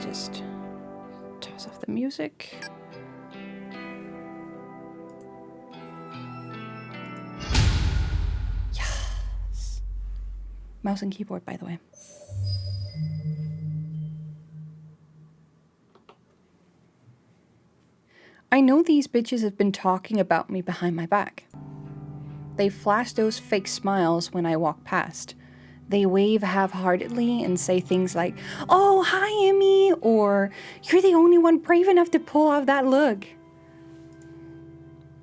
just toss off the music. Yes. Mouse and keyboard, by the way. I know these bitches have been talking about me behind my back. They flash those fake smiles when I walk past. They wave half-heartedly and say things like, "Oh, hi, Emmy," or "You're the only one brave enough to pull off that look."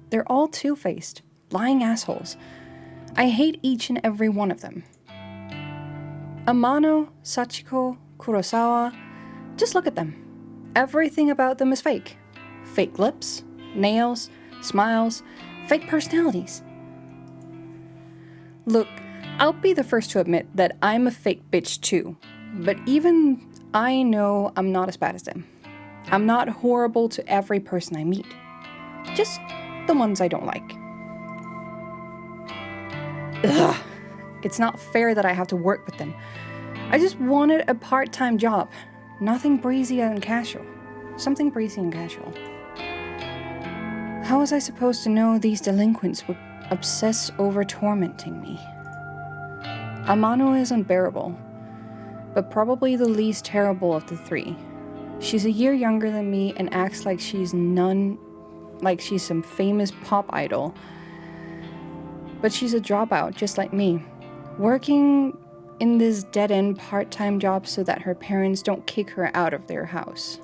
They're all two-faced, lying assholes. I hate each and every one of them. Amano, Sachiko, Kurosawa, just look at them. Everything about them is fake. Fake lips, nails, smiles, fake personalities. Look, I'll be the first to admit that I'm a fake bitch too, but even I know I'm not as bad as them. I'm not horrible to every person I meet. Just the ones I don't like. Ugh. It's not fair that I have to work with them. I just wanted a part-time job. Nothing breezy and casual. Something breezy and casual. How was I supposed to know these delinquents would obsess over tormenting me? Amano is unbearable, but probably the least terrible of the three. She's a year younger than me and acts like she's some famous pop idol. But she's a dropout, just like me, working in this dead-end part-time job so that her parents don't kick her out of their house.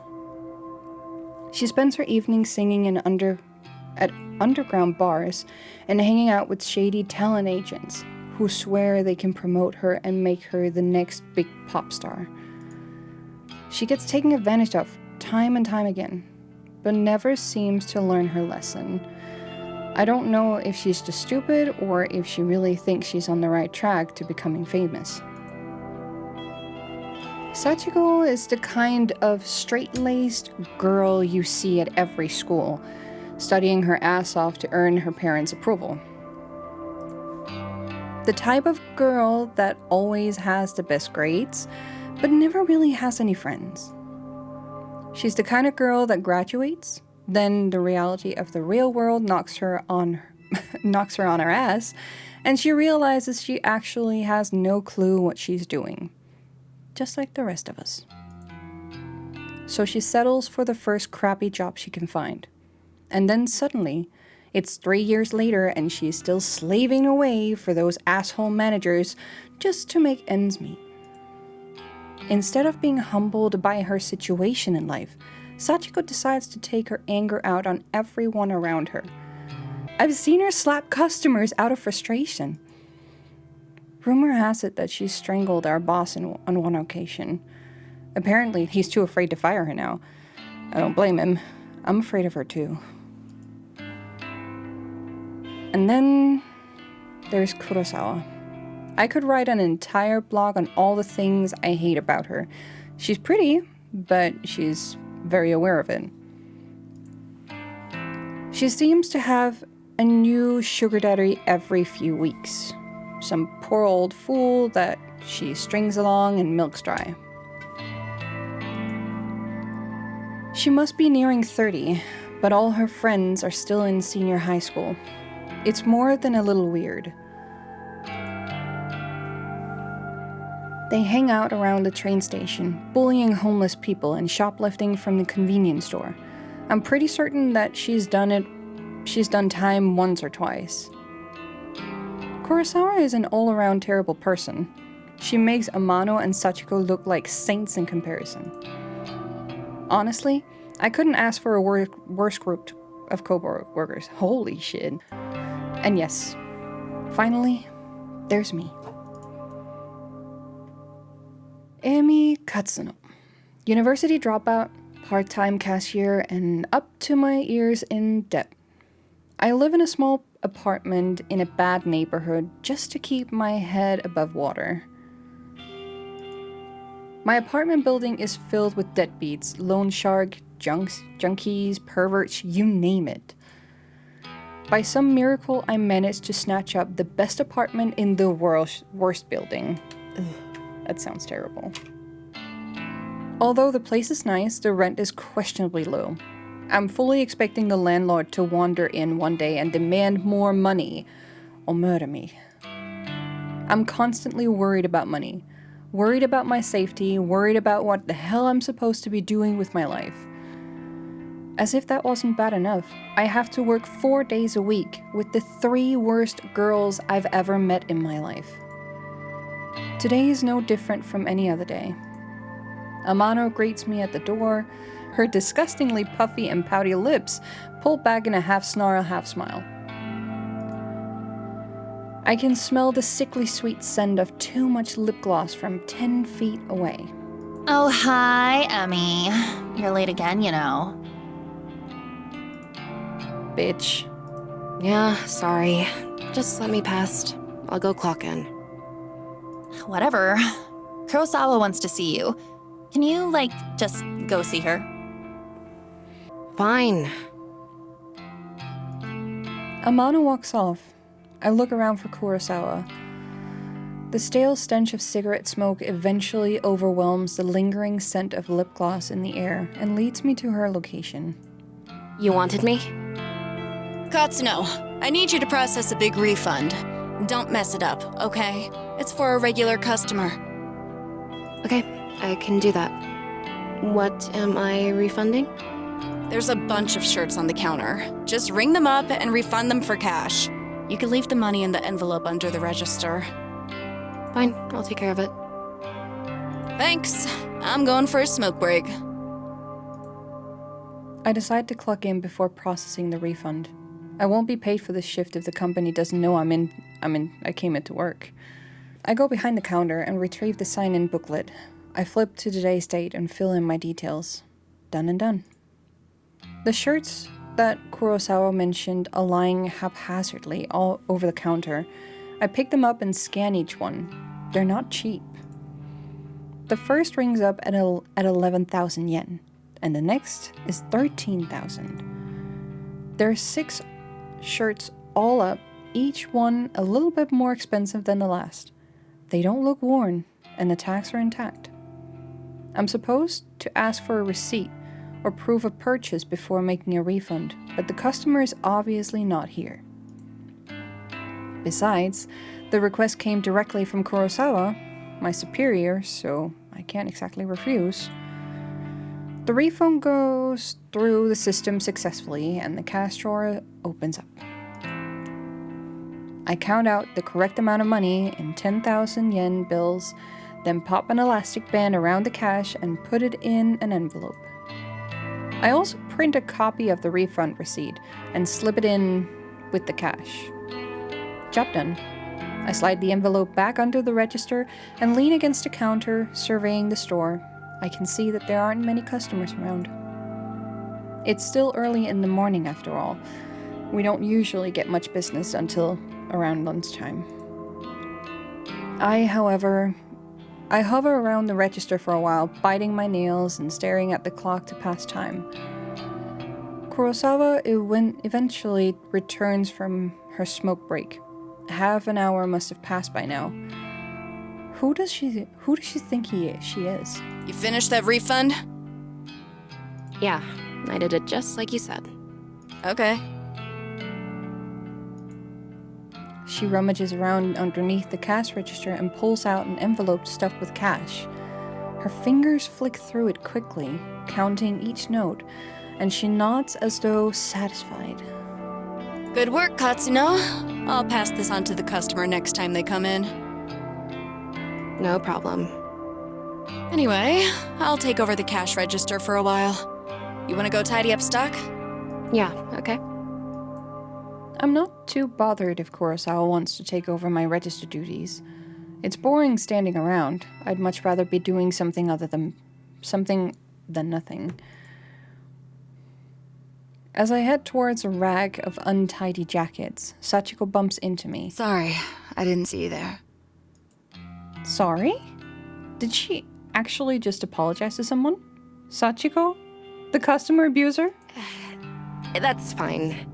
She spends her evenings singing at underground bars and hanging out with shady talent agents who swear they can promote her and make her the next big pop star. She gets taken advantage of time and time again, but never seems to learn her lesson. I don't know if she's just stupid or if she really thinks she's on the right track to becoming famous. Sachiko is the kind of straight-laced girl you see at every school, studying her ass off to earn her parents' approval. The type of girl that always has the best grades, but never really has any friends. She's the kind of girl that graduates, then the reality of the real world knocks her on her ass, and she realizes she actually has no clue what she's doing. Just like the rest of us. So she settles for the first crappy job she can find. And then suddenly, it's 3 years later and she's still slaving away for those asshole managers just to make ends meet. Instead of being humbled by her situation in life, Sachiko decides to take her anger out on everyone around her. I've seen her slap customers out of frustration. Rumor has it that she strangled our boss on one occasion. Apparently, he's too afraid to fire her now. I don't blame him. I'm afraid of her too. And then there's Kurosawa. I could write an entire blog on all the things I hate about her. She's pretty, but she's very aware of it. She seems to have a new sugar daddy every few weeks. Some poor old fool that she strings along and milks dry. She must be nearing 30, but all her friends are still in senior high school. It's more than a little weird. They hang out around the train station, bullying homeless people and shoplifting from the convenience store. I'm pretty certain that she's done time once or twice. Kurosawa is an all-around terrible person. She makes Amano and Sachiko look like saints in comparison. Honestly, I couldn't ask for a worse group of co-workers. Holy shit. And yes, finally, there's me. Emi Katsuno. University dropout, part-time cashier, and up to my ears in debt. I live in a small apartment in a bad neighborhood just to keep my head above water. My apartment building is filled with deadbeats, loan shark, junkies, perverts, you name it. By some miracle, I managed to snatch up the best apartment in the worst building. Ugh, that sounds terrible. Although the place is nice, the rent is questionably low. I'm fully expecting the landlord to wander in one day and demand more money or murder me. I'm constantly worried about money, worried about my safety, worried about what the hell I'm supposed to be doing with my life. As if that wasn't bad enough, I have to work 4 days a week with the 3 worst girls I've ever met in my life. Today is no different from any other day. Amano greets me at the door, her disgustingly puffy and pouty lips pulled back in a half snarl, half smile. I can smell the sickly sweet scent of too much lip gloss from 10 feet away. Oh, hi, Emmy. You're late again, you know. Bitch. Yeah, sorry. Just let me past. I'll go clock in. Whatever. Kurosawa wants to see you. Can you, just go see her? Fine. Amano walks off. I look around for Kurosawa. The stale stench of cigarette smoke eventually overwhelms the lingering scent of lip gloss in the air and leads me to her location. You wanted me? Katsuno, I need you to process a big refund. Don't mess it up, okay? It's for a regular customer. Okay, I can do that. What am I refunding? There's a bunch of shirts on the counter. Just ring them up and refund them for cash. You can leave the money in the envelope under the register. Fine, I'll take care of it. Thanks. I'm going for a smoke break. I decide to clock in before processing the refund. I won't be paid for this shift if the company doesn't know I came in to work. I go behind the counter and retrieve the sign-in booklet. I flip to today's date and fill in my details. Done and done. The shirts that Kurosawa mentioned are lying haphazardly all over the counter. I pick them up and scan each one. They're not cheap. The first rings up at 11,000 yen, and the next is 13,000. There are 6 shirts all up, each one a little bit more expensive than the last. They don't look worn, and the tags are intact. I'm supposed to ask for a receipt or proof of purchase before making a refund, but the customer is obviously not here. Besides, the request came directly from Kurosawa, my superior, so I can't exactly refuse. The refund goes through the system successfully and the cash drawer opens up. I count out the correct amount of money in 10,000 yen bills, then pop an elastic band around the cash and put it in an envelope. I also print a copy of the refund receipt and slip it in with the cash. Job done. I slide the envelope back under the register and lean against the counter, surveying the store. I can see that there aren't many customers around. It's still early in the morning after all. We don't usually get much business until around lunchtime. I hover around the register for a while, biting my nails and staring at the clock to pass time. Kurosawa eventually returns from her smoke break. Half an hour must have passed by now. Who does she think she is? You finished that refund? Yeah, I did it just like you said. Okay. She rummages around underneath the cash register and pulls out an envelope stuffed with cash. Her fingers flick through it quickly, counting each note, and she nods as though satisfied. Good work, Katsuno. I'll pass this on to the customer next time they come in. No problem. Anyway, I'll take over the cash register for a while. You want to go tidy up stock? Yeah, okay. I'm not too bothered if Kurosawa wants to take over my register duties. It's boring standing around. I'd much rather be doing something than nothing. As I head towards a rack of untidy jackets, Sachiko bumps into me. Sorry, I didn't see you there. Sorry? Did she actually just apologize to someone? Sachiko? The customer abuser? That's fine.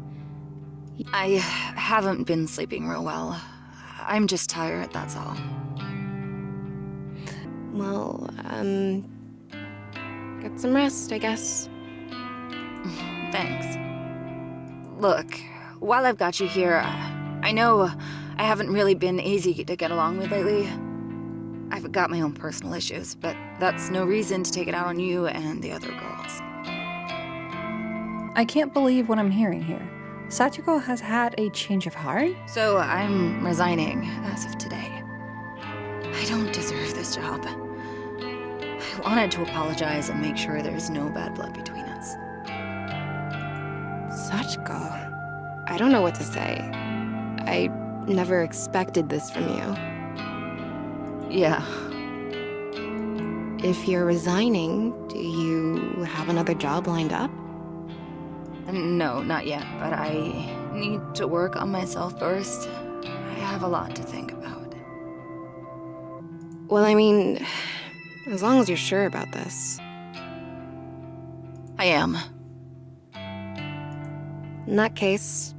I haven't been sleeping real well. I'm just tired, that's all. Well, get some rest, I guess. Thanks. Look, while I've got you here, I know I haven't really been easy to get along with lately. I've got my own personal issues, but that's no reason to take it out on you and the other girls. I can't believe what I'm hearing here. Sachiko has had a change of heart? So I'm resigning as of today. I don't deserve this job. I wanted to apologize and make sure there's no bad blood between us. Sachiko, I don't know what to say. I never expected this from you. Yeah. If you're resigning, do you have another job lined up? No, not yet, but I need to work on myself first. I have a lot to think about. Well, I mean, as long as you're sure about this. I am. In that case,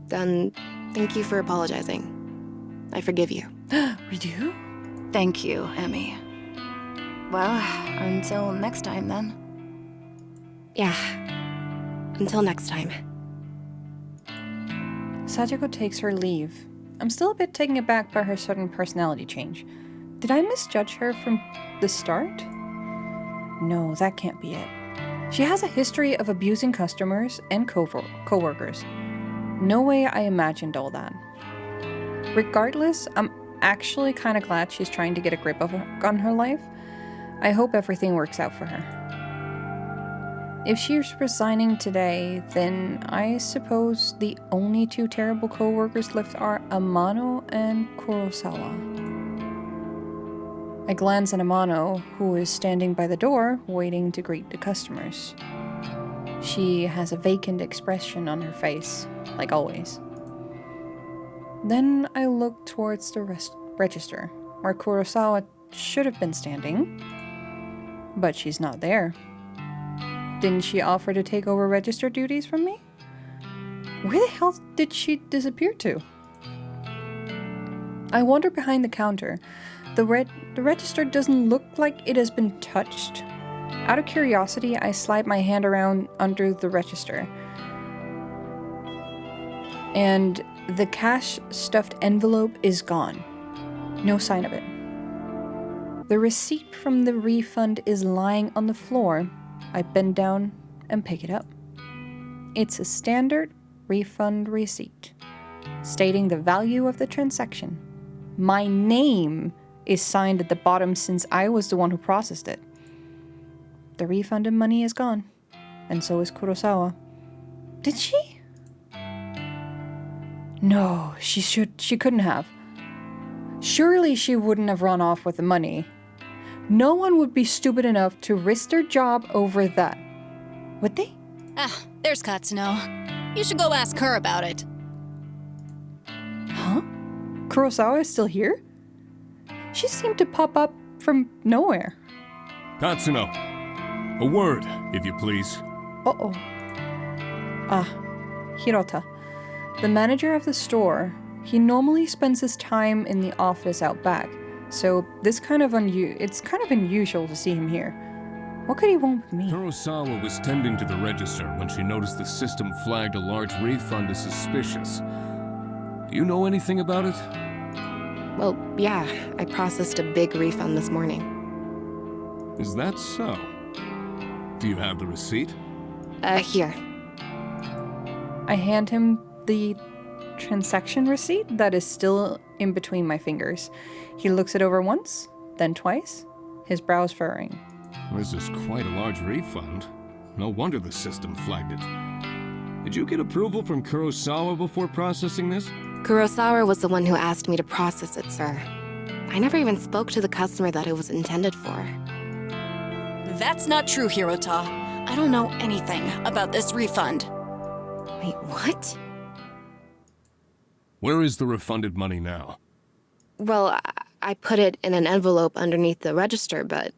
then thank you for apologizing. I forgive you. We do? Thank you, Emmy. Well, until next time then. Yeah. Until next time. Sachiko takes her leave. I'm still a bit taken aback by her sudden personality change. Did I misjudge her from the start? No, that can't be it. She has a history of abusing customers and co-workers. No way I imagined all that. Regardless, I'm actually kind of glad she's trying to get a grip on her life. I hope everything works out for her. If she's resigning today, then I suppose the only two terrible co-workers left are Amano and Kurosawa. I glance at Amano, who is standing by the door, waiting to greet the customers. She has a vacant expression on her face, like always. Then I look towards the register, where Kurosawa should have been standing, but she's not there. Didn't she offer to take over register duties from me? Where the hell did she disappear to? I wander behind the counter. The register doesn't look like it has been touched. Out of curiosity, I slide my hand around under the register. And the cash-stuffed envelope is gone. No sign of it. The receipt from the refund is lying on the floor. I bend down and pick it up. It's a standard refund receipt, stating the value of the transaction. My name is signed at the bottom since I was the one who processed it. The refunded money is gone, and so is Kurosawa. Did she? No, she couldn't have. Surely she wouldn't have run off with the money. No one would be stupid enough to risk their job over that. Would they? Ah, there's Katsuno. You should go ask her about it. Huh? Kurosawa is still here? She seemed to pop up from nowhere. Katsuno, a word, if you please. Uh-oh. Ah, Hirota. The manager of the store. He normally spends his time in the office out back. So it's kind of unusual to see him here. What could he want with me? Kurosawa was tending to the register when she noticed the system flagged a large refund as suspicious. Do you know anything about it? Well, yeah, I processed a big refund this morning. Is that so? Do you have the receipt? Here. I hand him the transaction receipt that is still in between my fingers. He looks it over once, then twice, his brows furrowing. This is quite a large refund. No wonder the system flagged it. Did you get approval from Kurosawa before processing this? Kurosawa was the one who asked me to process it, sir. I never even spoke to the customer that it was intended for. That's not true, Hirota. I don't know anything about this refund. Wait, what? Where is the refunded money now? Well, I put it in an envelope underneath the register, but...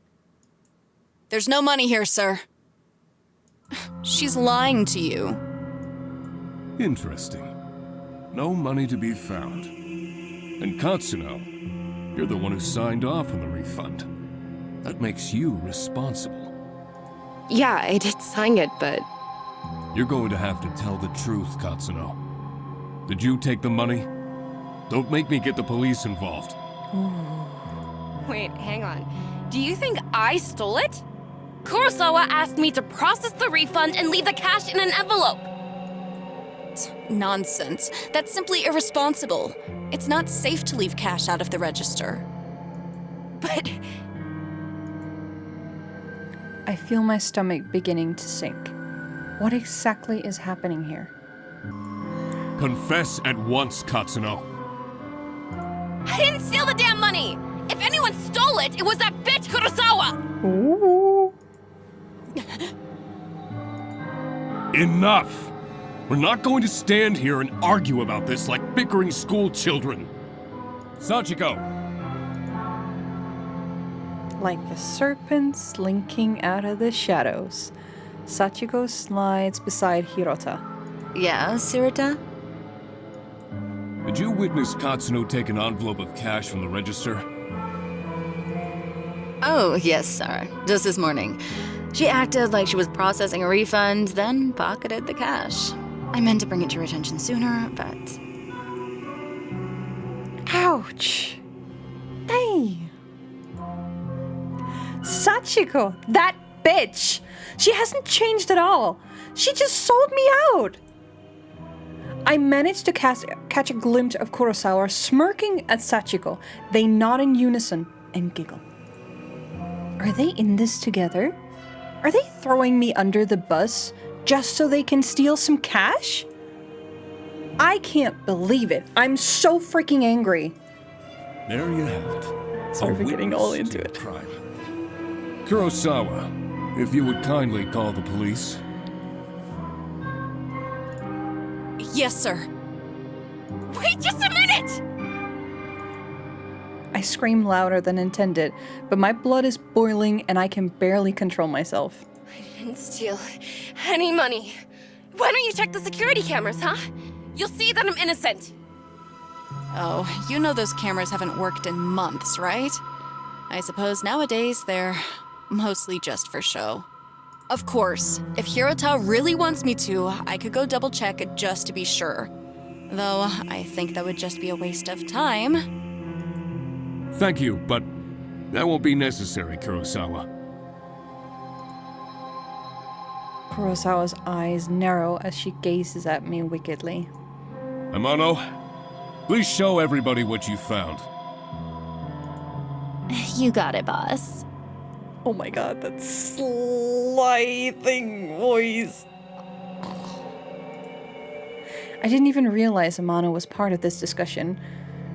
There's no money here, sir. She's lying to you. Interesting. No money to be found. And Katsuno, you're the one who signed off on the refund. That makes you responsible. Yeah, I did sign it, but You're going to have to tell the truth, Katsuno. Did you take the money? Don't make me get the police involved. Wait, hang on. Do you think I stole it? Kurosawa asked me to process the refund and leave the cash in an envelope. Nonsense. That's simply irresponsible. It's not safe to leave cash out of the register. But I feel my stomach beginning to sink. What exactly is happening here? Confess at once, Katsuno. I didn't steal the damn money! If anyone stole it, it was that bitch Kurosawa! Ooh. Enough! We're not going to stand here and argue about this like bickering school children. Sachiko! Like the serpent slinking out of the shadows, Sachiko slides beside Hirota. Yeah, Sirita? Did you witness Katsuno take an envelope of cash from the register? Oh, yes, sir. Just this morning. She acted like she was processing a refund, then pocketed the cash. I meant to bring it to your attention sooner, but... Ouch! Hey! Sachiko, that bitch! She hasn't changed at all! She just sold me out! I managed to catch a glimpse of Kurosawa smirking at Sachiko. They nod in unison and giggle. Are they in this together? Are they throwing me under the bus just so they can steal some cash? I can't believe it. I'm so freaking angry. There you have it. Sorry A for getting all witness into to it. crime. Kurosawa, if you would kindly call the police. Yes, sir. Wait just a minute! I scream louder than intended, but my blood is boiling and I can barely control myself. I didn't steal any money. Why don't you check the security cameras, huh? You'll see that I'm innocent. Oh, you know those cameras haven't worked in months, right? I suppose nowadays they're mostly just for show. Of course, if Hirota really wants me to, I could go double check it just to be sure. Though, I think that would just be a waste of time. Thank you, but that won't be necessary, Kurosawa. Kurosawa's eyes narrow as she gazes at me wickedly. Amano, please show everybody what you found. You got it, boss. Oh my god, that slithing voice. I didn't even realize Amano was part of this discussion.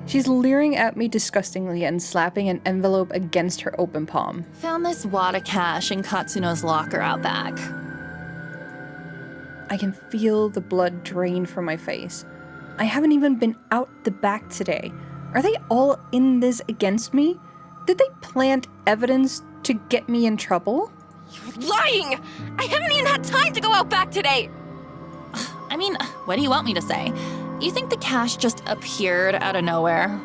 She's leering at me disgustingly and slapping an envelope against her open palm. Found this wad of cash in Katsuno's locker out back. I can feel the blood drain from my face. I haven't even been out the back today. Are they all in this against me? Did they plant evidence to get me in trouble? You're lying! I haven't even had time to go out back today! I mean, what do you want me to say? You think the cash just appeared out of nowhere?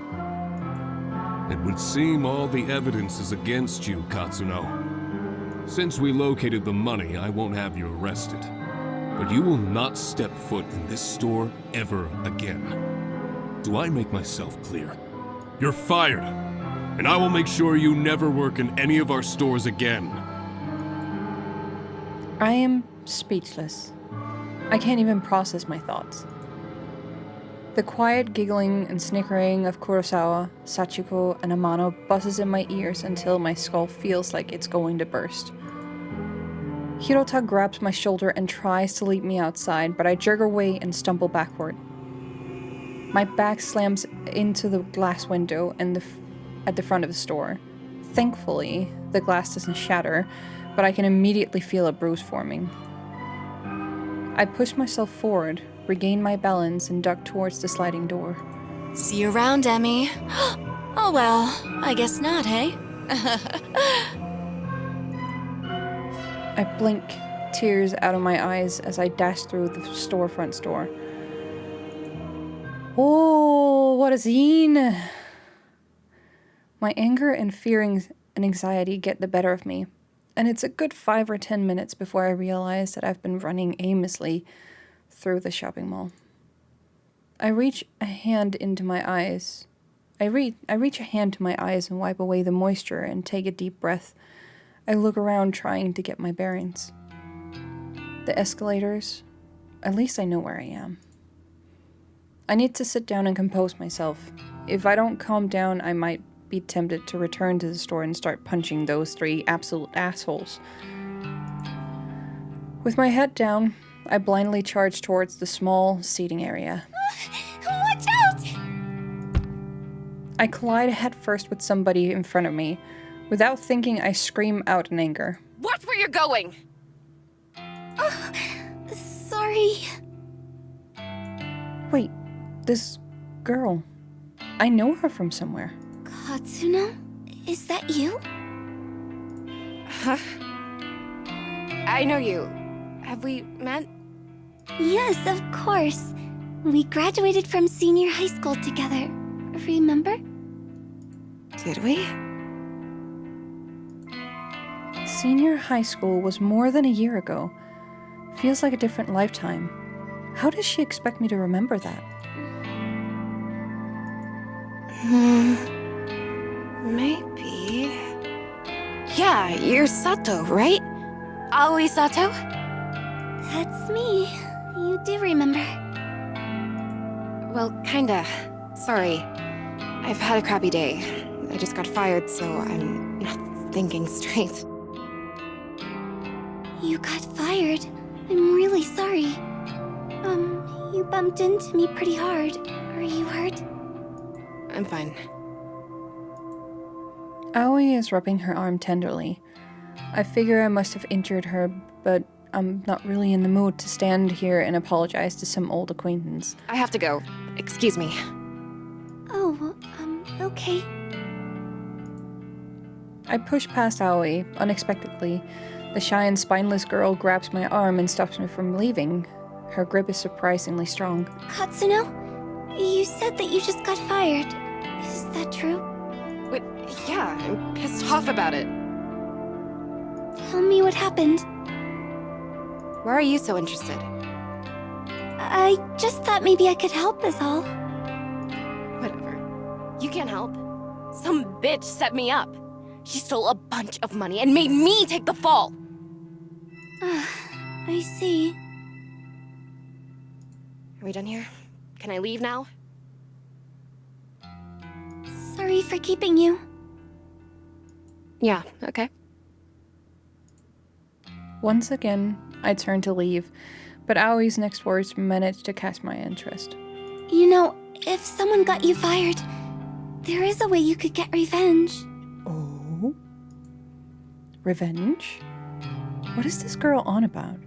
It would seem all the evidence is against you, Katsuno. Since we located the money, I won't have you arrested. But you will not step foot in this store ever again. Do I make myself clear? You're fired, and I will make sure you never work in any of our stores again. I am speechless. I can't even process my thoughts. The quiet giggling and snickering of Kurosawa, Sachiko, and Amano buzzes in my ears until my skull feels like it's going to burst. Hirota grabs my shoulder and tries to lead me outside, but I jerk away and stumble backward. My back slams into the glass window at the front of the store. Thankfully, the glass doesn't shatter, but I can immediately feel a bruise forming. I push myself forward, regain my balance, and duck towards the sliding door. See you around, Emmy. Oh well, I guess not, hey? I blink, tears out of my eyes as I dash through the storefront door. Oh, what a scene! My anger and fear and anxiety get the better of me. and it's a good 5 or 10 minutes before I realize that I've been running aimlessly through the shopping mall. I reach a hand into my eyes. I reach a hand to my eyes and wipe away the moisture and take a deep breath. I look around trying to get my bearings. The escalators, at least I know where I am. I need to sit down and compose myself. If I don't calm down, I might be tempted to return to the store and start punching those 3 absolute assholes. With my head down, I blindly charge towards the small seating area. Watch out! I collide headfirst with somebody in front of me. Without thinking, I scream out in anger. Watch where you're going! Sorry. Wait, this girl. I know her from somewhere. Katsuno? Is that you? Huh? I know you. Have we met? Yes, of course. We graduated from senior high school together. Remember? Did we? Senior high school was more than a year ago. Feels like a different lifetime. How does she expect me to remember that? Maybe. Yeah, you're Sato, right? Aoi Sato? That's me. You do remember. Well, kinda. Sorry. I've had a crappy day. I just got fired, so I'm not thinking straight. You got fired. I'm really sorry. You bumped into me pretty hard. Are you hurt? I'm fine. Aoi is rubbing her arm tenderly. I figure I must have injured her, but I'm not really in the mood to stand here and apologize to some old acquaintance. I have to go. Excuse me. Oh, okay. I push past Aoi, unexpectedly. The shy and spineless girl grabs my arm and stops me from leaving. Her grip is surprisingly strong. Katsuno? You said that you just got fired. Is that true? Wait, yeah, I'm pissed off about it. Tell me what happened. Why are you so interested? I just thought maybe I could help is all. Whatever. You can't help. Some bitch set me up. She stole a bunch of money and made me take the fall. I see. Are we done here? Can I leave now? Sorry for keeping you. Yeah, okay. Once again, I turn to leave, but Aoi's next words managed to catch my interest. You know, if someone got you fired, there is a way you could get revenge. Oh? Revenge? What is this girl on about?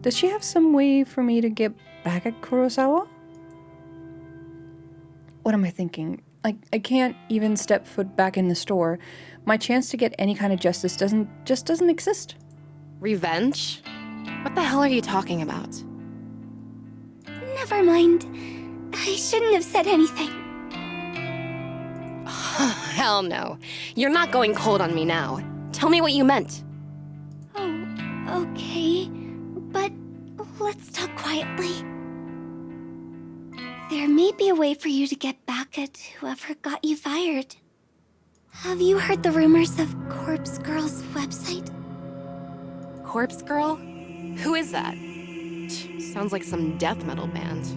Does she have some way for me to get back at Kurosawa? What am I thinking? I can't even step foot back in the store. My chance to get any kind of justice doesn't exist. Revenge? What the hell are you talking about? Never mind. I shouldn't have said anything. Hell no. You're not going cold on me now. Tell me what you meant. Oh, okay. But let's talk quietly. There may be a way for you to get back at whoever got you fired. Have you heard the rumors of Corpse Girl's website? Corpse Girl? Who is that? Sounds like some death metal band.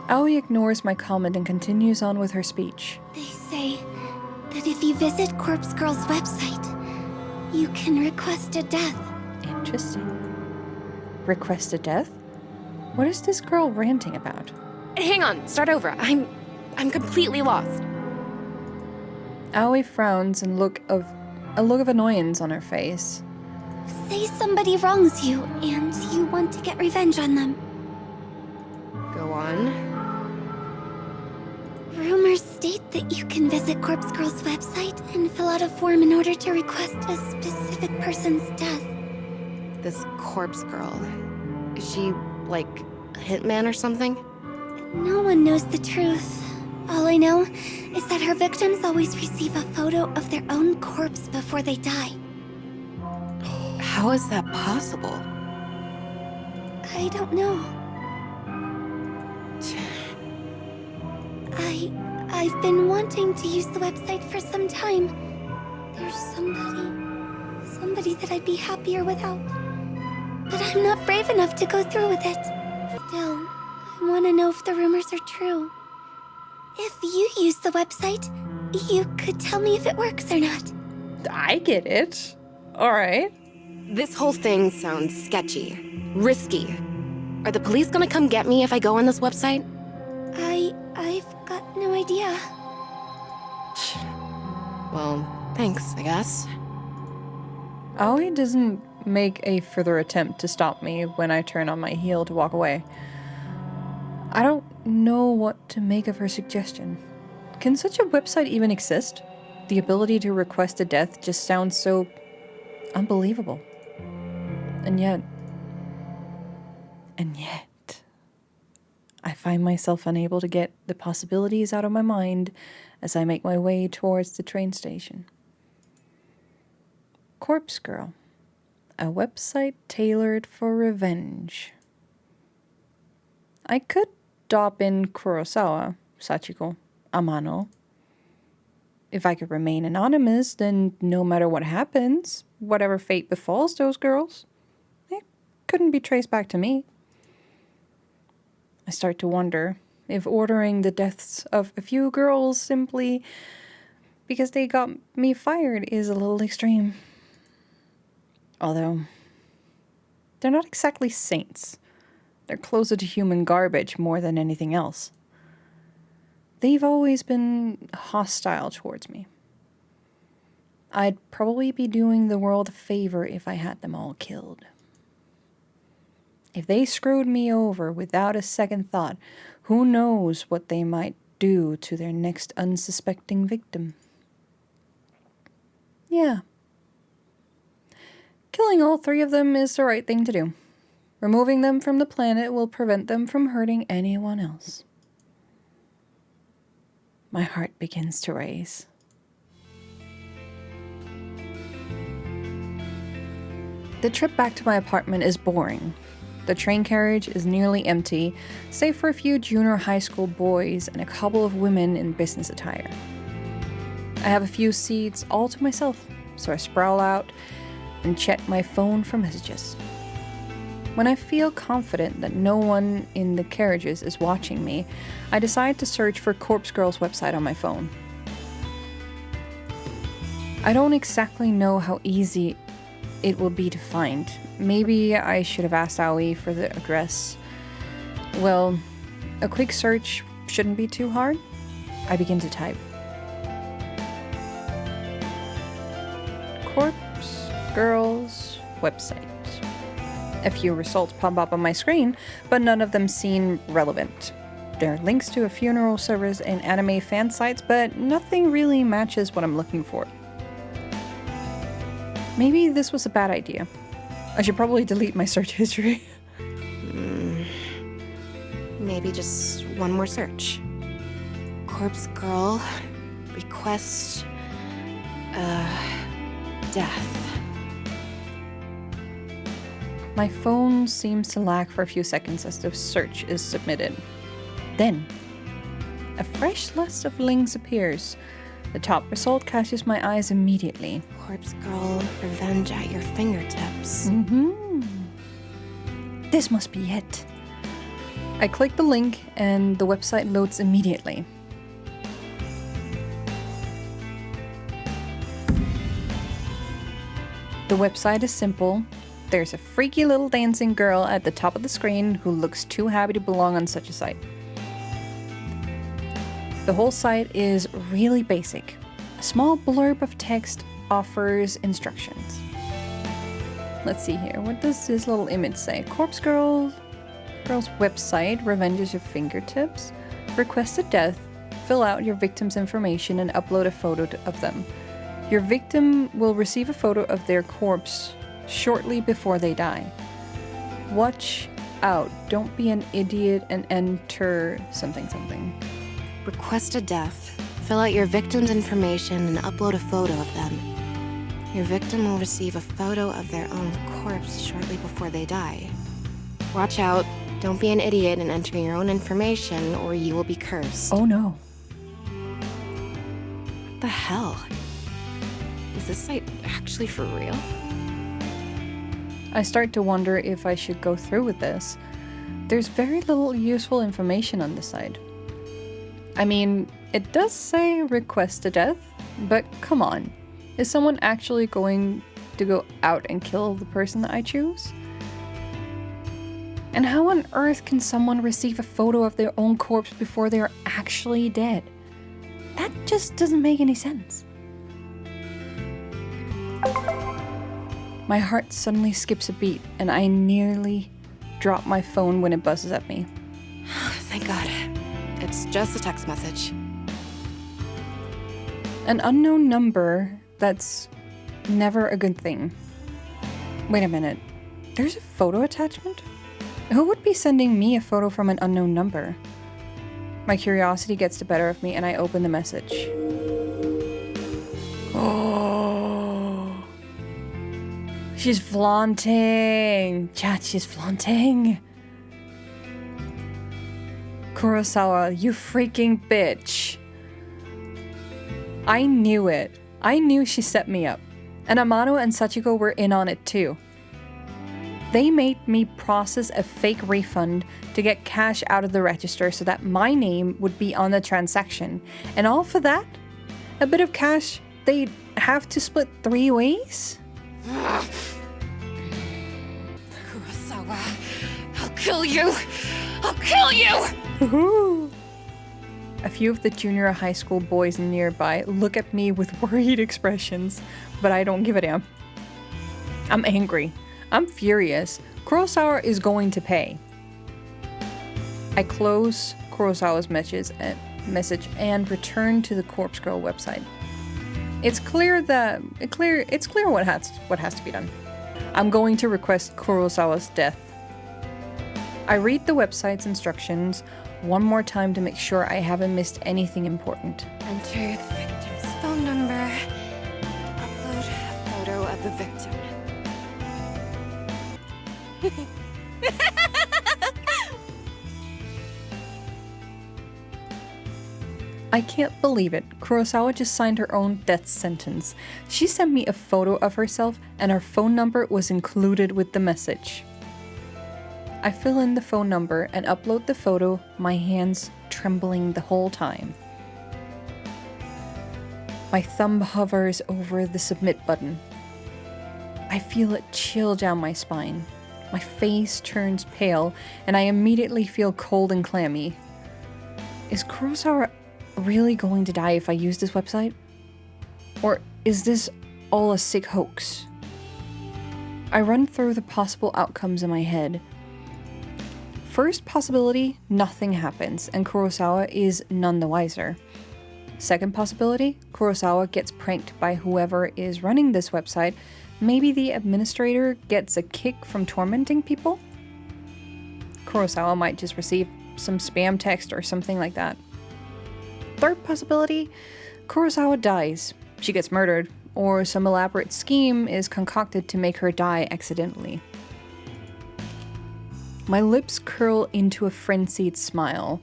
Aoi ignores my comment and continues on with her speech. They say that if you visit Corpse Girl's website, you can request a death. Interesting. Request a death? What is this girl ranting about? Hang on, start over. I'm completely lost. Aoi frowns and a look of annoyance on her face. Say somebody wrongs you and you want to get revenge on them. Go on. Rumors state that you can visit Corpse Girl's website and fill out a form in order to request a specific person's death. This Corpse Girl. Is she, like, a hitman or something? No one knows the truth. All I know is that her victims always receive a photo of their own corpse before they die. How is that possible? I don't know. I've been wanting to use the website for some time. There's somebody that I'd be happier without. But I'm not brave enough to go through with it. Still, I want to know if the rumors are true. If you use the website, you could tell me if it works or not. I get it. All right. This whole thing sounds sketchy, risky. Are the police gonna come get me if I go on this website? I've got no idea. Well, thanks, I guess. Aoi doesn't make a further attempt to stop me when I turn on my heel to walk away. I don't know what to make of her suggestion. Can such a website even exist? The ability to request a death just sounds so unbelievable. And yet, I find myself unable to get the possibilities out of my mind as I make my way towards the train station. Corpse Girl, a website tailored for revenge. I could dop in Kurosawa, Sachiko, Amano. If I could remain anonymous, then no matter what happens, whatever fate befalls those girls, it couldn't be traced back to me. I start to wonder if ordering the deaths of a few girls simply because they got me fired is a little extreme. Although, they're not exactly saints. They're closer to human garbage more than anything else. They've always been hostile towards me. I'd probably be doing the world a favor if I had them all killed. If they screwed me over without a second thought, who knows what they might do to their next unsuspecting victim. Yeah. Killing all three of them is the right thing to do. Removing them from the planet will prevent them from hurting anyone else. My heart begins to race. The trip back to my apartment is boring. The train carriage is nearly empty, save for a few junior high school boys and a couple of women in business attire. I have a few seats all to myself, so I sprawl out and check my phone for messages. When I feel confident that no one in the carriages is watching me, I decide to search for Corpse Girl's website on my phone. I don't exactly know how easy it will be to find. Maybe I should have asked Aoi for the address. Well, a quick search shouldn't be too hard. I begin to type. Corpse Girl's website. A few results pop up on my screen, but none of them seem relevant. There are links to a funeral service and anime fan sites, but nothing really matches what I'm looking for. Maybe this was a bad idea. I should probably delete my search history. Maybe just one more search. Corpse Girl, request, death. My phone seems to lag for a few seconds as the search is submitted. Then, a fresh list of links appears. The top result catches my eyes immediately. Corpse Girl, revenge at your fingertips. This must be it. I click the link and the website loads immediately. The website is simple. There's a freaky little dancing girl at the top of the screen who looks too happy to belong on such a site. The whole site is really basic. A small blurb of text offers instructions. Let's see here. What does this little image say? Corpse Girl's website, revenge at your fingertips. Request a death. Fill out your victim's information and upload a photo of them. Your victim will receive a photo of their corpse shortly before they die. Watch out. Don't be an idiot and enter something something. Request a death. Fill out your victim's information and upload a photo of them. Your victim will receive a photo of their own corpse shortly before they die. Watch out. Don't be an idiot and enter your own information, or you will be cursed. Oh no. What the hell? Is this site actually for real? I start to wonder if I should go through with this. There's very little useful information on the site. I mean, it does say request a death, but come on. Is someone actually going to go out and kill the person that I choose? And how on earth can someone receive a photo of their own corpse before they are actually dead? That just doesn't make any sense. My heart suddenly skips a beat, and I nearly drop my phone when it buzzes at me. Thank God. It's just a text message. An unknown number, that's never a good thing. Wait a minute. There's a photo attachment? Who would be sending me a photo from an unknown number? My curiosity gets the better of me and I open the message. Oh. She's flaunting. Chat, she's flaunting. Kurosawa, you freaking bitch. I knew it. I knew she set me up. And Amano and Sachiko were in on it too. They made me process a fake refund to get cash out of the register so that my name would be on the transaction. And all for that? A bit of cash they'd have to split 3 ways? Kurosawa, I'll kill you! I'll kill you! Woohoo! A few of the junior high school boys nearby look at me with worried expressions, but I don't give a damn. I'm angry. I'm furious. Kurosawa is going to pay. I close Kurosawa's message and return to the Corpse Girl website. It's clear what has to be done. I'm going to request Kurosawa's death. I read the website's instructions one more time to make sure I haven't missed anything important. Enter the victim's phone number. Upload a photo of the victim. I can't believe it. Kurosawa just signed her own death sentence. She sent me a photo of herself and her phone number was included with the message. I fill in the phone number and upload the photo, my hands trembling the whole time. My thumb hovers over the submit button. I feel it chill down my spine. My face turns pale and I immediately feel cold and clammy. Is Kurosawa really going to die if I use this website? Or is this all a sick hoax? I run through the possible outcomes in my head. First possibility, nothing happens and Kurosawa is none the wiser. Second possibility, Kurosawa gets pranked by whoever is running this website. Maybe the administrator gets a kick from tormenting people? Kurosawa might just receive some spam text or something like that. Third possibility, Kurosawa dies. She gets murdered, or some elaborate scheme is concocted to make her die accidentally. My lips curl into a frenzied smile.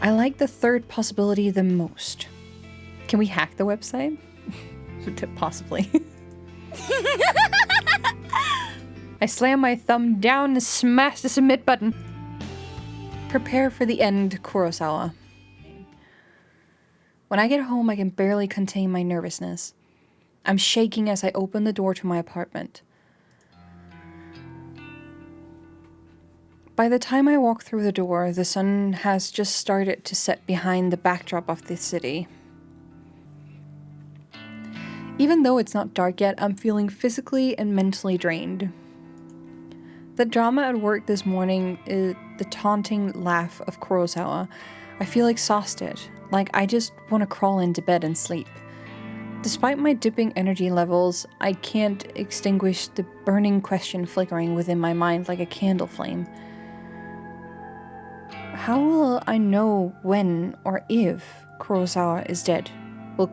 I like the third possibility the most. Can we hack the website? Possibly. I slam my thumb down and smash the submit button. Prepare for the end, Kurosawa. When I get home, I can barely contain my nervousness. I'm shaking as I open the door to my apartment. By the time I walk through the door, the sun has just started to set behind the backdrop of the city. Even though it's not dark yet, I'm feeling physically and mentally drained. The drama at work this morning is the taunting laugh of Kurosawa. I feel exhausted, like I just want to crawl into bed and sleep. Despite my dipping energy levels, I can't extinguish the burning question flickering within my mind like a candle flame. How will I know when or if Kurosawa is dead? Will the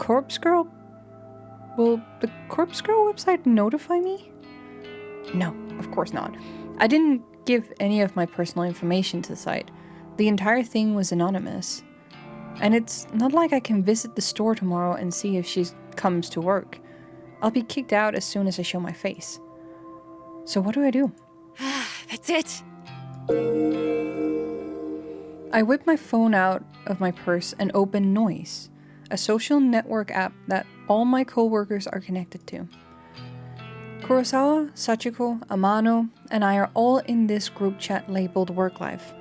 Corpse Girl website notify me? No, of course not. I didn't give any of my personal information to the site. The entire thing was anonymous. And it's not like I can visit the store tomorrow and see if she comes to work. I'll be kicked out as soon as I show my face. So what do I do? That's it. I whip my phone out of my purse and open Noise, a social network app that all my coworkers are connected to. Kurosawa, Sachiko, Amano, and I are all in this group chat labeled Work Life.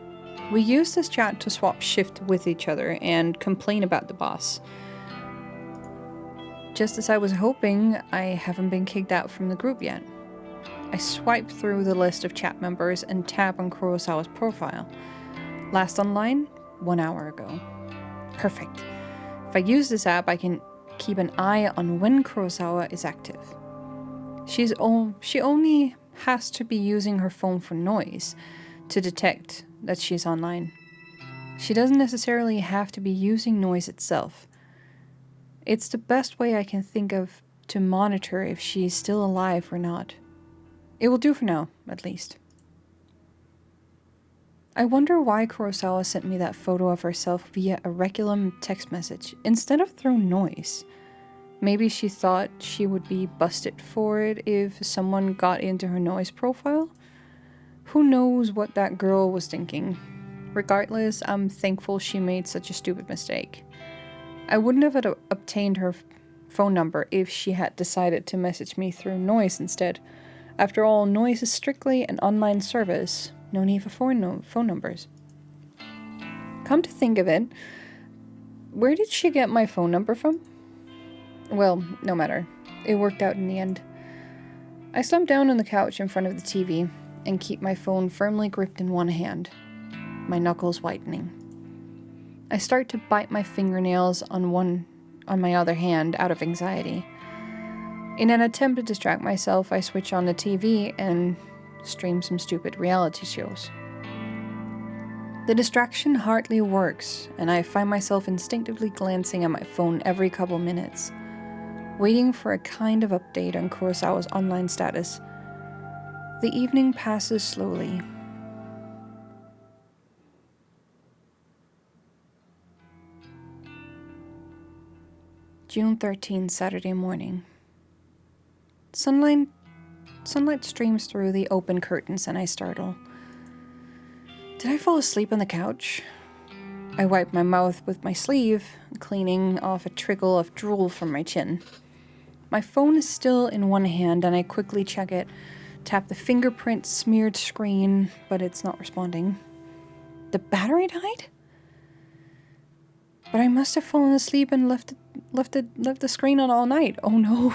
We use this chat to swap shift with each other and complain about the boss. Just as I was hoping, I haven't been kicked out from the group yet. I swipe through the list of chat members and tap on Kurosawa's profile. Last online, 1 hour ago. Perfect. If I use this app, I can keep an eye on when Kurosawa is active. She only has to be using her phone for Noise to detect that she's online. She doesn't necessarily have to be using Noise itself. It's the best way I can think of to monitor if she is still alive or not. It will do for now, at least. I wonder why Kurosawa sent me that photo of herself via a Reculum text message instead of through Noise. Maybe she thought she would be busted for it if someone got into her Noise profile? Who knows what that girl was thinking? Regardless, I'm thankful she made such a stupid mistake. I wouldn't have obtained her phone number if she had decided to message me through Noise instead. After all, Noise is strictly an online service. No need for phone numbers. Come to think of it, where did she get my phone number from? Well, no matter. It worked out in the end. I slump down on the couch in front of the TV and keep my phone firmly gripped in one hand, my knuckles whitening. I start to bite my fingernails on my other hand out of anxiety. In an attempt to distract myself, I switch on the TV and stream some stupid reality shows. The distraction hardly works, and I find myself instinctively glancing at my phone every couple minutes, waiting for a kind of update on Kurosawa's online status. The evening passes slowly. June 13th, Saturday morning. Sunlight streams through the open curtains and I startle. Did I fall asleep on the couch? I wipe my mouth with my sleeve, cleaning off a trickle of drool from my chin. My phone is still in one hand and I quickly check it, tap the fingerprint smeared screen, but it's not responding. The battery died? But I must have fallen asleep and left the screen on all night. Oh no.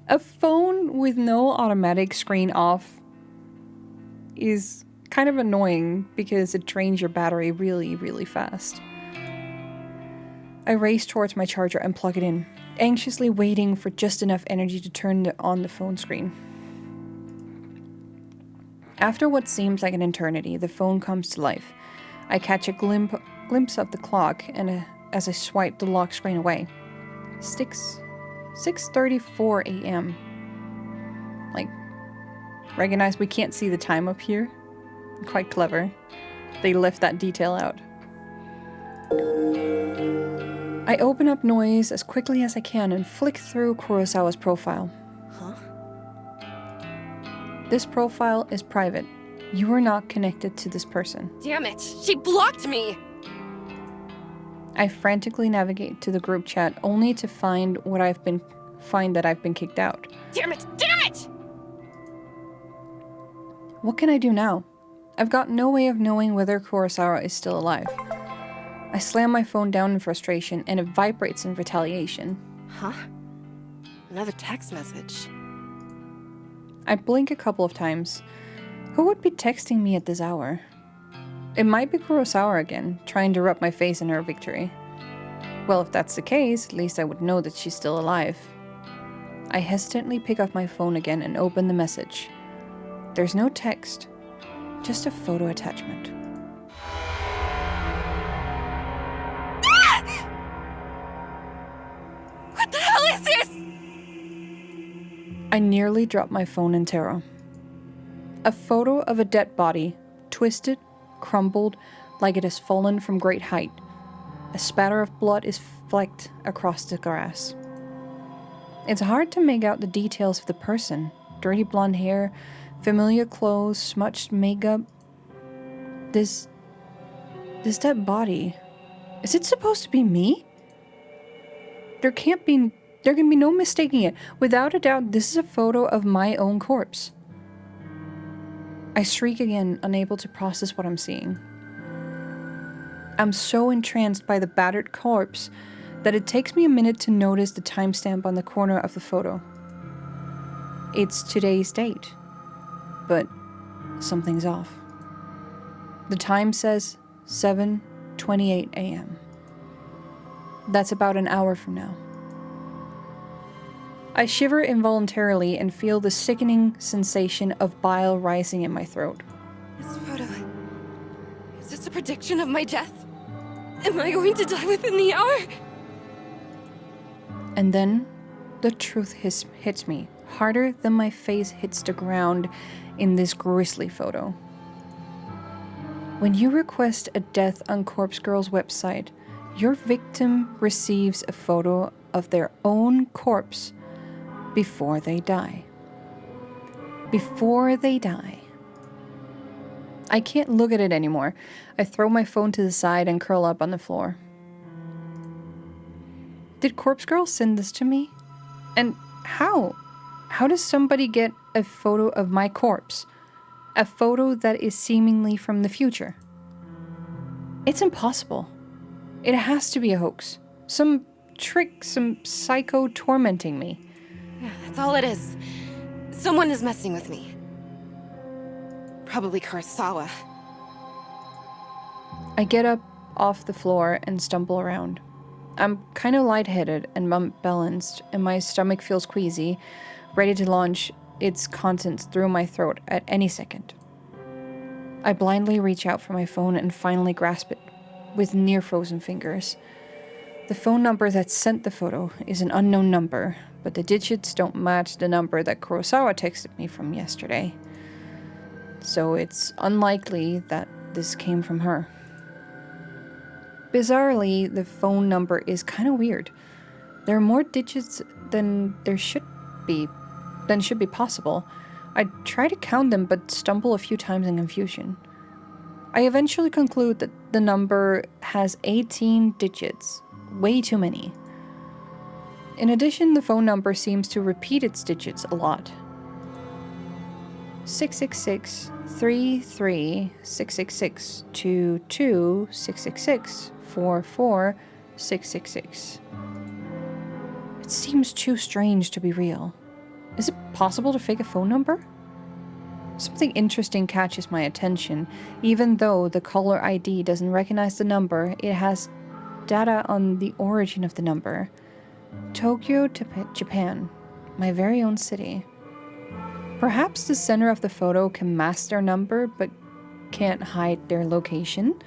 A phone with no automatic screen off is kind of annoying because it drains your battery really, really fast. I race towards my charger and plug it in, anxiously waiting for just enough energy to turn on the phone screen. After what seems like an eternity, the phone comes to life. I catch a glimpse of the clock and as I swipe the lock screen away. 6:34 a.m. Like, recognize we can't see the time up here? Quite clever. They left that detail out. I open up Noise as quickly as I can and flick through Kurosawa's profile. Huh? This profile is private. You are not connected to this person. Damn it! She blocked me! I frantically navigate to the group chat only to find that I've been kicked out. Damn it! Damn it! What can I do now? I've got no way of knowing whether Kurosawa is still alive. I slam my phone down in frustration and it vibrates in retaliation. Huh? Another text message. I blink a couple of times. Who would be texting me at this hour? It might be Kurosawa again, trying to rub my face in her victory. Well, if that's the case, at least I would know that she's still alive. I hesitantly pick up my phone again and open the message. There's no text, just a photo attachment. I nearly dropped my phone in terror. A photo of a dead body, twisted, crumbled, like it has fallen from great height. A spatter of blood is flecked across the grass. It's hard to make out the details of the person. Dirty blonde hair, familiar clothes, smudged makeup. This dead body. Is it supposed to be me? There can be no mistaking it. Without a doubt, this is a photo of my own corpse. I shriek again, unable to process what I'm seeing. I'm so entranced by the battered corpse that it takes me a minute to notice the timestamp on the corner of the photo. It's today's date, but something's off. The time says 7:28 a.m. That's about an hour from now. I shiver involuntarily and feel the sickening sensation of bile rising in my throat. This photo... Is this a prediction of my death? Am I going to die within the hour? And then, the truth hits me, harder than my face hits the ground in this grisly photo. When you request a death on Corpse Girl's website, your victim receives a photo of their own corpse before they die. Before they die. I can't look at it anymore. I throw my phone to the side and curl up on the floor. Did Corpse Girl send this to me? And how? How does somebody get a photo of my corpse? A photo that is seemingly from the future? It's impossible. It has to be a hoax. Some trick, some psycho tormenting me. Yeah, that's all it is. Someone is messing with me. Probably Kurosawa. I get up off the floor and stumble around. I'm kind of lightheaded and unbalanced, and my stomach feels queasy, ready to launch its contents through my throat at any second. I blindly reach out for my phone and finally grasp it with near-frozen fingers. The phone number that sent the photo is an unknown number, but the digits don't match the number that Kurosawa texted me from yesterday. So it's unlikely that this came from her. Bizarrely, the phone number is kind of weird. There are more digits than should be possible. I try to count them but stumble a few times in confusion. I eventually conclude that the number has 18 digits, way too many. In addition, the phone number seems to repeat its digits a lot. 666 33 666 22 666 44 666. It seems too strange to be real. Is it possible to fake a phone number? Something interesting catches my attention. Even though the caller ID doesn't recognize the number, it has data on the origin of the number. Tokyo, Japan, my very own city. Perhaps the sender of the photo can mask their number but can't hide their location.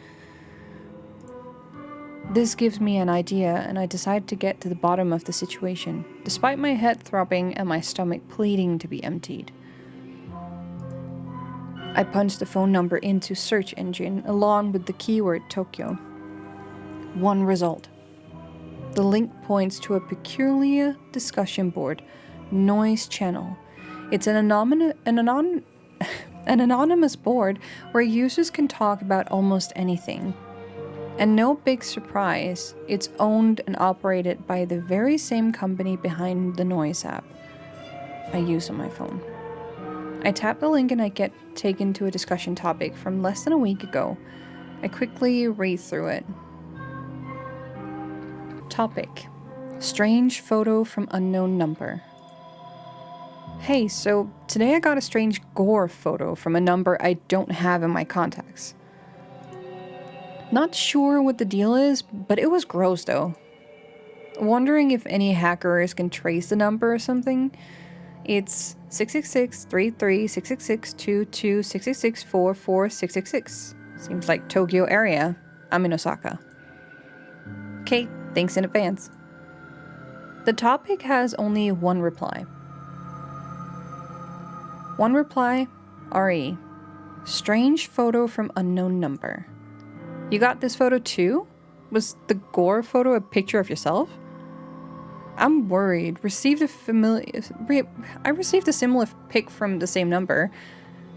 This gives me an idea, and I decide to get to the bottom of the situation, despite my head throbbing and my stomach pleading to be emptied. I punch the phone number into search engine along with the keyword Tokyo. One result. The link points to a peculiar discussion board, Noise Channel. It's an anonymous board where users can talk about almost anything. And no big surprise, it's owned and operated by the very same company behind the Noise app I use on my phone. I tap the link and I get taken to a discussion topic from less than a week ago. I quickly read through it. Topic: strange photo from unknown number. Hey, so today I got a strange gore photo from a number I don't have in my contacts. Not sure what the deal is, but it was gross though. Wondering if any hackers can trace the number or something. It's 666-33-666-22-666-44-666. Seems like Tokyo area. I'm in Osaka. Okay, thanks in advance. The topic has only one reply. One reply, RE. Strange photo from unknown number. You got this photo too? Was the gore photo a picture of yourself? I'm worried. I received a similar pic from the same number.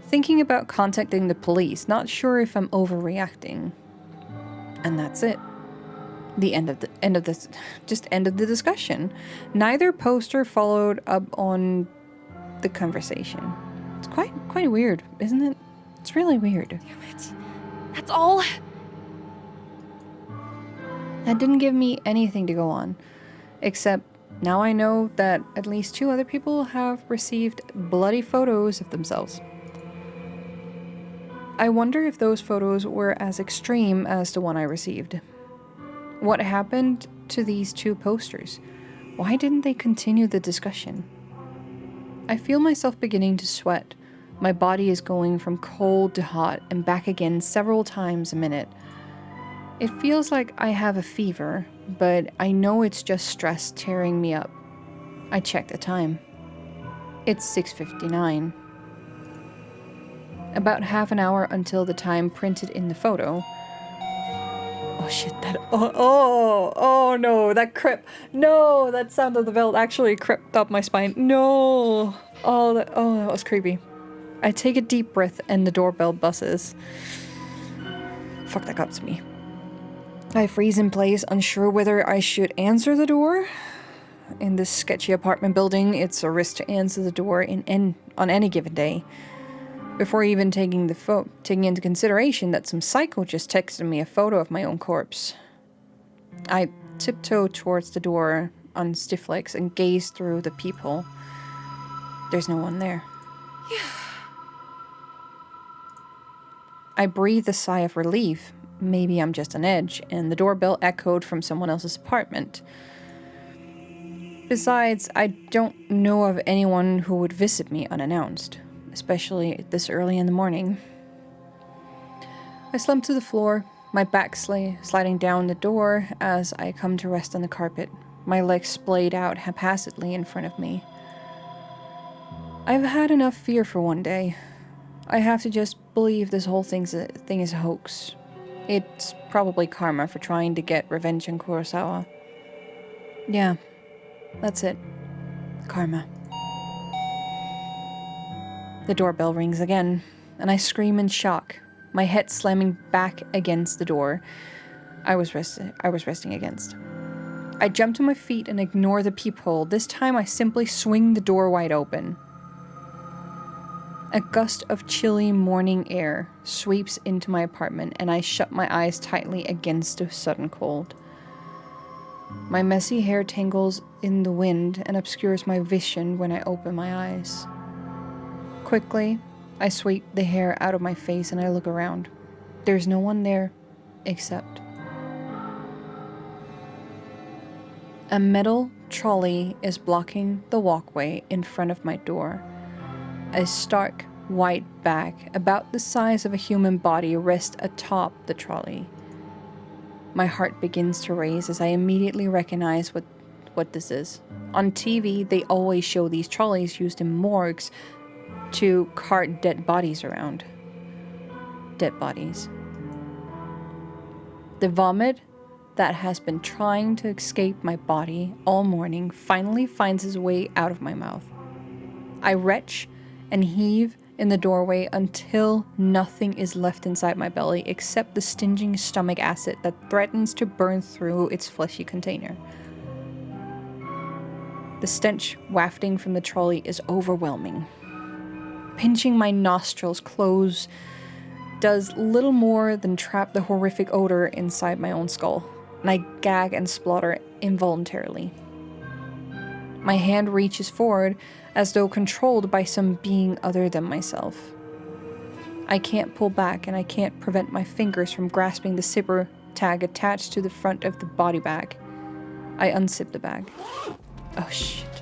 Thinking about contacting the police, not sure if I'm overreacting. And that's it. The end of the discussion. Neither poster followed up on the conversation. It's quite weird, isn't it? It's really weird. Damn it. That's all? That didn't give me anything to go on, except now I know that at least 2 other people have received bloody photos of themselves. I wonder if those photos were as extreme as the one I received. What happened to these 2 posters? Why didn't they continue the discussion? I feel myself beginning to sweat. My body is going from cold to hot and back again several times a minute. It feels like I have a fever, but I know it's just stress tearing me up. I check the time. It's 6:59. About half an hour until the time printed in the photo. Oh shit, oh no, that sound of the belt actually crept up my spine. No. That was creepy. I take a deep breath and the doorbell buzzes. Fuck, that got to me. I freeze in place, unsure whether I should answer the door. In this sketchy apartment building, it's a risk to answer the door on any given day. Before even taking into consideration that some psycho just texted me a photo of my own corpse. I tiptoe towards the door on stiff legs and gaze through the peephole. There's no one there. I breathe a sigh of relief. Maybe I'm just on edge, and the doorbell echoed from someone else's apartment. Besides, I don't know of anyone who would visit me unannounced, especially this early in the morning. I slump to the floor, my back sliding down the door as I come to rest on the carpet, my legs splayed out haphazardly in front of me. I've had enough fear for one day. I have to just believe this whole thing is a hoax. It's probably karma for trying to get revenge on Kurosawa. Yeah, that's it. Karma. The doorbell rings again, and I scream in shock, my head slamming back against the door I was resting against. I jump to my feet and ignore the peephole. This time I simply swing the door wide open. A gust of chilly morning air sweeps into my apartment, and I shut my eyes tightly against the sudden cold. My messy hair tangles in the wind and obscures my vision when I open my eyes. Quickly, I sweep the hair out of my face and I look around. There's no one there except a metal trolley is blocking the walkway in front of my door. A stark white bag, about the size of a human body, rests atop the trolley. My heart begins to race as I immediately recognize what this is. On TV, they always show these trolleys used in morgues to cart dead bodies around. Dead bodies. The vomit that has been trying to escape my body all morning finally finds its way out of my mouth. I retch and heave in the doorway until nothing is left inside my belly except the stinging stomach acid that threatens to burn through its fleshy container. The stench wafting from the trolley is overwhelming. Pinching my nostrils close does little more than trap the horrific odor inside my own skull, and I gag and splutter involuntarily. My hand reaches forward as though controlled by some being other than myself. I can't pull back, and I can't prevent my fingers from grasping the zipper tag attached to the front of the body bag. I unzip the bag. Oh shit.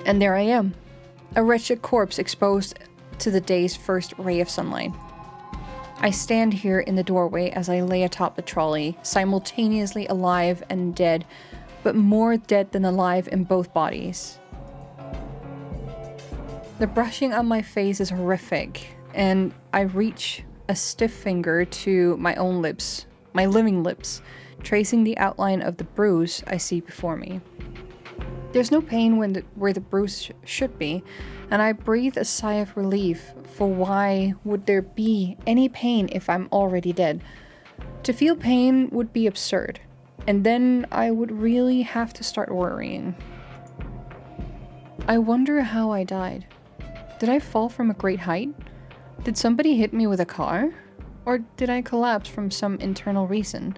And there I am, a wretched corpse exposed to the day's first ray of sunlight. I stand here in the doorway as I lay atop the trolley, simultaneously alive and dead, but more dead than alive in both bodies. The brushing on my face is horrific, and I reach a stiff finger to my own lips, my living lips, tracing the outline of the bruise I see before me. There's no pain where the bruise should be, and I breathe a sigh of relief, for why would there be any pain if I'm already dead? To feel pain would be absurd, and then I would really have to start worrying. I wonder how I died. Did I fall from a great height? Did somebody hit me with a car? Or did I collapse from some internal reason?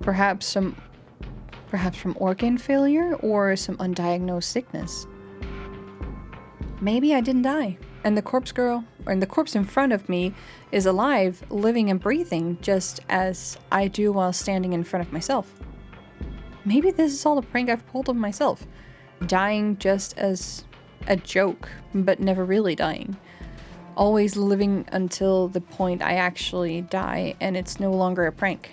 Perhaps from organ failure or some undiagnosed sickness. Maybe I didn't die, and the corpse in front of me is alive, living and breathing, just as I do while standing in front of myself. Maybe this is all a prank I've pulled on myself, dying just as a joke, but never really dying. Always living until the point I actually die, and it's no longer a prank.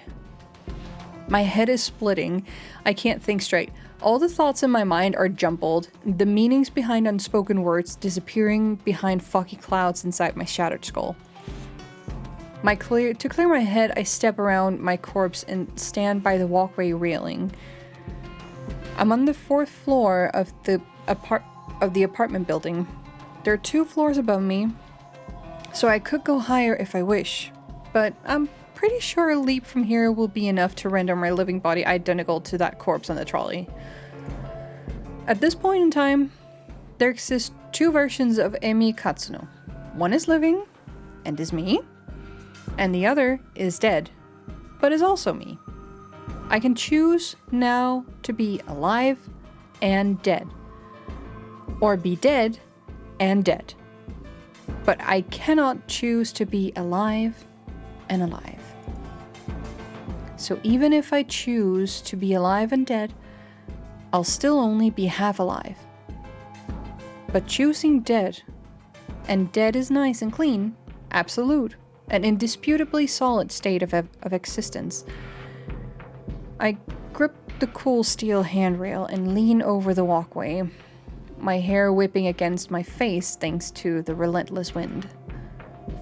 My head is splitting. I can't think straight. All the thoughts in my mind are jumbled, the meanings behind unspoken words disappearing behind foggy clouds inside my shattered skull. To clear my head, I step around my corpse and stand by the walkway railing. I'm on the 4th floor of the apartment building. There are 2 floors above me, so I could go higher if I wish, but I'm pretty sure a leap from here will be enough to render my living body identical to that corpse on the trolley. At this point in time, there exist 2 versions of Emi Katsuno. One is living, and is me, and the other is dead, but is also me. I can choose now to be alive and dead, or be dead and dead. But I cannot choose to be alive and alive. So even if I choose to be alive and dead, I'll still only be half alive. But choosing dead, and dead is nice and clean, absolute, an indisputably solid state of existence. I grip the cool steel handrail and lean over the walkway, my hair whipping against my face thanks to the relentless wind.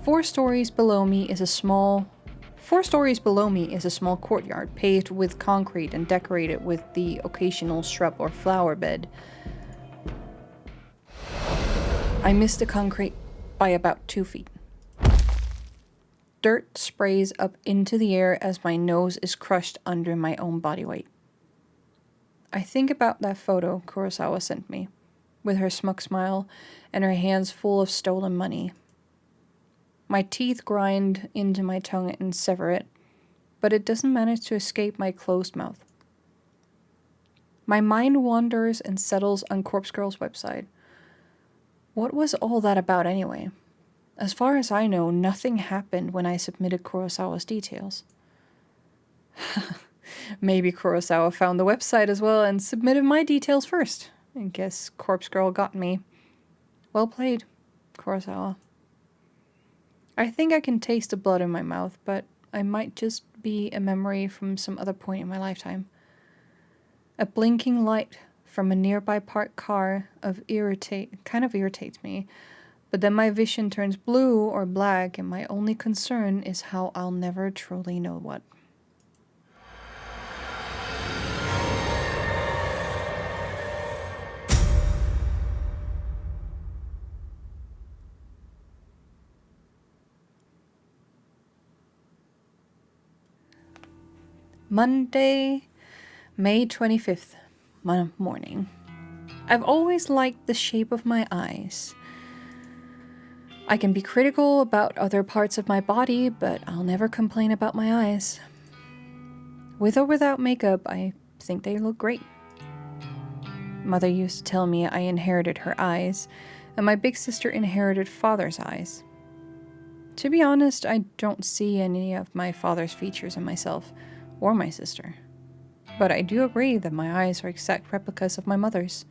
4 stories below me is a small courtyard paved with concrete and decorated with the occasional shrub or flower bed. I miss the concrete by about 2 feet. Dirt sprays up into the air as my nose is crushed under my own body weight. I think about that photo Kurosawa sent me, with her smug smile and her hands full of stolen money. My teeth grind into my tongue and sever it, but it doesn't manage to escape my closed mouth. My mind wanders and settles on Corpse Girl's website. What was all that about anyway? As far as I know, nothing happened when I submitted Kurosawa's details. Maybe Kurosawa found the website as well and submitted my details first. I guess Corpse Girl got me. Well played, Kurosawa. I think I can taste the blood in my mouth, but I might just be a memory from some other point in my lifetime. A blinking light from a nearby parked car kind of irritates me, but then my vision turns blue or black, and my only concern is how I'll never truly know what. Monday, May 25th, morning. I've always liked the shape of my eyes. I can be critical about other parts of my body, but I'll never complain about my eyes. With or without makeup, I think they look great. Mother used to tell me I inherited her eyes, and my big sister inherited father's eyes. To be honest, I don't see any of my father's features in myself, or my sister. But I do agree that my eyes are exact replicas of my mother's.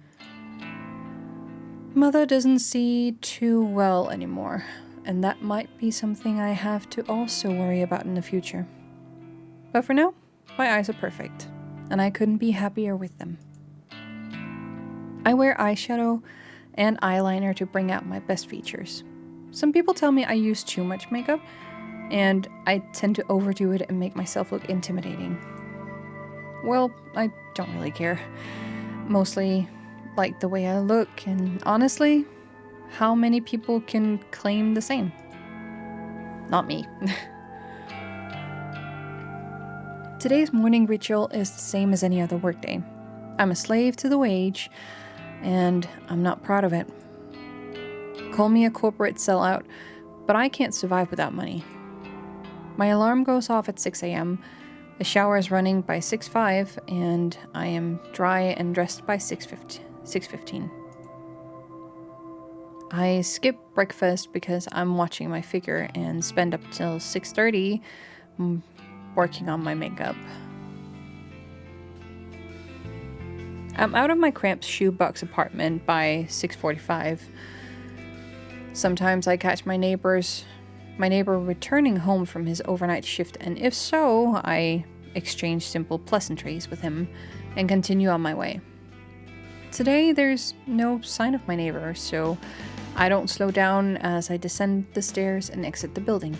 Mother doesn't see too well anymore, and that might be something I have to also worry about in the future. But for now, my eyes are perfect, and I couldn't be happier with them. I wear eyeshadow and eyeliner to bring out my best features. Some people tell me I use too much makeup, and I tend to overdo it and make myself look intimidating. Well, I don't really care. Mostly like the way I look, and honestly, how many people can claim the same? Not me. Today's morning ritual is the same as any other workday. I'm a slave to the wage, and I'm not proud of it. Call me a corporate sellout, but I can't survive without money. My alarm goes off at 6 a.m., the shower is running by 6:05, and I am dry and dressed by 6:15. I skip breakfast because I'm watching my figure and spend up till 6:30 working on my makeup. I'm out of my cramped shoebox apartment by 6:45. Sometimes I catch my neighbor returning home from his overnight shift, and if so, I exchange simple pleasantries with him and continue on my way. Today, there's no sign of my neighbor, so I don't slow down as I descend the stairs and exit the building.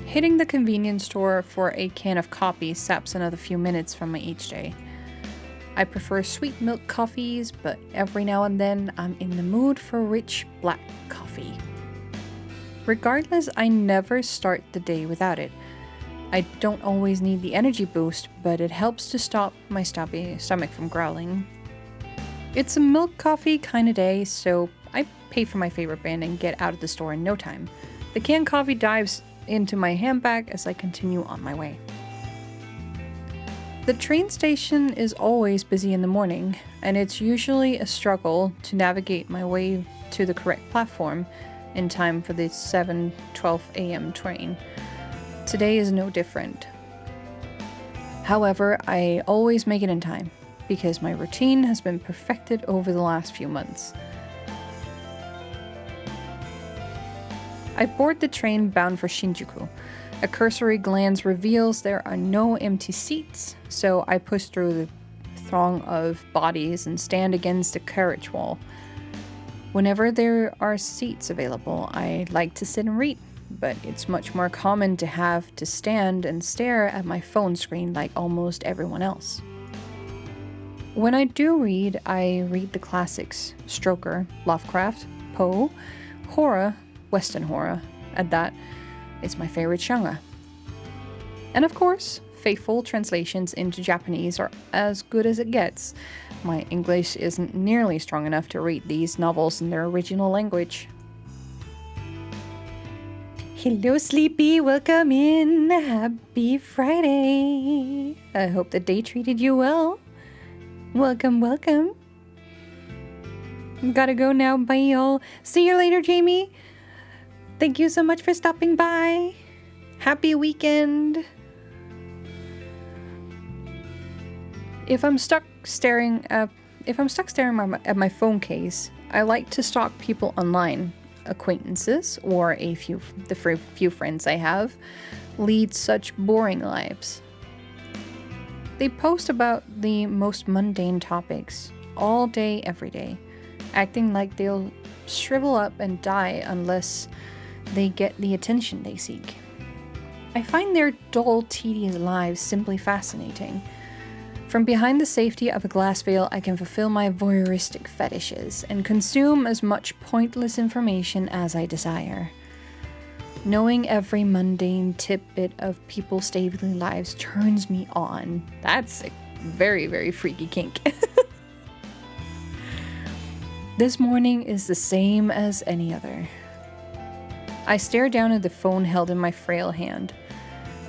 Hitting the convenience store for a can of coffee saps another few minutes from my each day. I prefer sweet milk coffees, but every now and then I'm in the mood for rich black coffee. Regardless, I never start the day without it. I don't always need the energy boost, but it helps to stop my stomach from growling. It's a milk coffee kind of day, so I pay for my favorite brand and get out of the store in no time. The canned coffee dives into my handbag as I continue on my way. The train station is always busy in the morning, and it's usually a struggle to navigate my way to the correct platform in time for the 7:12 a.m. train. Today is no different. However, I always make it in time, because my routine has been perfected over the last few months. I board the train bound for Shinjuku. A cursory glance reveals there are no empty seats, so I push through the throng of bodies and stand against the carriage wall. Whenever there are seats available, I like to sit and read, but it's much more common to have to stand and stare at my phone screen like almost everyone else. When I do read, I read the classics: Stoker, Lovecraft, Poe, horror, Western horror. At that, it's my favorite genre. And of course, faithful translations into Japanese are as good as it gets. My English isn't nearly strong enough to read these novels in their original language. Hello, Sleepy. Welcome in. Happy Friday. I hope the day treated you well. Welcome, welcome. Gotta go now. Bye, y'all. See you later, Jamie. Thank you so much for stopping by. Happy weekend. If I'm stuck staring at my phone case, I like to stalk people online. Acquaintances or the few friends I have lead such boring lives. They post about the most mundane topics all day, every day, acting like they'll shrivel up and die unless they get the attention they seek. I find their dull, tedious lives simply fascinating. From behind the safety of a glass veil, I can fulfill my voyeuristic fetishes and consume as much pointless information as I desire. Knowing every mundane tidbit of people's daily lives turns me on. That's a very, very freaky kink. This morning is the same as any other. I stare down at the phone held in my frail hand.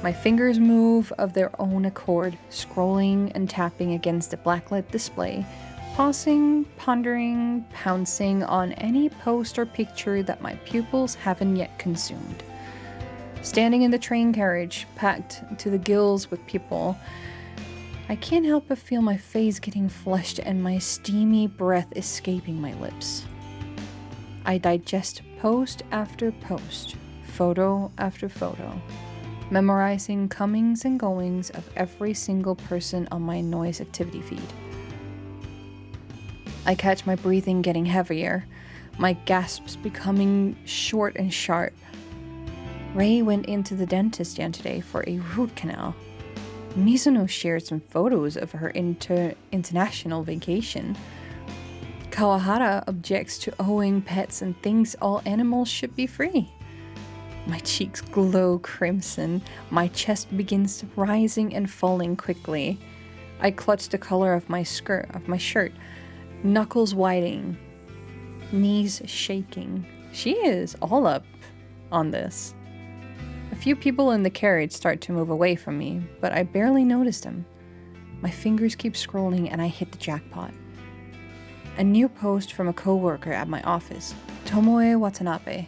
My fingers move of their own accord, scrolling and tapping against the blacklit display, pausing, pondering, pouncing on any post or picture that my pupils haven't yet consumed. Standing in the train carriage, packed to the gills with people, I can't help but feel my face getting flushed and my steamy breath escaping my lips. I digest post after post, photo after photo, memorizing comings and goings of every single person on my noise activity feed. I catch my breathing getting heavier, my gasps becoming short and sharp. Ray went into the dentist yesterday for a root canal. Mizuno shared some photos of her international vacation. Kawahara objects to owning pets and thinks all animals should be free. My cheeks glow crimson. My chest begins rising and falling quickly. I clutch the collar of my shirt, knuckles whitening, knees shaking. She is all up on this. A few people in the carriage start to move away from me, but I barely notice them. My fingers keep scrolling and I hit the jackpot. A new post from a coworker at my office, Tomoe Watanabe.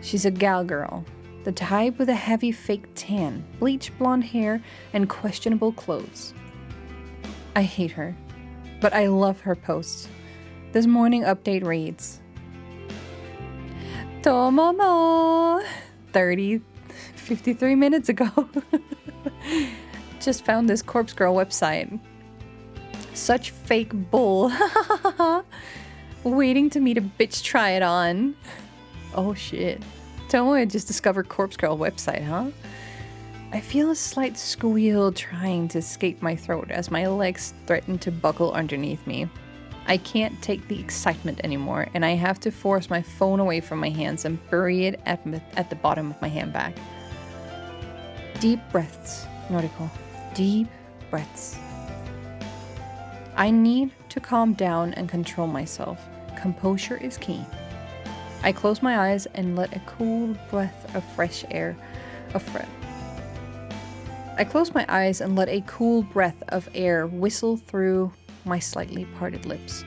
She's a gal girl, the type with a heavy fake tan, bleached blonde hair, and questionable clothes. I hate her, but I love her posts. This morning update reads, Tomomo! 53 minutes ago. Just found this Corpse Girl website. Such fake bull. Waiting to meet a bitch try it on. Oh shit. Tomoe just discovered Corpse Girl website, huh? I feel a slight squeal trying to escape my throat as my legs threaten to buckle underneath me. I can't take the excitement anymore, and I have to force my phone away from my hands and bury it at the bottom of my handbag. Deep breaths, Noriko. Deep breaths. I need to calm down and control myself. Composure is key. I close my eyes and let a cool breath of fresh air whistle through my slightly parted lips.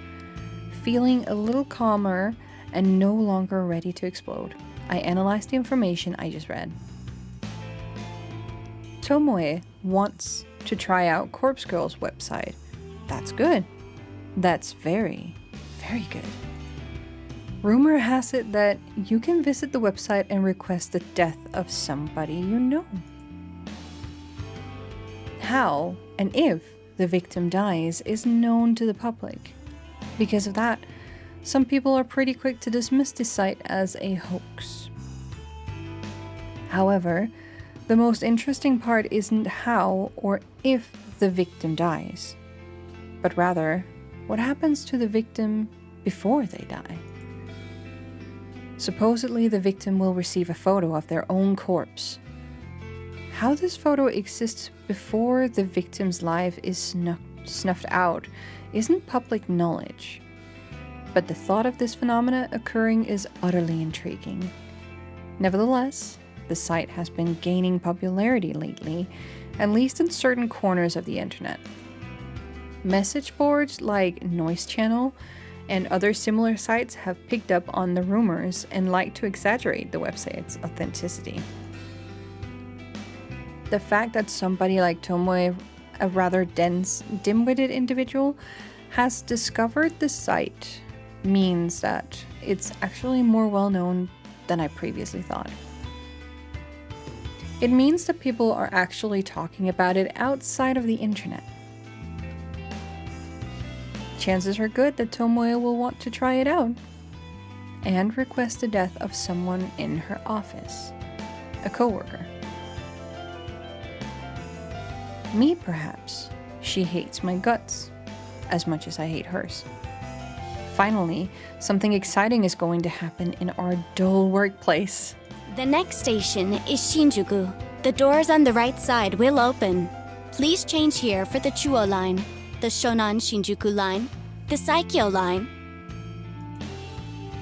Feeling a little calmer and no longer ready to explode, I analyze the information I just read. Tomoe wants to try out Corpse Girl's website. That's good. That's very, very good. Rumor has it that you can visit the website and request the death of somebody you know. How and if the victim dies is known to the public. Because of that, some people are pretty quick to dismiss the site as a hoax. However, the most interesting part isn't how or if the victim dies, but rather what happens to the victim before they die. Supposedly, the victim will receive a photo of their own corpse. How this photo exists before the victim's life is snuffed out isn't public knowledge, but the thought of this phenomena occurring is utterly intriguing. Nevertheless, the site has been gaining popularity lately, at least in certain corners of the internet. Message boards like Noise Channel and other similar sites have picked up on the rumors and like to exaggerate the website's authenticity. The fact that somebody like Tomoe, a rather dense, dim-witted individual, has discovered the site means that it's actually more well-known than I previously thought. It means that people are actually talking about it outside of the internet. Chances are good that Tomoe will want to try it out and request the death of someone in her office, a coworker. Me, perhaps. She hates my guts as much as I hate hers. Finally, something exciting is going to happen in our dull workplace. The next station is Shinjuku. The doors on the right side will open. Please change here for the Chuo line, the Shonan Shinjuku line, the Saikyo line.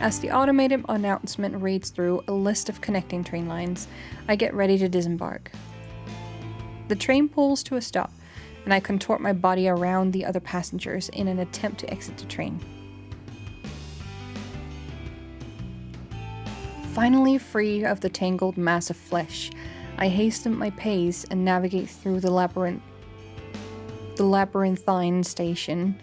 As the automated announcement reads through a list of connecting train lines, I get ready to disembark. The train pulls to a stop, and I contort my body around the other passengers in an attempt to exit the train. Finally free of the tangled mass of flesh, I hasten my pace and navigate through the labyrinthine station.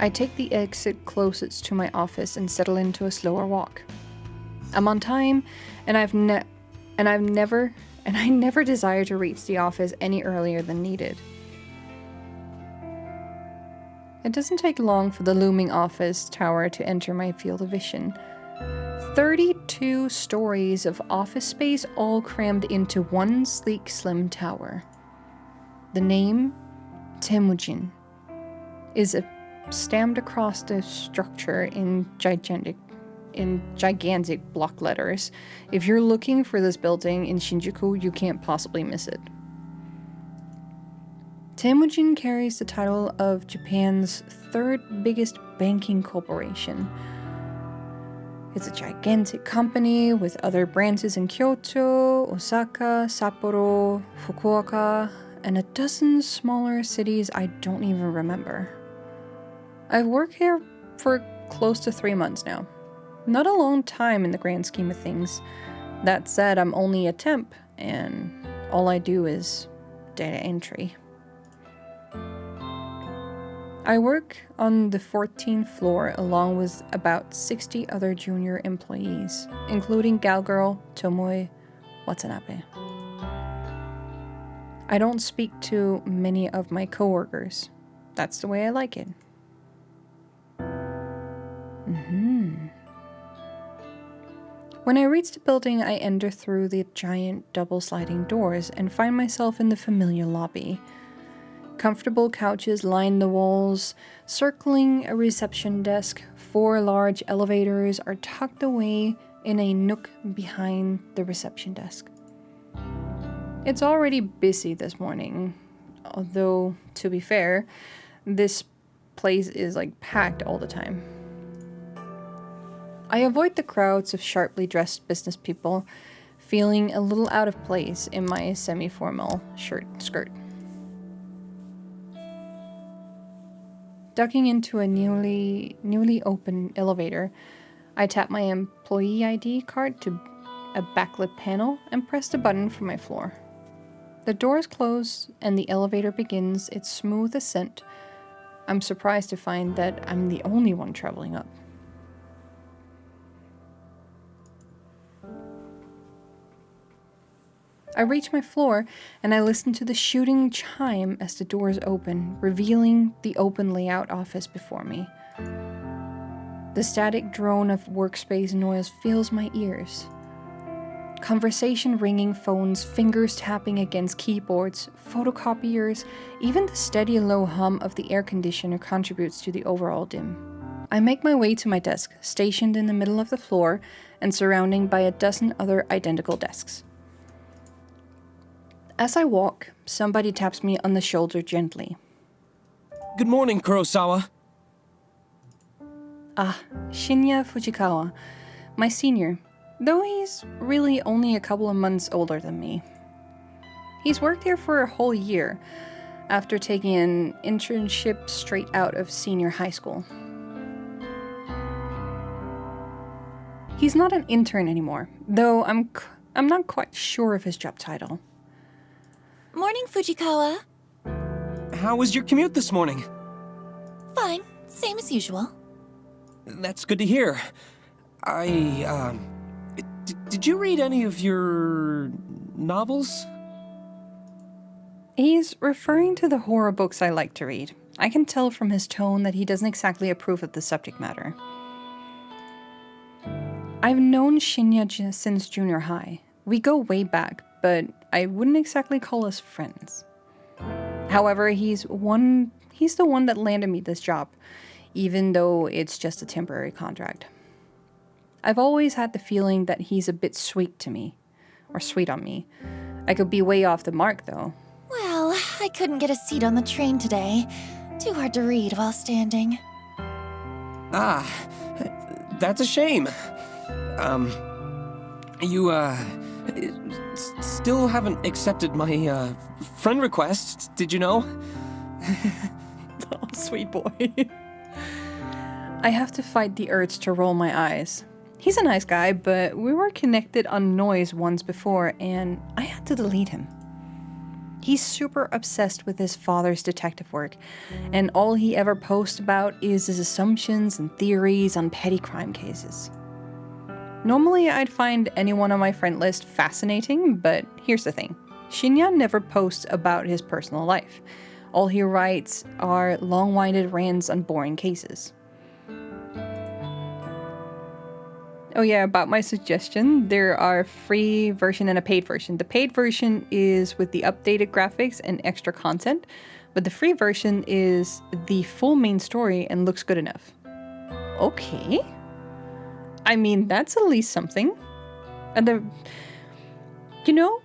I take the exit closest to my office and settle into a slower walk. I'm on time, and I never desire to reach the office any earlier than needed. It doesn't take long for the looming office tower to enter my field of vision. 32 stories of office space all crammed into one sleek, slim tower. The name, Temujin, is stamped across the structure in gigantic block letters. If you're looking for this building in Shinjuku, you can't possibly miss it. Temujin carries the title of Japan's third biggest banking corporation. It's a gigantic company with other branches in Kyoto, Osaka, Sapporo, Fukuoka, and a dozen smaller cities I don't even remember. I've worked here for close to 3 months now. Not a long time in the grand scheme of things. That said, I'm only a temp, and all I do is data entry. I work on the 14th floor along with about 60 other junior employees, including gal girl Tomoe Watanabe. I don't speak to many of my coworkers. That's the way I like it. When I reach the building, I enter through the giant double sliding doors and find myself in the familiar lobby. Comfortable couches line the walls, circling a reception desk. 4 large elevators are tucked away in a nook behind the reception desk. It's already busy this morning, although, to be fair, this place is packed all the time. I avoid the crowds of sharply dressed business people, feeling a little out of place in my semi-formal skirt. Ducking into a newly open elevator, I tap my employee ID card to a backlit panel and press the button for my floor. The doors close and the elevator begins its smooth ascent. I'm surprised to find that I'm the only one traveling up. I reach my floor and I listen to the shooting chime as the doors open, revealing the open layout office before me. The static drone of workspace noise fills my ears. Conversation ringing phones, fingers tapping against keyboards, photocopiers, even the steady low hum of the air conditioner contributes to the overall dim. I make my way to my desk, stationed in the middle of the floor and surrounded by a dozen other identical desks. As I walk, somebody taps me on the shoulder gently. Good morning, Kurosawa. Shinya Fujikawa, my senior, though he's really only a couple of months older than me. He's worked here for a whole year, after taking an internship straight out of senior high school. He's not an intern anymore, though I'm not quite sure of his job title. Morning, Fujikawa. How was your commute this morning? Fine, same as usual. That's good to hear. Did you read any of your novels? He's referring to the horror books I like to read. I can tell from his tone that he doesn't exactly approve of the subject matter. I've known Shinya since junior high. We go way back, but I wouldn't exactly call us friends. However, he's the one that landed me this job, even though it's just a temporary contract. I've always had the feeling that he's a bit sweet on me. I could be way off the mark, though. Well, I couldn't get a seat on the train today. Too hard to read while standing. That's a shame. You, still haven't accepted my, friend request, did you know? Oh, sweet boy. I have to fight the urge to roll my eyes. He's a nice guy, but we were connected on Noise once before, and I had to delete him. He's super obsessed with his father's detective work, and all he ever posts about is his assumptions and theories on petty crime cases. Normally, I'd find anyone on my friend list fascinating, but here's the thing. Shinya never posts about his personal life. All he writes are long-winded rants on boring cases. Oh yeah, about my suggestion, there are a free version and a paid version. The paid version is with the updated graphics and extra content, but the free version is the full main story and looks good enough. Okay. I mean, that's at least something. And you know,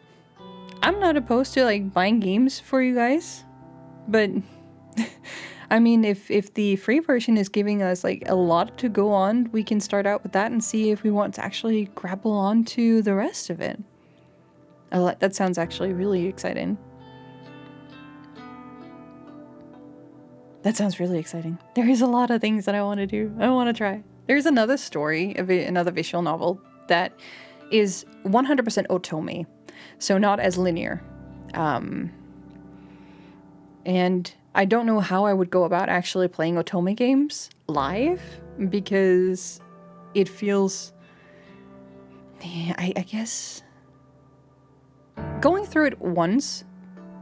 I'm not opposed to like buying games for you guys, but I mean, if the free version is giving us like a lot to go on, we can start out with that and see if we want to actually grapple on to the rest of it. That sounds actually really exciting. That sounds really exciting. There is a lot of things that I want to do. I want to try. There's another story, another visual novel that is 100% otome, so not as linear. And I don't know how I would go about actually playing otome games live, because it feels... I guess... going through it once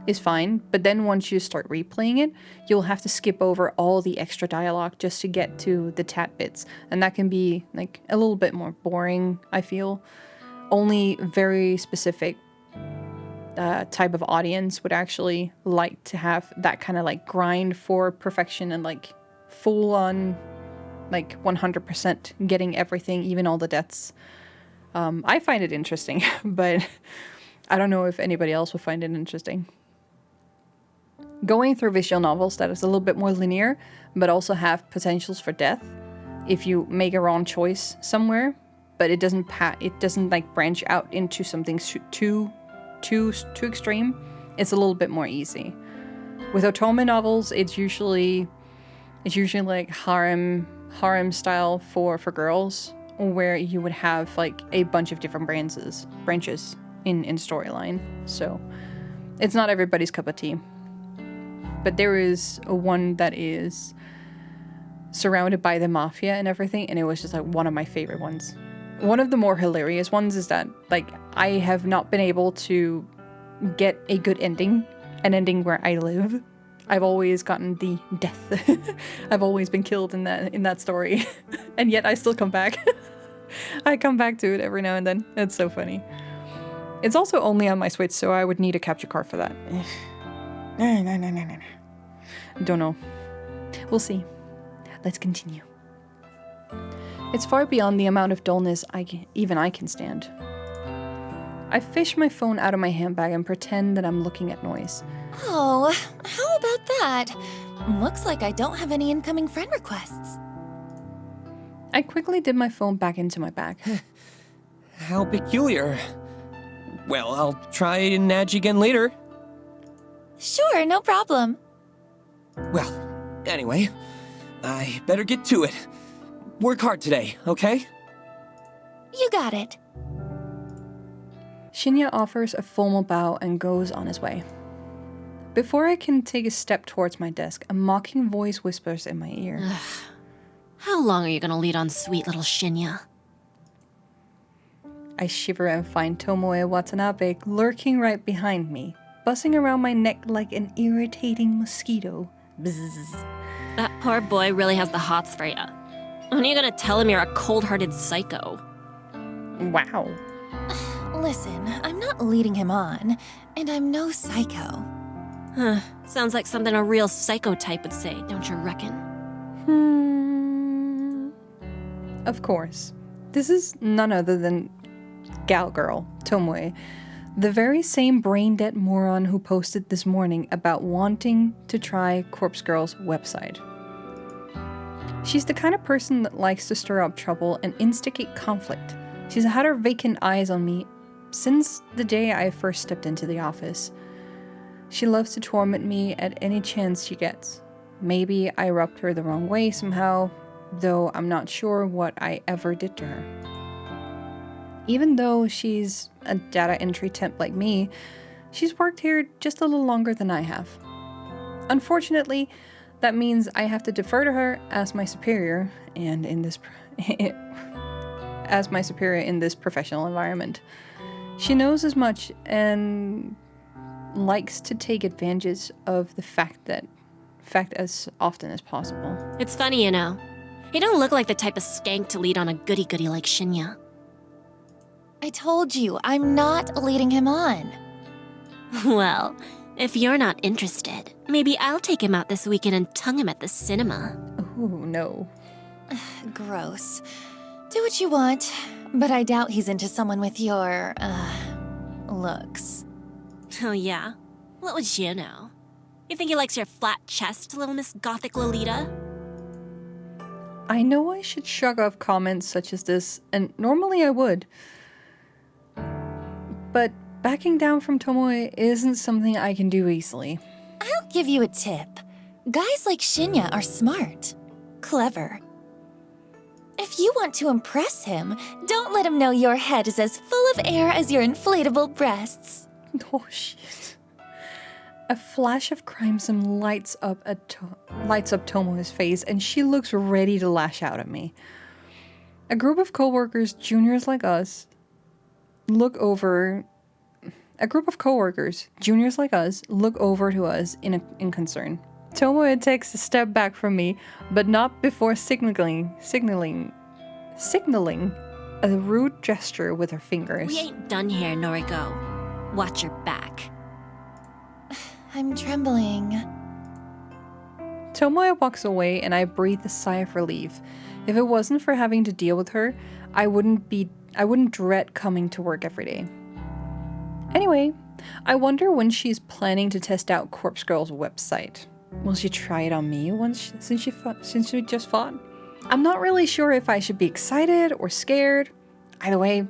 is fine, but then once you start replaying it, you'll have to skip over all the extra dialogue just to get to the tat bits. And that can be like a little bit more boring, I feel. Only very specific type of audience would actually like to have that kind of like grind for perfection and like full on like 100% getting everything, even all the deaths. I find it interesting, but I don't know if anybody else would find it interesting. Going through visual novels that is a little bit more linear, but also have potentials for death if you make a wrong choice somewhere, but it doesn't like branch out into something too extreme. It's a little bit more easy. With otome novels, it's usually like harem style for girls, where you would have like a bunch of different branches in storyline. So it's not everybody's cup of tea. But there is one that is surrounded by the mafia and everything, and it was just like one of my favorite ones. One of the more hilarious ones is that like I have not been able to get a good ending, an ending where I live. I've always gotten the death. I've always been killed in that story, and yet I still come back. I come back to it every now and then. It's so funny. It's also only on my Switch, so I would need a capture card for that. No. Don't know. We'll see. Let's continue. It's far beyond the amount of dullness even I can stand. I fish my phone out of my handbag and pretend that I'm looking at noise. Oh, how about that? Looks like I don't have any incoming friend requests. I quickly dip my phone back into my bag. How peculiar. Well, I'll try and nudge again later. Sure, no problem. Well, anyway, I better get to it. Work hard today, okay? You got it. Shinya offers a formal bow and goes on his way. Before I can take a step towards my desk, a mocking voice whispers in my ear. Ugh. How long are you gonna lead on sweet little Shinya? I shiver and find Tomoe Watanabe lurking right behind me, buzzing around my neck like an irritating mosquito. Bzzz. That poor boy really has the hots for you. When are you gonna tell him you're a cold-hearted psycho? Wow. Listen, I'm not leading him on, and I'm no psycho. Huh. Sounds like something a real psycho type would say, don't you reckon? Of course. This is none other than Gal Girl, Tomoe, the very same brain-dead moron who posted this morning about wanting to try Corpse Girl's website. She's the kind of person that likes to stir up trouble and instigate conflict. She's had her vacant eyes on me since the day I first stepped into the office. She loves to torment me at any chance she gets. Maybe I rubbed her the wrong way somehow, though I'm not sure what I ever did to her. Even though she's a data entry temp like me, she's worked here just a little longer than I have. Unfortunately, that means I have to defer to her as my superior, and in this professional environment. She knows as much and likes to take advantage of the fact as often as possible. It's funny, you know. He don't look like the type of skank to lead on a goody-goody like Shinya. I told you, I'm not leading him on. Well, if you're not interested, maybe I'll take him out this weekend and tongue him at the cinema. Oh, no. Gross. Do what you want, but I doubt he's into someone with your, looks. Oh, yeah? What would you know? You think he likes your flat chest, little Miss Gothic Lolita? I know I should shrug off comments such as this, and normally I would. But backing down from Tomoe isn't something I can do easily. I'll give you a tip. Guys like Shinya are smart. Clever. If you want to impress him, don't let him know your head is as full of air as your inflatable breasts. Oh, shit. A flash of crimson lights up Tomoe's face, and she looks ready to lash out at me. A group of coworkers, juniors like us, look over to us in concern. Tomoe takes a step back from me, but not before signaling a rude gesture with her fingers. We ain't done here, Noriko. Watch your back. I'm trembling. Tomoe walks away and I breathe a sigh of relief. If it wasn't for having to deal with her, I wouldn't dread coming to work every day. Anyway, I wonder when she's planning to test out Corpse Girl's website. Will she try it on me since we just fought? I'm not really sure if I should be excited or scared. Either way,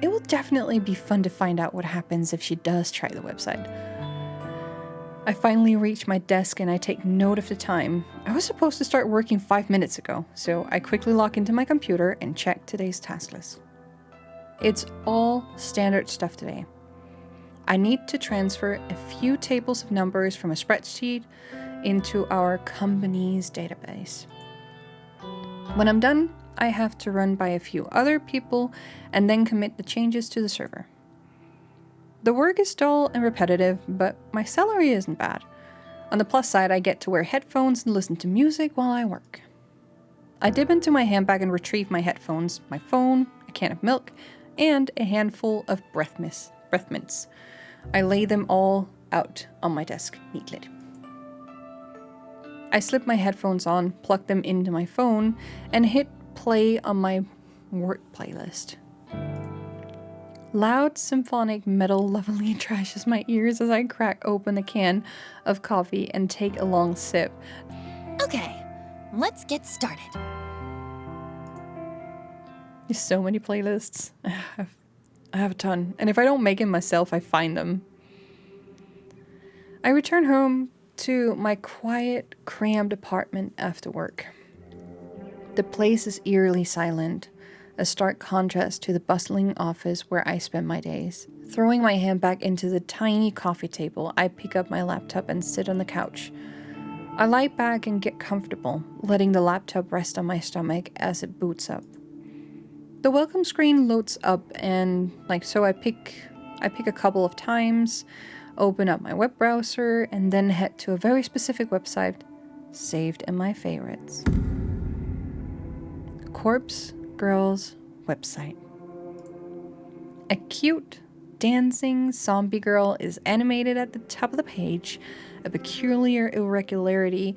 it will definitely be fun to find out what happens if she does try the website. I finally reach my desk and I take note of the time. I was supposed to start working 5 minutes ago, so I quickly log into my computer and check today's task list. It's all standard stuff today. I need to transfer a few tables of numbers from a spreadsheet into our company's database. When I'm done, I have to run by a few other people and then commit the changes to the server. The work is dull and repetitive, but my salary isn't bad. On the plus side, I get to wear headphones and listen to music while I work. I dip into my handbag and retrieve my headphones, my phone, a can of milk, and a handful of breath mints. I lay them all out on my desk neatly. I slip my headphones on, plug them into my phone, and hit play on my work playlist. Loud symphonic metal lovingly trashes my ears as I crack open a can of coffee and take a long sip. Okay, let's get started. There's so many playlists. I have a ton, and if I don't make them myself, I find them. I return home to my quiet, crammed apartment after work. The place is eerily silent, a stark contrast to the bustling office where I spend my days. Throwing my handbag into the tiny coffee table, I pick up my laptop and sit on the couch. I lie back and get comfortable, letting the laptop rest on my stomach as it boots up. The welcome screen loads up and so I pick a couple of times, open up my web browser, and then head to a very specific website saved in my favorites. Corpse Girl's website. A cute, dancing zombie girl is animated at the top of the page, a peculiar irregularity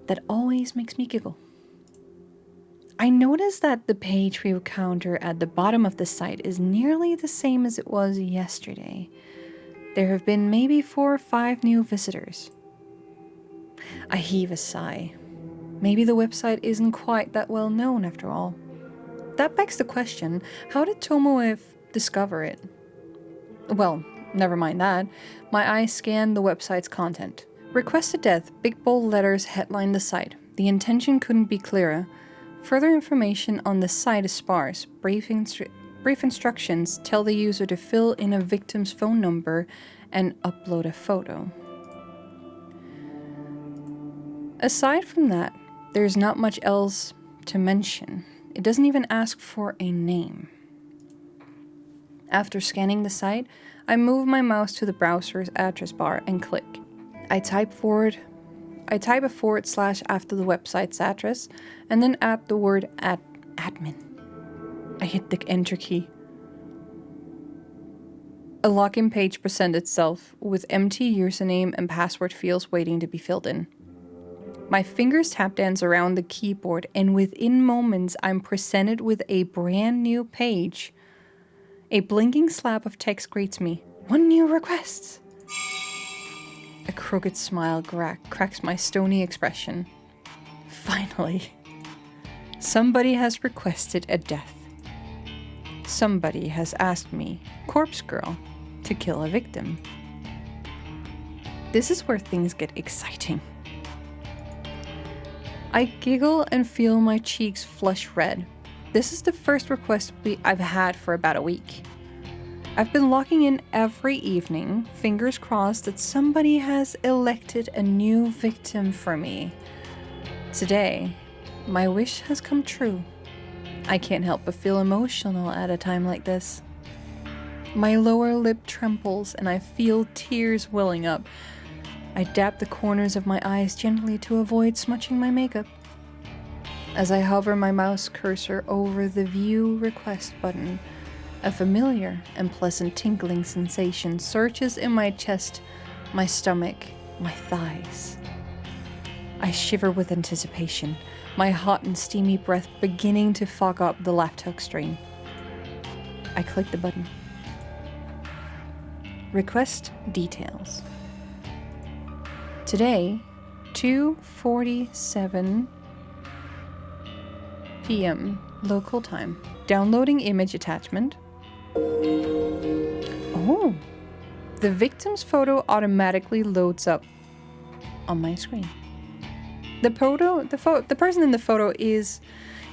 that always makes me giggle. I noticed that the page view counter at the bottom of the site is nearly the same as it was yesterday. There have been maybe 4 or 5 new visitors. I heave a sigh. Maybe the website isn't quite that well known after all. That begs the question, how did Tomoe discover it? Well, never mind that. My eyes scan the website's content. Requested death, big bold letters headline the site. The intention couldn't be clearer. Further information on the site is sparse. Brief instructions tell the user to fill in a victim's phone number and upload a photo. Aside from that, there's not much else to mention. It doesn't even ask for a name. After scanning the site, I move my mouse to the browser's address bar and click. I type a forward slash after the website's address and then add the word admin. I hit the enter key. A login page presents itself with empty username and password fields waiting to be filled in. My fingers tap dance around the keyboard, and within moments I'm presented with a brand new page. A blinking slab of text greets me. 1 new request. A crooked smile cracks my stony expression. Finally. Somebody has requested a death. Somebody has asked me, Corpse Girl, to kill a victim. This is where things get exciting. I giggle and feel my cheeks flush red. This is the first request I've had for about a week. I've been locking in every evening, fingers crossed that somebody has elected a new victim for me. Today, my wish has come true. I can't help but feel emotional at a time like this. My lower lip trembles and I feel tears welling up. I dab the corners of my eyes gently to avoid smudging my makeup. As I hover my mouse cursor over the View Request button, a familiar and pleasant tingling sensation surges in my chest, my stomach, my thighs. I shiver with anticipation, my hot and steamy breath beginning to fog up the laptop screen. I click the button. Request details. Today, 2:47 p.m. local time. Downloading image attachment. Oh, the victim's photo automatically loads up on my screen. The person in the photo is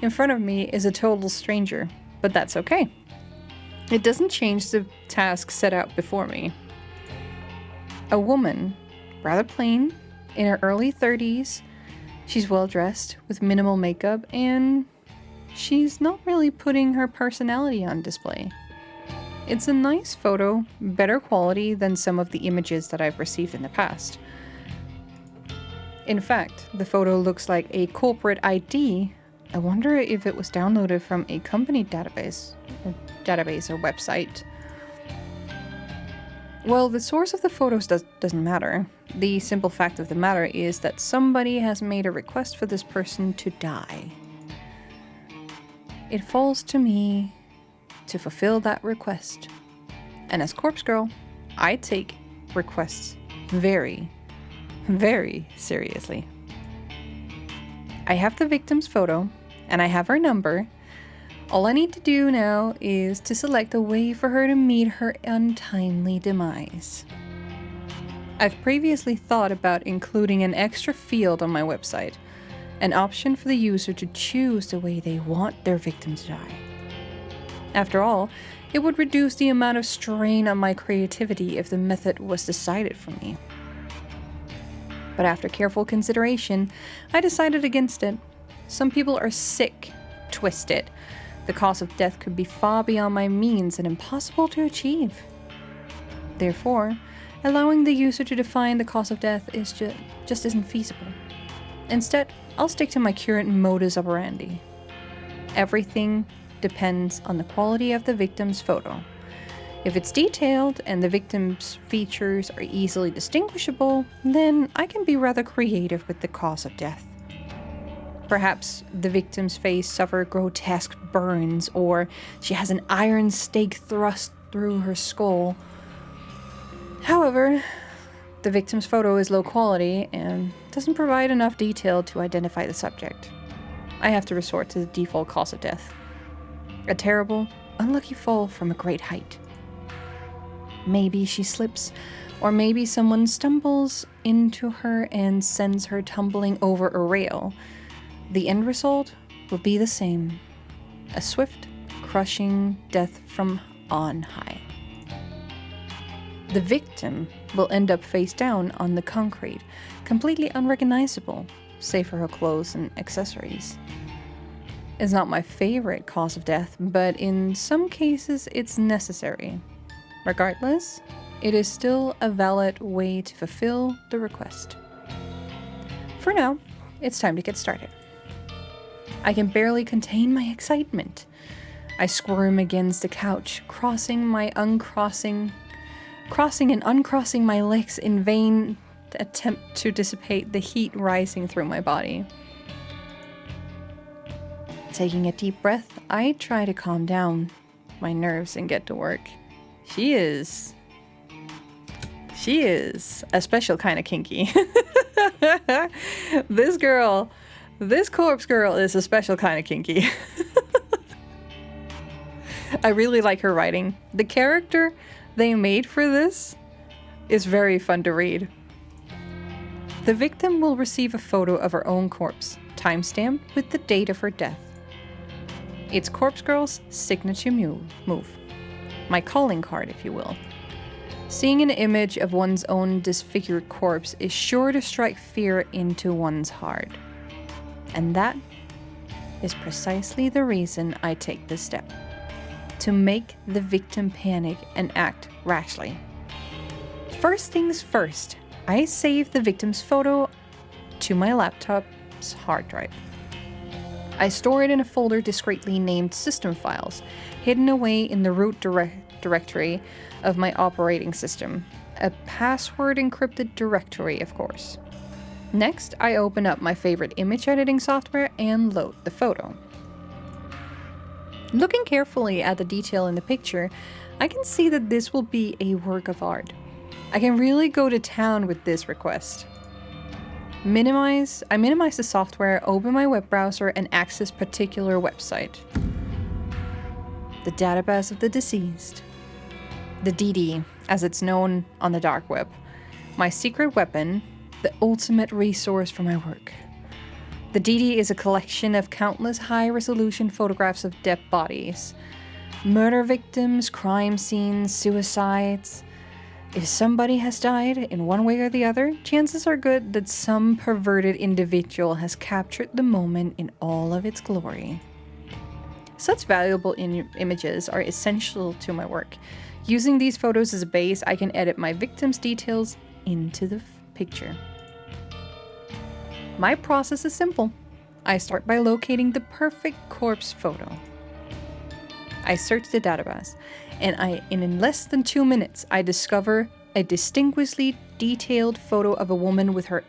in front of me is a total stranger, but that's okay. It doesn't change the task set out before me. A woman, rather plain, in her early 30s. She's well dressed with minimal makeup, and she's not really putting her personality on display. It's a nice photo, better quality than some of the images that I've received in the past. In fact, the photo looks like a corporate ID. I wonder if it was downloaded from a company database or website. Well, the source of the photos doesn't matter. The simple fact of the matter is that somebody has made a request for this person to die. It falls to me to fulfill that request. And as Corpse Girl, I take requests very, very seriously. I have the victim's photo, and I have her number. All I need to do now is to select a way for her to meet her untimely demise. I've previously thought about including an extra field on my website, an option for the user to choose the way they want their victim to die. After all, it would reduce the amount of strain on my creativity if the method was decided for me. But after careful consideration, I decided against it. Some people are sick, twisted. The cause of death could be far beyond my means and impossible to achieve. Therefore, allowing the user to define the cause of death is just isn't feasible. Instead, I'll stick to my current modus operandi. Everything depends on the quality of the victim's photo. If it's detailed and the victim's features are easily distinguishable, then I can be rather creative with the cause of death. Perhaps the victim's face suffered grotesque burns, or she has an iron stake thrust through her skull. However, the victim's photo is low quality and doesn't provide enough detail to identify the subject. I have to resort to the default cause of death. A terrible, unlucky fall from a great height. Maybe she slips, or maybe someone stumbles into her and sends her tumbling over a rail. The end result will be the same. A swift, crushing death from on high. The victim will end up face down on the concrete, completely unrecognizable, save for her clothes and accessories. is not my favorite cause of death, but in some cases it's necessary. Regardless, it is still a valid way to fulfill the request. For now, it's time to get started. I can barely contain my excitement. I squirm against the couch, crossing and uncrossing my legs in vain attempt to dissipate the heat rising through my body. Taking a deep breath, I try to calm down my nerves and get to work. She is a special kind of kinky. This corpse girl is a special kind of kinky. I really like her writing. The character they made for this is very fun to read. The victim will receive a photo of her own corpse, timestamped with the date of her death. It's Corpse Girl's signature move. My calling card, if you will. Seeing an image of one's own disfigured corpse is sure to strike fear into one's heart. And that is precisely the reason I take this step. To make the victim panic and act rashly. First things first, I save the victim's photo to my laptop's hard drive. I store it in a folder discreetly named System Files, hidden away in the root directory of my operating system. A password encrypted directory, of course. Next, I open up my favorite image editing software and load the photo. Looking carefully at the detail in the picture, I can see that this will be a work of art. I can really go to town with this request. I minimize the software, open my web browser, and access particular website. The database of the deceased. The DD, as it's known on the dark web. My secret weapon, the ultimate resource for my work. The DD is a collection of countless high-resolution photographs of dead bodies. Murder victims, crime scenes, suicides. If somebody has died in one way or the other, chances are good that some perverted individual has captured the moment in all of its glory. Such valuable images are essential to my work. Using these photos as a base, I can edit my victim's details into the picture. My process is simple. I start by locating the perfect corpse photo. I search the database, and in less than 2 minutes, I discover a distinguishedly detailed photo of a woman with her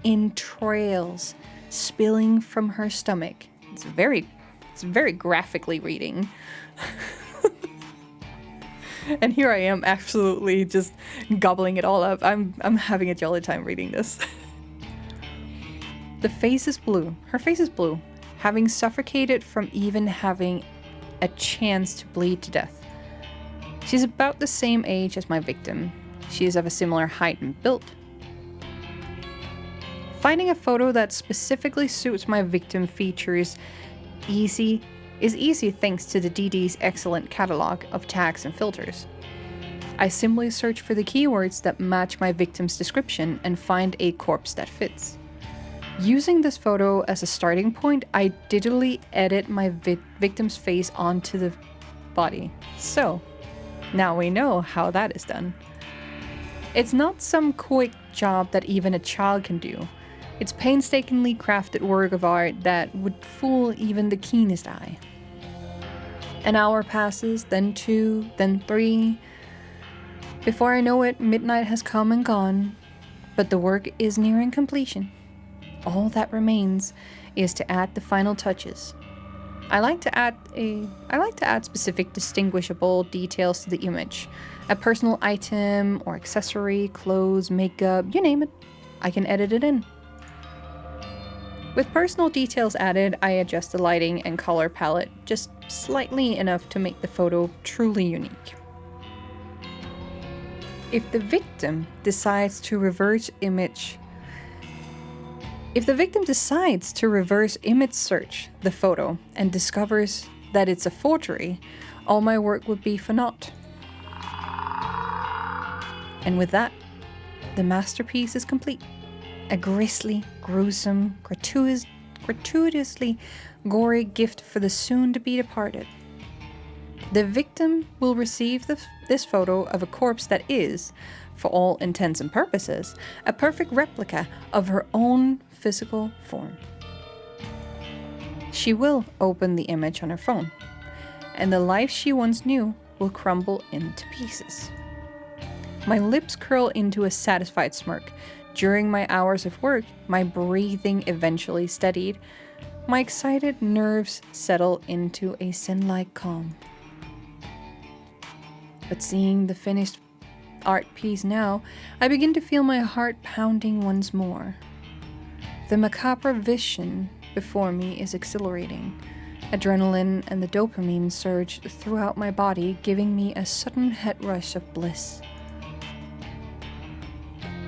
entrails spilling from her stomach. It's very graphically reading. And here I am absolutely just gobbling it all up. I'm having a jolly time reading this. The face is blue. Her face is blue, having suffocated from even having a chance to bleed to death. She's about the same age as my victim. She is of a similar height and build. Finding a photo that specifically suits my victim features is easy thanks to the DD's excellent catalog of tags and filters. I simply search for the keywords that match my victim's description and find a corpse that fits. Using this photo as a starting point, I digitally edit my victim's face onto the body. So, now we know how that is done. It's not some quick job that even a child can do. It's painstakingly crafted work of art that would fool even the keenest eye. An hour passes, then 2, then 3. Before I know it, midnight has come and gone, but the work is nearing completion. All that remains is to add the final touches. I like to add specific distinguishable details to the image. A personal item or accessory, clothes, makeup, you name it. I can edit it in. With personal details added, I adjust the lighting and color palette just slightly enough to make the photo truly unique. If the victim decides to reverse image search the photo and discovers that it's a forgery, all my work would be for naught. And with that, the masterpiece is complete. A grisly, gruesome, gratuitously gory gift for the soon-to-be departed. The victim will receive this photo of a corpse that is, for all intents and purposes, a perfect replica of her own physical form. She will open the image on her phone, and the life she once knew will crumble into pieces. My lips curl into a satisfied smirk. During my hours of work, my breathing eventually steadied. My excited nerves settle into a zen-like calm. But seeing the finished art piece now, I begin to feel my heart pounding once more. The macabre vision before me is exhilarating. Adrenaline and the dopamine surge throughout my body, giving me a sudden head rush of bliss.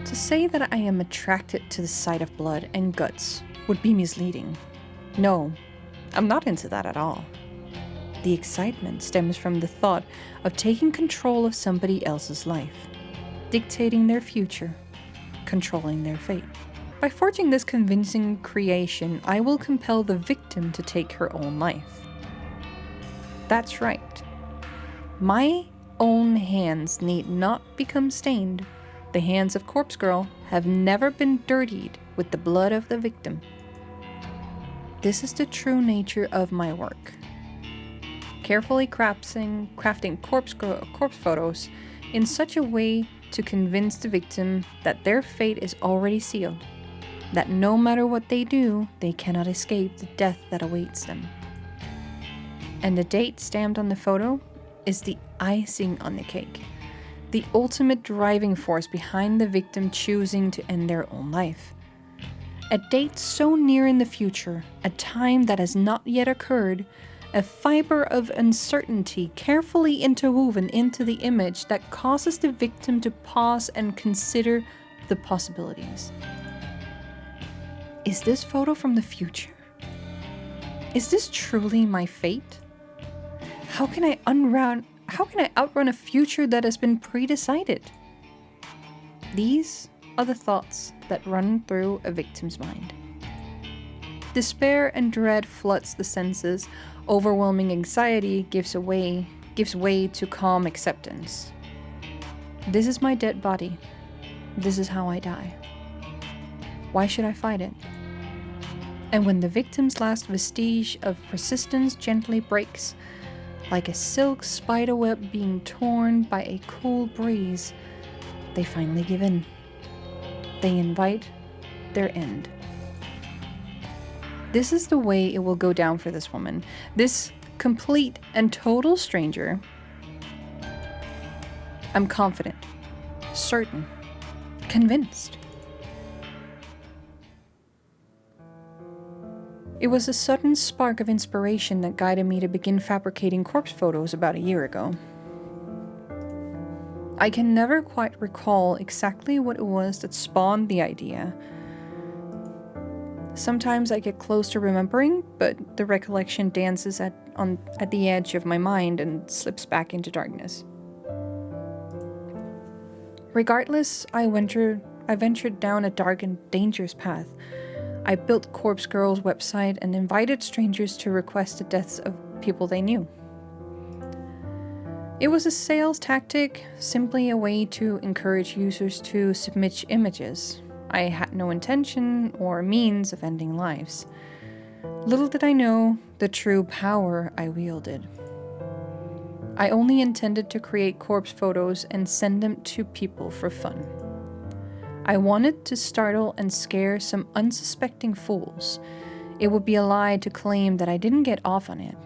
To say that I am attracted to the sight of blood and guts would be misleading. No, I'm not into that at all. The excitement stems from the thought of taking control of somebody else's life, dictating their future, controlling their fate. By forging this convincing creation, I will compel the victim to take her own life. That's right. My own hands need not become stained. The hands of Corpse Girl have never been dirtied with the blood of the victim. This is the true nature of my work. Carefully crafting corpse photos in such a way to convince the victim that their fate is already sealed, that no matter what they do, they cannot escape the death that awaits them. And the date stamped on the photo is the icing on the cake, the ultimate driving force behind the victim choosing to end their own life. A date so near in the future, a time that has not yet occurred, a fiber of uncertainty carefully interwoven into the image that causes the victim to pause and consider the possibilities. Is this photo from the future? Is this truly my fate? How can I outrun a future that has been pre-decided? These are the thoughts that run through a victim's mind. Despair and dread floods the senses. Overwhelming anxiety gives way to calm acceptance. This is my dead body. This is how I die. Why should I fight it? And when the victim's last vestige of persistence gently breaks, like a silk spiderweb being torn by a cool breeze, they finally give in. They invite their end. This is the way it will go down for this woman, this complete and total stranger. I'm confident, certain, convinced. It was a sudden spark of inspiration that guided me to begin fabricating corpse photos about a year ago. I can never quite recall exactly what it was that spawned the idea. Sometimes I get close to remembering, but the recollection dances at the edge of my mind and slips back into darkness. Regardless, I ventured down a dark and dangerous path. I built Corpse Girl's website and invited strangers to request the deaths of people they knew. It was a sales tactic, simply a way to encourage users to submit images. I had no intention or means of ending lives. Little did I know the true power I wielded. I only intended to create corpse photos and send them to people for fun. I wanted to startle and scare some unsuspecting fools. It would be a lie to claim that I didn't get off on it.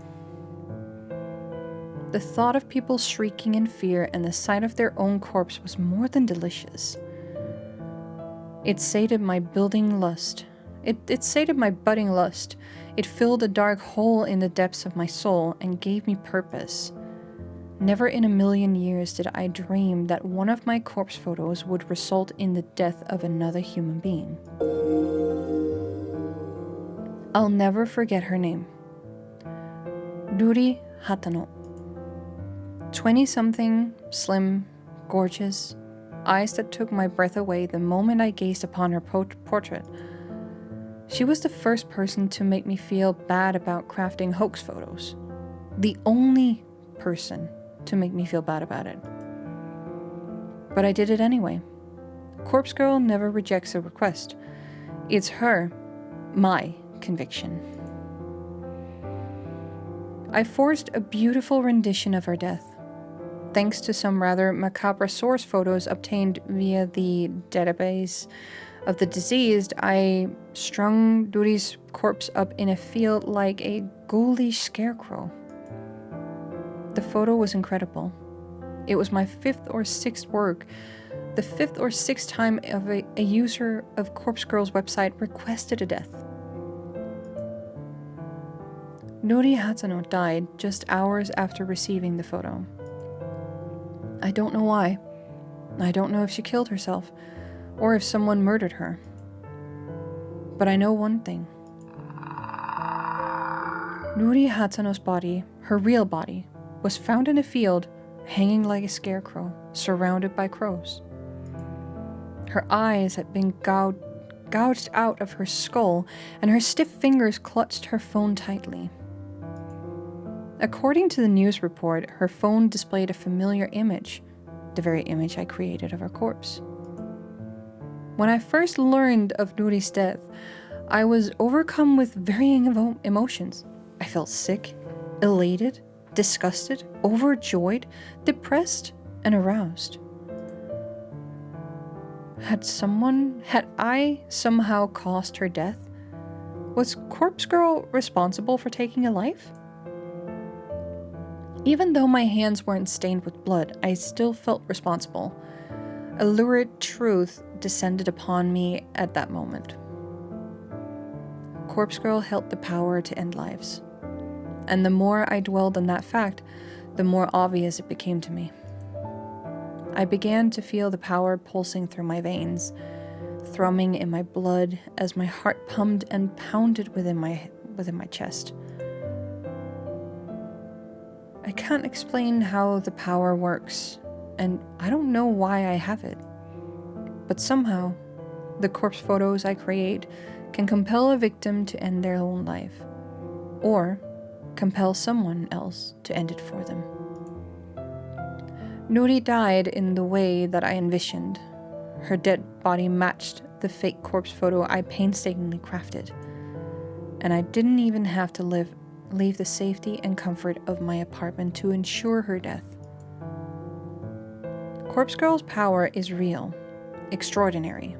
The thought of people shrieking in fear and the sight of their own corpse was more than delicious. It sated my budding lust. It sated my budding lust. It filled a dark hole in the depths of my soul and gave me purpose. Never in a million years did I dream that one of my corpse photos would result in the death of another human being. I'll never forget her name. Ruri Hatano. 20-something, slim, gorgeous, eyes that took my breath away the moment I gazed upon her portrait. She was the first person to make me feel bad about crafting hoax photos. The only person to make me feel bad about it. But I did it anyway. Corpse Girl never rejects a request. It's my conviction. I forged a beautiful rendition of her death. Thanks to some rather macabre source photos obtained via the database of the deceased, I strung Duri's corpse up in a field like a ghoulish scarecrow. The photo was incredible. It was my 5th or 6th work, the 5th or 6th time a user of Corpse Girl's website requested a death. Nori Hatano died just hours after receiving the photo. I don't know why. I don't know if she killed herself, or if someone murdered her. But I know one thing. Nori Hatano's body, her real body, was found in a field, hanging like a scarecrow, surrounded by crows. Her eyes had been gouged out of her skull, and her stiff fingers clutched her phone tightly. According to the news report, her phone displayed a familiar image, the very image I created of her corpse. When I first learned of Nuri's death, I was overcome with varying emotions. I felt sick, elated, disgusted, overjoyed, depressed, and aroused. Had I somehow caused her death? Was Corpse Girl responsible for taking a life? Even though my hands weren't stained with blood, I still felt responsible. A lurid truth descended upon me at that moment. Corpse Girl held the power to end lives. And the more I dwelled on that fact, the more obvious it became to me. I began to feel the power pulsing through my veins, thrumming in my blood as my heart pumped and pounded within my chest. I can't explain how the power works, and I don't know why I have it. But somehow, the corpse photos I create can compel a victim to end their own life, or compel someone else to end it for them. Nuri died in the way that I envisioned. Her dead body matched the fake corpse photo I painstakingly crafted, and I didn't even have to leave the safety and comfort of my apartment to ensure her death. Corpse Girl's power is real, extraordinary,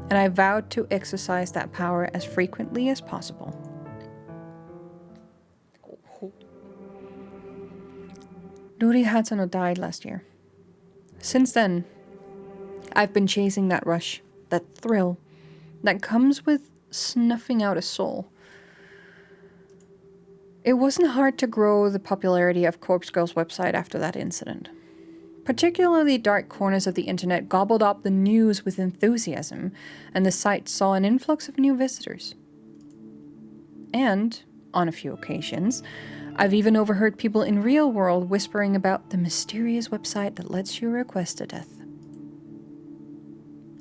and I vowed to exercise that power as frequently as possible. Nuri Hatano died last year. Since then, I've been chasing that rush, that thrill, that comes with snuffing out a soul. It wasn't hard to grow the popularity of Corpse Girl's website after that incident. Particularly dark corners of the internet gobbled up the news with enthusiasm, and the site saw an influx of new visitors. And, on a few occasions, I've even overheard people in real world whispering about the mysterious website that lets you request a death.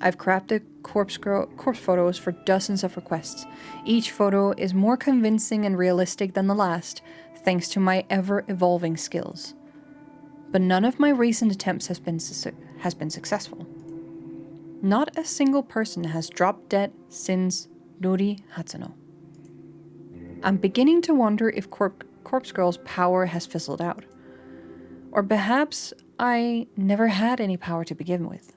I've crafted corpse photos for dozens of requests. Each photo is more convincing and realistic than the last, thanks to my ever-evolving skills. But none of my recent attempts has been successful. Not a single person has dropped dead since Nori Hatano. I'm beginning to wonder if Corpse Girl's power has fizzled out. Or perhaps I never had any power to begin with.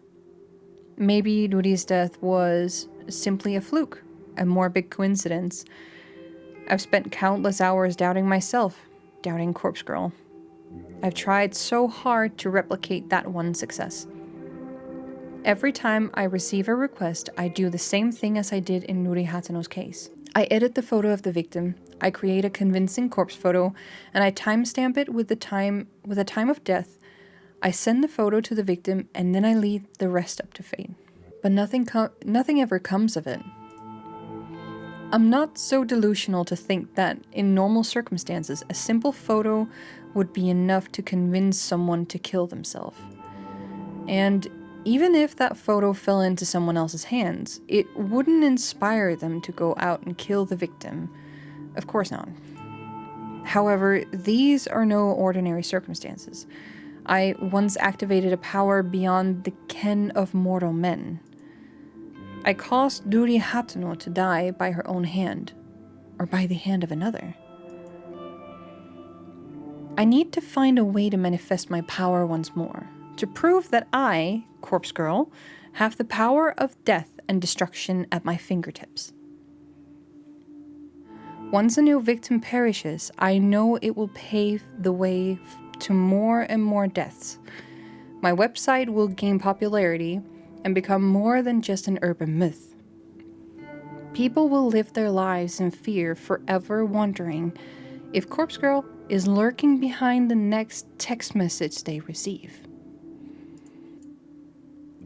Maybe Nuri's death was simply a fluke, a morbid coincidence. I've spent countless hours doubting myself, doubting Corpse Girl. I've tried so hard to replicate that one success. Every time I receive a request, I do the same thing as I did in Nuri Hatano's case. I edit the photo of the victim, I create a convincing corpse photo, and I timestamp it with the time of death. I send the photo to the victim, and then I leave the rest up to fate. But nothing ever comes of it. I'm not so delusional to think that, in normal circumstances, a simple photo would be enough to convince someone to kill themselves. And even if that photo fell into someone else's hands, it wouldn't inspire them to go out and kill the victim. Of course not. However, these are no ordinary circumstances. I once activated a power beyond the ken of mortal men. I caused Duri Hatuno to die by her own hand, or by the hand of another. I need to find a way to manifest my power once more, to prove that I, Corpse Girl, have the power of death and destruction at my fingertips. Once a new victim perishes, I know it will pave the way to more and more deaths. My website will gain popularity and become more than just an urban myth. People will live their lives in fear, forever wondering if Corpse Girl is lurking behind the next text message they receive.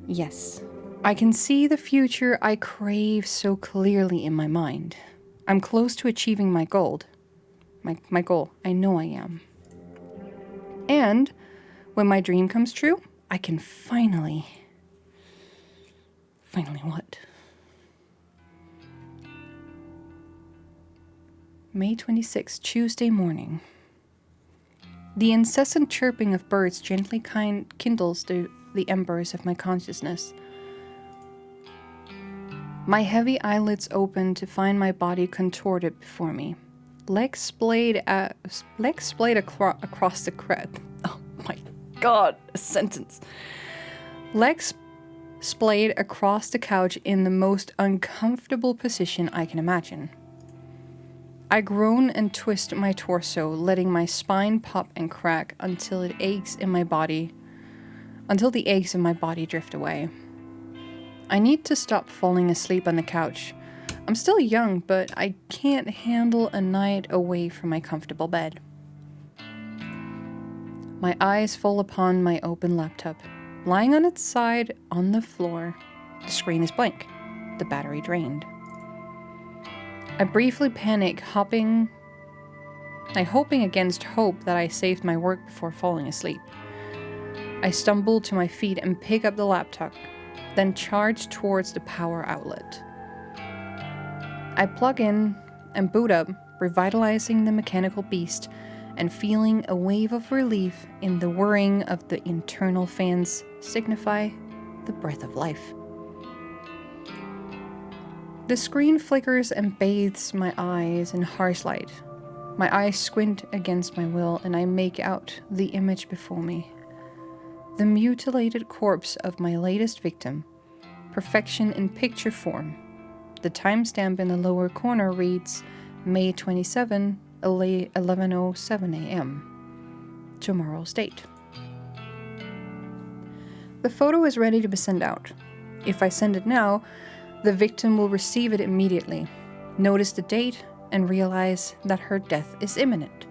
Yes, I can see the future I crave so clearly in my mind. I'm close to achieving my goal. My goal, I know I am. And when my dream comes true, I can finally what? May 26th, Tuesday morning. The incessant chirping of birds gently kindles the embers of my consciousness. My heavy eyelids open to find my body contorted before me. Legs splayed across the crowd. Oh my god, a sentence. Legs splayed across the couch in the most uncomfortable position I can imagine. I groan and twist my torso, letting my spine pop and crack until the aches in my body drift away. I need to stop falling asleep on the couch. I'm still young, but I can't handle a night away from my comfortable bed. My eyes fall upon my open laptop. Lying on its side on the floor, the screen is blank, the battery drained. I briefly panic, hoping against hope that I saved my work before falling asleep. I stumble to my feet and pick up the laptop, then charge towards the power outlet. I plug in and boot up, revitalizing the mechanical beast and feeling a wave of relief in the whirring of the internal fans signify the breath of life. The screen flickers and bathes my eyes in harsh light. My eyes squint against my will and I make out the image before me. The mutilated corpse of my latest victim, perfection in picture form. The timestamp in the lower corner reads May 27, 11:07 a.m. Tomorrow's date. The photo is ready to be sent out. If I send it now, the victim will receive it immediately, notice the date, and realize that her death is imminent.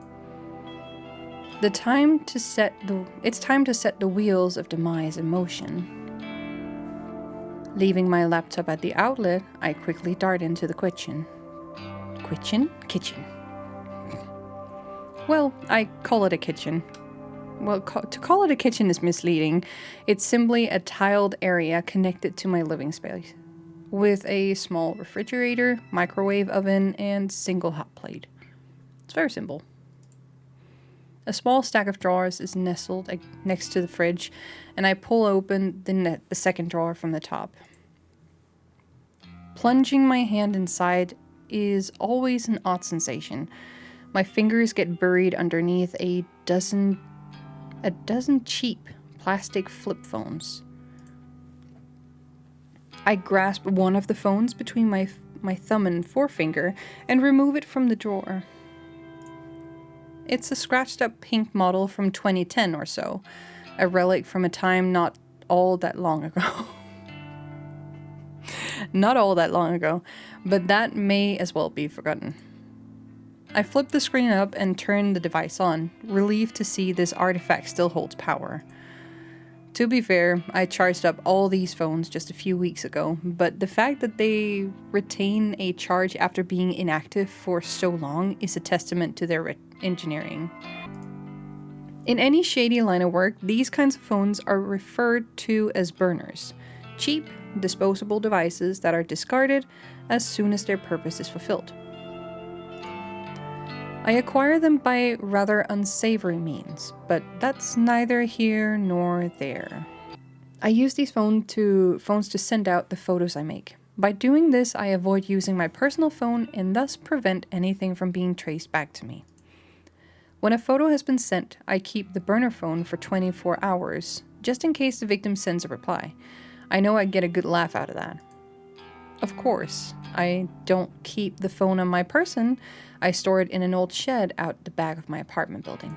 It's time to set the wheels of demise in motion. Leaving my laptop at the outlet, I quickly dart into the kitchen. Kitchen. Well, I call it a kitchen. Well, to call it a kitchen is misleading. It's simply a tiled area connected to my living space, with a small refrigerator, microwave oven, and single hot plate. It's very simple. A small stack of drawers is nestled next to the fridge, and I pull open the second drawer from the top. Plunging my hand inside is always an odd sensation. My fingers get buried underneath a dozen cheap plastic flip phones. I grasp one of the phones between my thumb and forefinger and remove it from the drawer. It's a scratched up pink model from 2010 or so, a relic from a time not all that long ago. Not all that long ago, but that may as well be forgotten. I flip the screen up and turn the device on, relieved to see this artifact still holds power. To be fair, I charged up all these phones just a few weeks ago, but the fact that they retain a charge after being inactive for so long is a testament to their engineering. In any shady line of work, these kinds of phones are referred to as burners. Cheap, disposable devices that are discarded as soon as their purpose is fulfilled. I acquire them by rather unsavory means, but that's neither here nor there. I use these phones to send out the photos I make. By doing this, I avoid using my personal phone and thus prevent anything from being traced back to me. When a photo has been sent, I keep the burner phone for 24 hours, just in case the victim sends a reply. I know I get a good laugh out of that. Of course, I don't keep the phone on my person. I store it in an old shed out the back of my apartment building.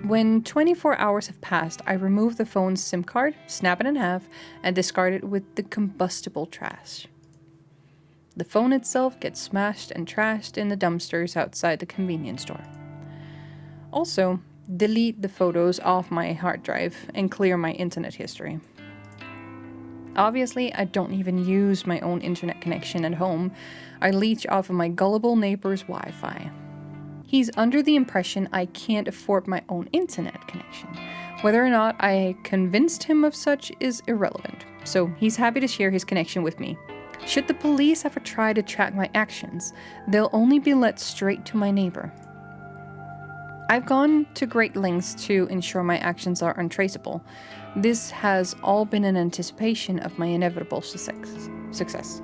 When 24 hours have passed, I remove the phone's SIM card, snap it in half, and discard it with the combustible trash. The phone itself gets smashed and trashed in the dumpsters outside the convenience store. Also, delete the photos off my hard drive and clear my internet history. Obviously, I don't even use my own internet connection at home. I leech off of my gullible neighbor's Wi-Fi. He's under the impression I can't afford my own internet connection. Whether or not I convinced him of such is irrelevant, so he's happy to share his connection with me. Should the police ever try to track my actions, they'll only be led straight to my neighbor. I've gone to great lengths to ensure my actions are untraceable. This has all been in anticipation of my inevitable success.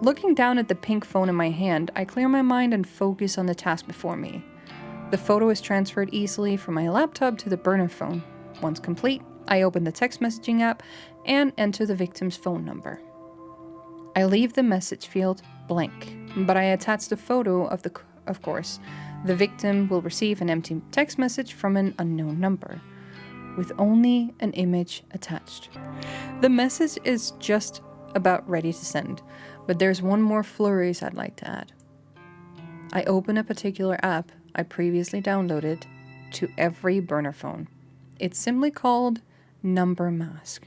Looking down at the pink phone in my hand, I clear my mind and focus on the task before me. The photo is transferred easily from my laptop to the burner phone. Once complete, I open the text messaging app and enter the victim's phone number. I leave the message field blank, but I attach the photo of course. The victim will receive an empty text message from an unknown number, with only an image attached. The message is just about ready to send, but there's one more flourish I'd like to add. I open a particular app I previously downloaded to every burner phone. It's simply called Number Mask,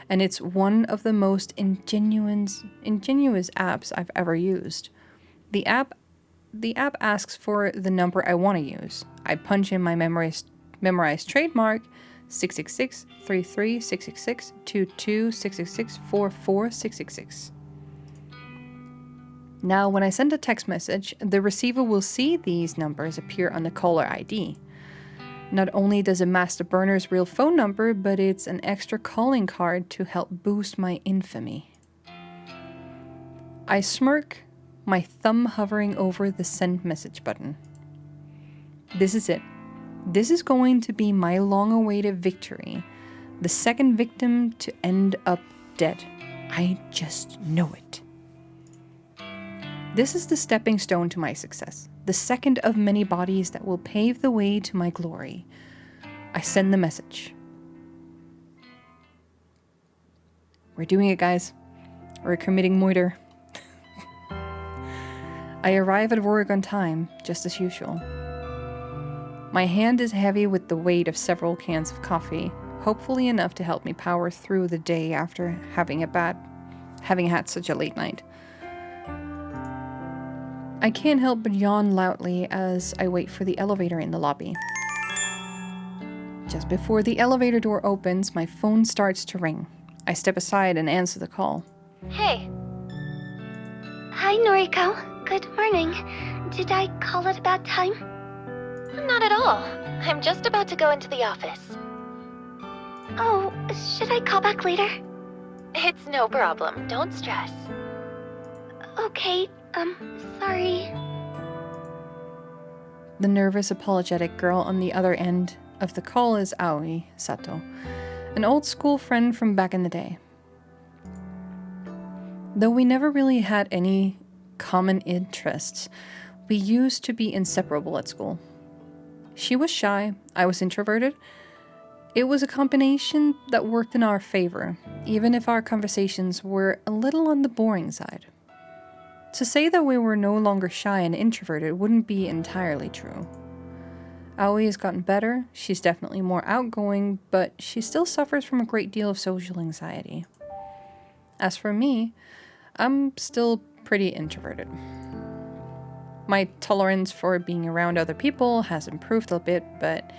and it's one of the most ingenious apps I've ever used. The app asks for the number I want to use. I punch in my memorized trademark 666 33 666 22 666 44 666. Now, when I send a text message, the receiver will see these numbers appear on the caller ID. Not only does it mask the burner's real phone number, but it's an extra calling card to help boost my infamy. I smirk, my thumb hovering over the send message button. This is it. This is going to be my long-awaited victory. The second victim to end up dead. I just know it. This is the stepping stone to my success. The second of many bodies that will pave the way to my glory. I send the message. We're doing it, guys. We're committing murder. I arrive at work on time, just as usual. My hand is heavy with the weight of several cans of coffee, hopefully enough to help me power through the day after having had such a late night. I can't help but yawn loudly as I wait for the elevator in the lobby. Just before the elevator door opens, my phone starts to ring. I step aside and answer the call. Hey. Hi, Noriko. Good morning. Did I call at a bad time? Not at all. I'm just about to go into the office. Oh, should I call back later? It's no problem. Don't stress. Okay, sorry. The nervous, apologetic girl on the other end of the call is Aoi Sato, an old school friend from back in the day. Though we never really had any common interests, we used to be inseparable at school. She was shy, I was introverted. It was a combination that worked in our favor, even if our conversations were a little on the boring side. To say that we were no longer shy and introverted wouldn't be entirely true. Aoi has gotten better, she's definitely more outgoing, but she still suffers from a great deal of social anxiety. As for me, I'm still pretty introverted. My tolerance for being around other people has improved a bit, but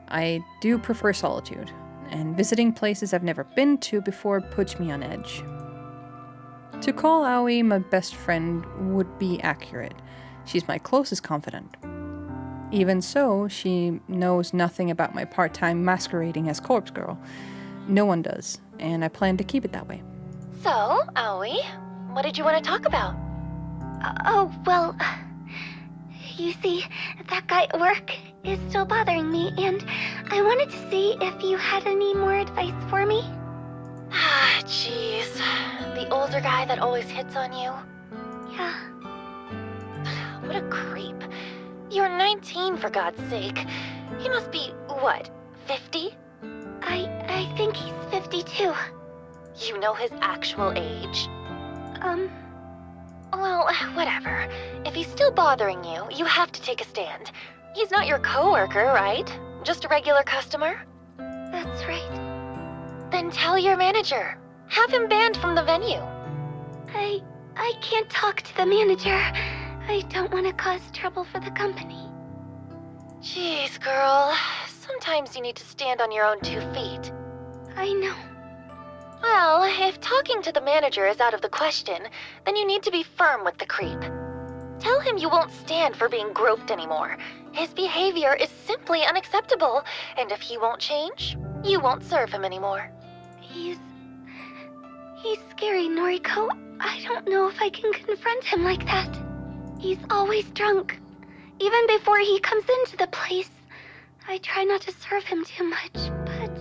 I do prefer solitude, and visiting places I've never been to before puts me on edge. To call Aoi my best friend would be accurate. She's my closest confidant. Even so, she knows nothing about my part-time masquerading as corpse girl. No one does, and I plan to keep it that way. So, Aoi, what did you want to talk about? Oh, well, you see, that guy at work is still bothering me, and I wanted to see if you had any more advice for me. Ah, jeez. The older guy that always hits on you? Yeah. What a creep. You're 19, for God's sake. He must be, what, 50? I think he's 52. You know his actual age? Well, whatever. If he's still bothering you, you have to take a stand. He's not your coworker, right? Just a regular customer? That's right. Then tell your manager. Have him banned from the venue. I can't talk to the manager. I don't want to cause trouble for the company. Jeez, girl. Sometimes you need to stand on your own 2 feet. I know. Well, if talking to the manager is out of the question, then you need to be firm with the creep. Tell him you won't stand for being groped anymore. His behavior is simply unacceptable, and if he won't change, you won't serve him anymore. He's scary, Noriko. I don't know if I can confront him like that. He's always drunk. Even before he comes into the place. I try not to serve him too much, but...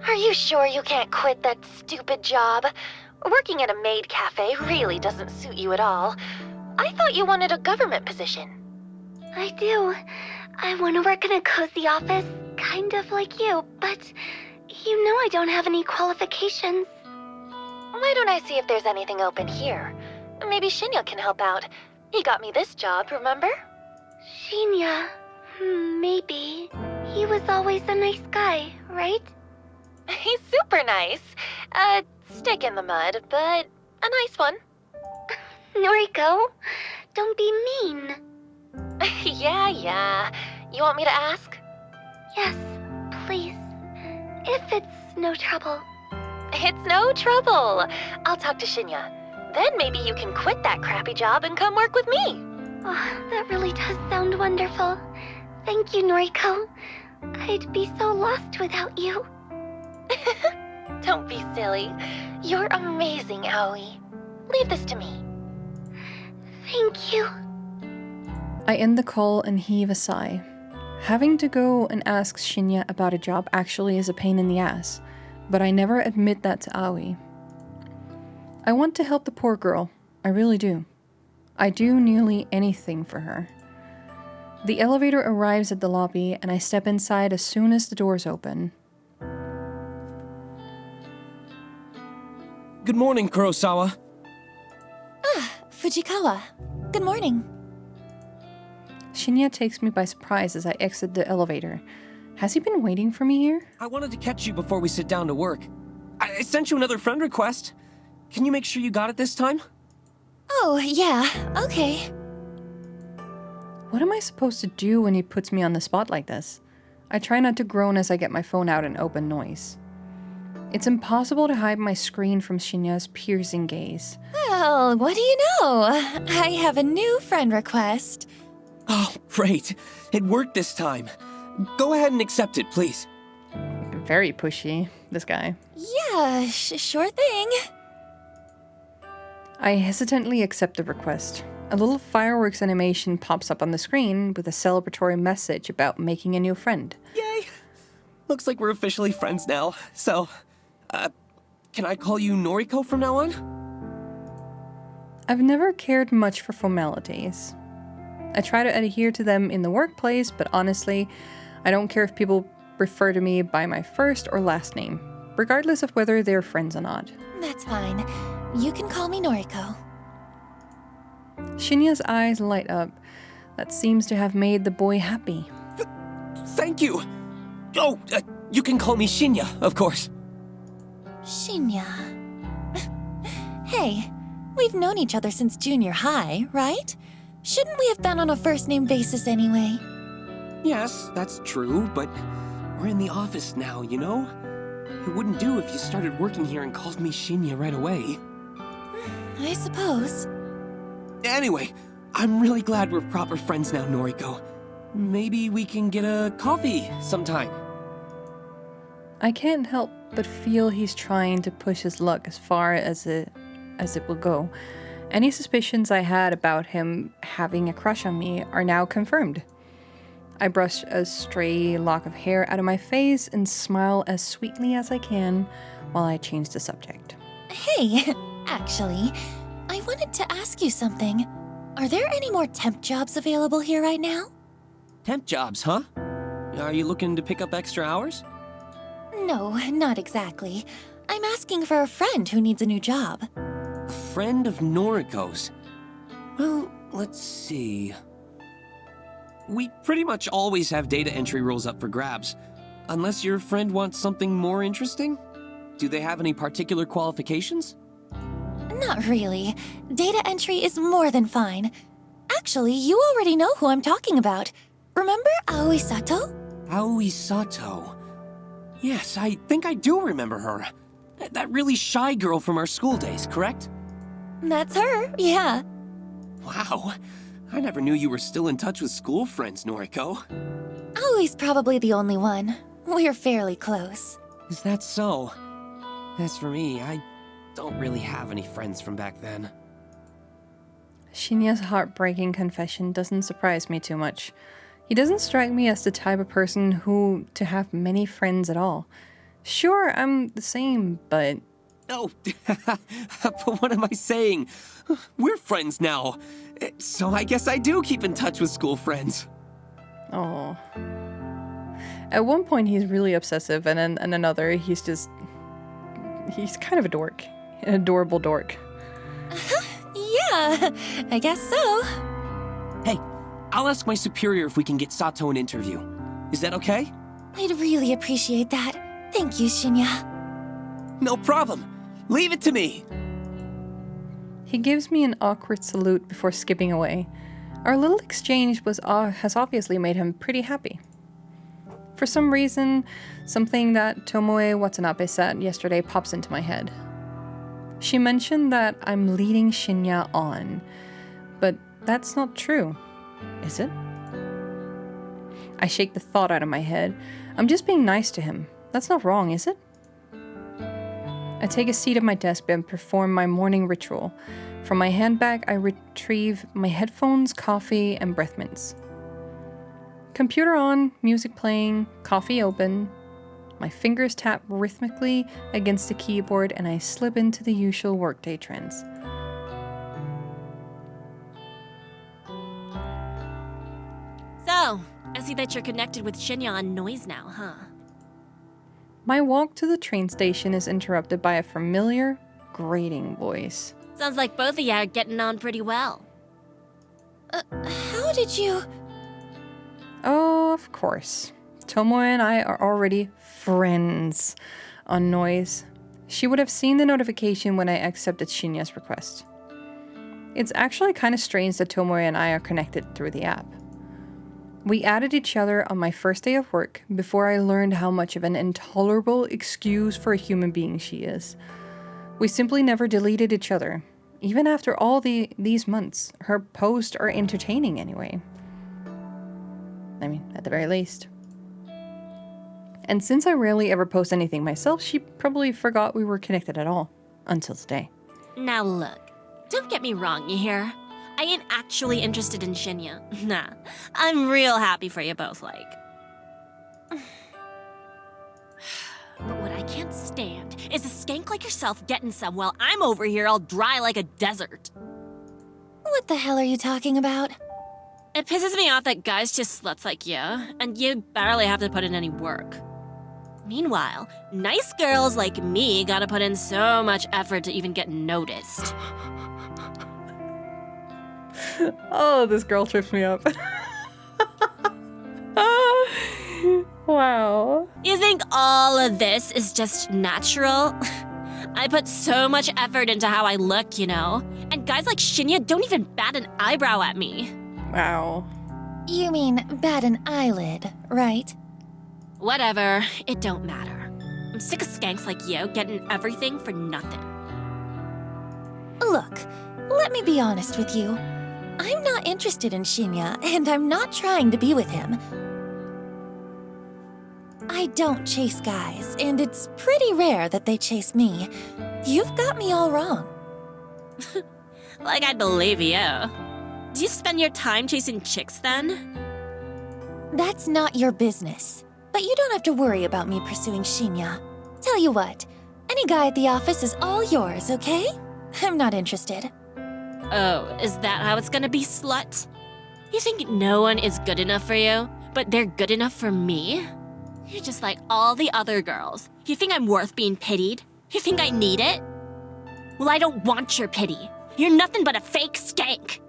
Are you sure you can't quit that stupid job? Working at a maid cafe really doesn't suit you at all. I thought you wanted a government position. I do. I want to work in a cozy office, kind of like you, but you know I don't have any qualifications. Why don't I see if there's anything open here? Maybe Shinya can help out. He got me this job, remember? Shinya. Maybe. He was always a nice guy, right? He's super nice. Stick in the mud, but a nice one. Noriko, don't be mean. Yeah. You want me to ask? Yes, please. If it's no trouble. It's no trouble. I'll talk to Shinya. Then maybe you can quit that crappy job and come work with me. Oh, that really does sound wonderful. Thank you, Noriko. I'd be so lost without you. Don't be silly. You're amazing, Aoi. Leave this to me. Thank you. I end the call and heave a sigh. Having to go and ask Shinya about a job actually is a pain in the ass, but I never admit that to Aoi. I want to help the poor girl. I really do. I do nearly anything for her. The elevator arrives at the lobby and I step inside as soon as the doors open. Good morning, Kurosawa. Fujikawa. Good morning. Shinya takes me by surprise as I exit the elevator. Has he been waiting for me here? I wanted to catch you before we sit down to work. I sent you another friend request. Can you make sure you got it this time? Oh, yeah. Okay. What am I supposed to do when he puts me on the spot like this? I try not to groan as I get my phone out and open noise. It's impossible to hide my screen from Shinya's piercing gaze. Well, what do you know? I have a new friend request. Oh, great. It worked this time. Go ahead and accept it, please. Very pushy, this guy. Yeah, sure thing. I hesitantly accept the request. A little fireworks animation pops up on the screen with a celebratory message about making a new friend. Yay! Looks like we're officially friends now. So, can I call you Noriko from now on? I've never cared much for formalities. I try to adhere to them in the workplace, but honestly, I don't care if people refer to me by my first or last name, regardless of whether they're friends or not. That's fine. You can call me Noriko. Shinya's eyes light up. That seems to have made the boy happy. Thank you! Oh, you can call me Shinya, of course. Shinya. Hey, We've known each other since junior high, right? Shouldn't we have been on a first-name basis anyway? Yes, that's true, but we're in the office now, you know? It wouldn't do if you started working here and called me Shinya right away. I suppose. Anyway, I'm really glad we're proper friends now, Noriko. Maybe we can get a coffee sometime. I can't help but feel he's trying to push his luck as far as it will go. Any suspicions I had about him having a crush on me are now confirmed. I brush a stray lock of hair out of my face and smile as sweetly as I can while I change the subject. Hey, actually, I wanted to ask you something. Are there any more temp jobs available here right now? Temp jobs, huh? Are you looking to pick up extra hours? No, not exactly. I'm asking for a friend who needs a new job. A friend of Noriko's. Well, let's see. We pretty much always have data entry roles up for grabs. Unless your friend wants something more interesting? Do they have any particular qualifications? Not really. Data entry is more than fine. Actually, you already know who I'm talking about. Remember Aoi Sato? Aoi Sato. Yes, I think I do remember her. That really shy girl from our school days, correct? That's her, yeah. Wow, I never knew you were still in touch with school friends, Noriko. Aoi's probably the only one. We're fairly close. Is that so? As for me, I don't really have any friends from back then. Shinya's heartbreaking confession doesn't surprise me too much. He doesn't strike me as the type of person who to have many friends at all. Sure, I'm the same, but... Oh, but what am I saying? We're friends now, so I guess I do keep in touch with school friends. Oh. At one point, he's really obsessive, and then another, he's kind of a dork. An adorable dork. Yeah, I guess so. Hey, I'll ask my superior if we can get Sato an interview. Is that okay? I'd really appreciate that. Thank you, Shinya. No problem. Leave it to me. He gives me an awkward salute before skipping away. Our little exchange has obviously made him pretty happy. For some reason, something that Tomoe Watanabe said yesterday pops into my head. She mentioned that I'm leading Shinya on, but that's not true, is it? I shake the thought out of my head. I'm just being nice to him. That's not wrong, is it? I take a seat at my desk and perform my morning ritual. From my handbag, I retrieve my headphones, coffee, and breath mints. Computer on, music playing, coffee open. My fingers tap rhythmically against the keyboard and I slip into the usual workday trance. So, I see that you're connected with Shinya on Noise now, huh? My walk to the train station is interrupted by a familiar, grating voice. Sounds like both of you are getting on pretty well. How did you... Oh, of course. Tomoe and I are already friends on Noise. She would have seen the notification when I accepted Shinya's request. It's actually kind of strange that Tomoe and I are connected through the app. We added each other on my first day of work before I learned how much of an intolerable excuse for a human being she is. We simply never deleted each other. Even after all these months, her posts are entertaining anyway. I mean, at the very least. And since I rarely ever post anything myself, she probably forgot we were connected at all. Until today. Now look, don't get me wrong, you hear? I ain't actually interested in Shinya. Nah, I'm real happy for you both, like. But what I can't stand is a skank like yourself getting some while I'm over here all dry like a desert. What the hell are you talking about? It pisses me off that guys just sluts like you, and you barely have to put in any work. Meanwhile, nice girls like me gotta put in so much effort to even get noticed. Oh, this girl trips me up. Wow. You think all of this is just natural? I put so much effort into how I look, you know? And guys like Shinya don't even bat an eyebrow at me. Wow. You mean bat an eyelid, right? Whatever, it don't matter. I'm sick of skanks like you getting everything for nothing. Look, let me be honest with you. I'm not interested in Shinya, and I'm not trying to be with him. I don't chase guys, and it's pretty rare that they chase me. You've got me all wrong. Like I'd believe you. Do you spend your time chasing chicks then? That's not your business. But you don't have to worry about me pursuing Shinya. Tell you what, any guy at the office is all yours, okay? I'm not interested. Oh, is that how it's gonna be, slut? You think no one is good enough for you, but they're good enough for me? You're just like all the other girls. You think I'm worth being pitied? You think I need it? Well, I don't want your pity. You're nothing but a fake skank.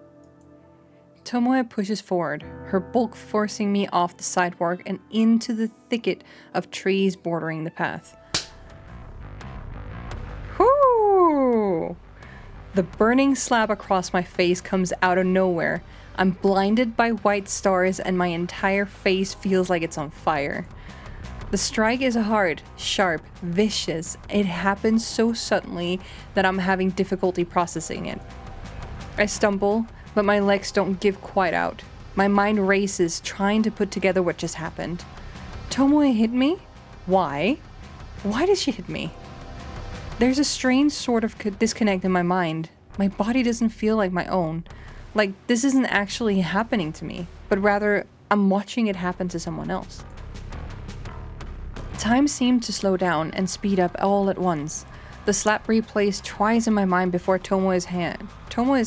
Tomoe pushes forward, her bulk forcing me off the sidewalk and into the thicket of trees bordering the path. Whoo! The burning slap across my face comes out of nowhere. I'm blinded by white stars and my entire face feels like it's on fire. The strike is hard, sharp, vicious. It happens so suddenly that I'm having difficulty processing it. I stumble, but my legs don't give quite out. My mind races, trying to put together what just happened. Tomoe hit me? Why? Why did she hit me? There's a strange sort of disconnect in my mind. My body doesn't feel like my own. Like this isn't actually happening to me, but rather I'm watching it happen to someone else. Time seemed to slow down and speed up all at once. The slap replays twice in my mind before Tomoe's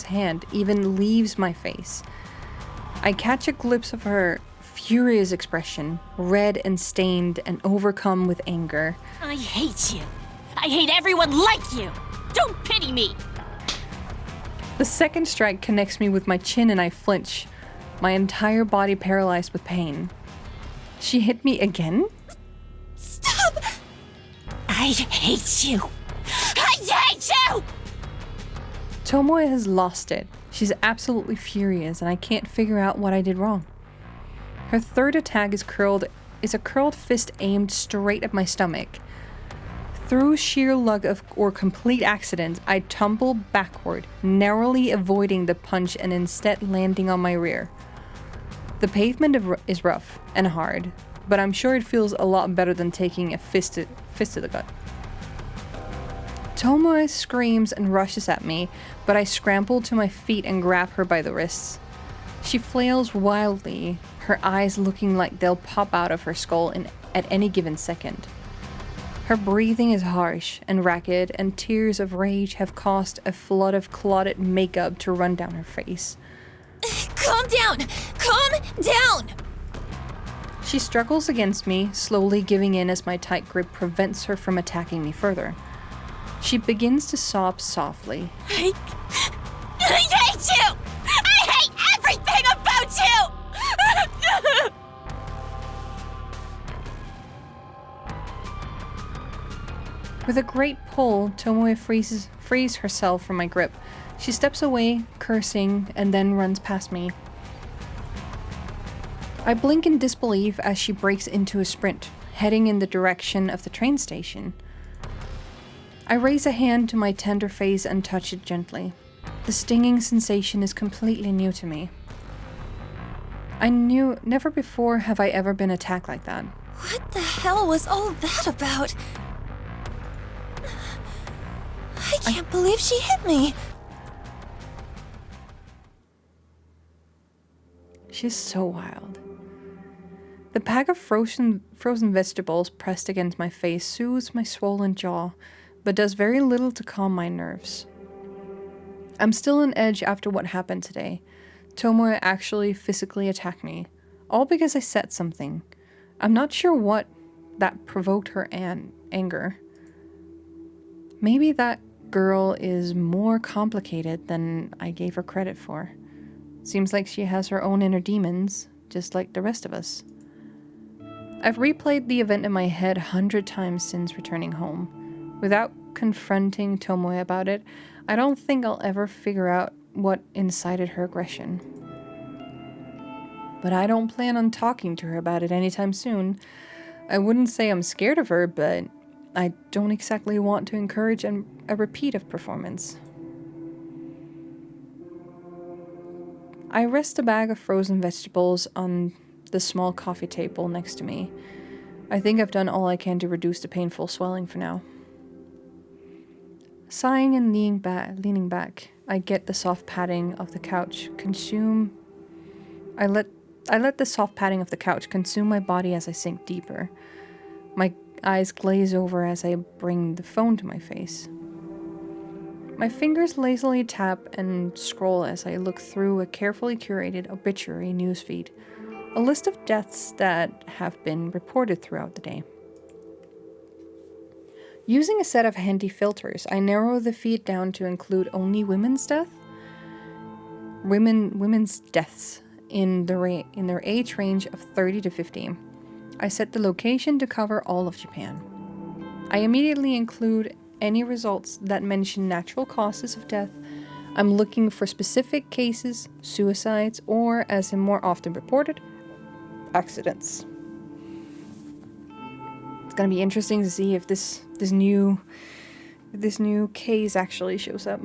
hand even leaves my face. I catch a glimpse of her furious expression, red and stained and overcome with anger. I hate you. I hate everyone like you. Don't pity me. The second strike connects me with my chin and I flinch, my entire body paralyzed with pain. She hit me again? Stop! I hate you. I hate you! Tomoe has lost it. She's absolutely furious and I can't figure out what I did wrong. Her third attack is a curled fist aimed straight at my stomach. Through sheer luck or complete accident, I tumble backward, narrowly avoiding the punch and instead landing on my rear. The pavement is rough and hard, but I'm sure it feels a lot better than taking a fist to the gut. Tomoe screams and rushes at me, but I scramble to my feet and grab her by the wrists. She flails wildly, her eyes looking like they'll pop out of her skull at any given second. Her breathing is harsh and ragged, and tears of rage have caused a flood of clotted makeup to run down her face. Calm down! Calm down! She struggles against me, slowly giving in as my tight grip prevents her from attacking me further. She begins to sob softly. I hate you! I hate everything about you! With a great pull, Tomoe frees herself from my grip. She steps away, cursing, and then runs past me. I blink in disbelief as she breaks into a sprint, heading in the direction of the train station. I raise a hand to my tender face and touch it gently. The stinging sensation is completely new to me. Never before have I ever been attacked like that. What the hell was all that about? I can't believe she hit me. She's so wild. The pack of frozen vegetables pressed against my face soothes my swollen jaw, but does very little to calm my nerves. I'm still on edge after what happened today. Tomoe actually physically attacked me, all because I said something. I'm not sure what that provoked her anger. Maybe that girl is more complicated than I gave her credit for. Seems like she has her own inner demons, just like the rest of us. I've replayed the event in my head 100 times since returning home. Without confronting Tomoe about it, I don't think I'll ever figure out what incited her aggression. But I don't plan on talking to her about it anytime soon. I wouldn't say I'm scared of her, but I don't exactly want to encourage a repeat of performance. I rest a bag of frozen vegetables on the small coffee table next to me. I think I've done all I can to reduce the painful swelling for now. Sighing and leaning back, I get the soft padding of the couch consume. I let the soft padding of the couch consume my body as I sink deeper. My eyes glaze over as I bring the phone to my face. My fingers lazily tap and scroll as I look through a carefully curated obituary newsfeed, a list of deaths that have been reported throughout the day. Using a set of handy filters, I narrow the feed down to include only women's deaths in their age range of 30 to 50. I set the location to cover all of Japan. I immediately include any results that mention natural causes of death. I'm looking for specific cases, suicides, or, as in more often reported, accidents. It's gonna be interesting to see if this new case actually shows up.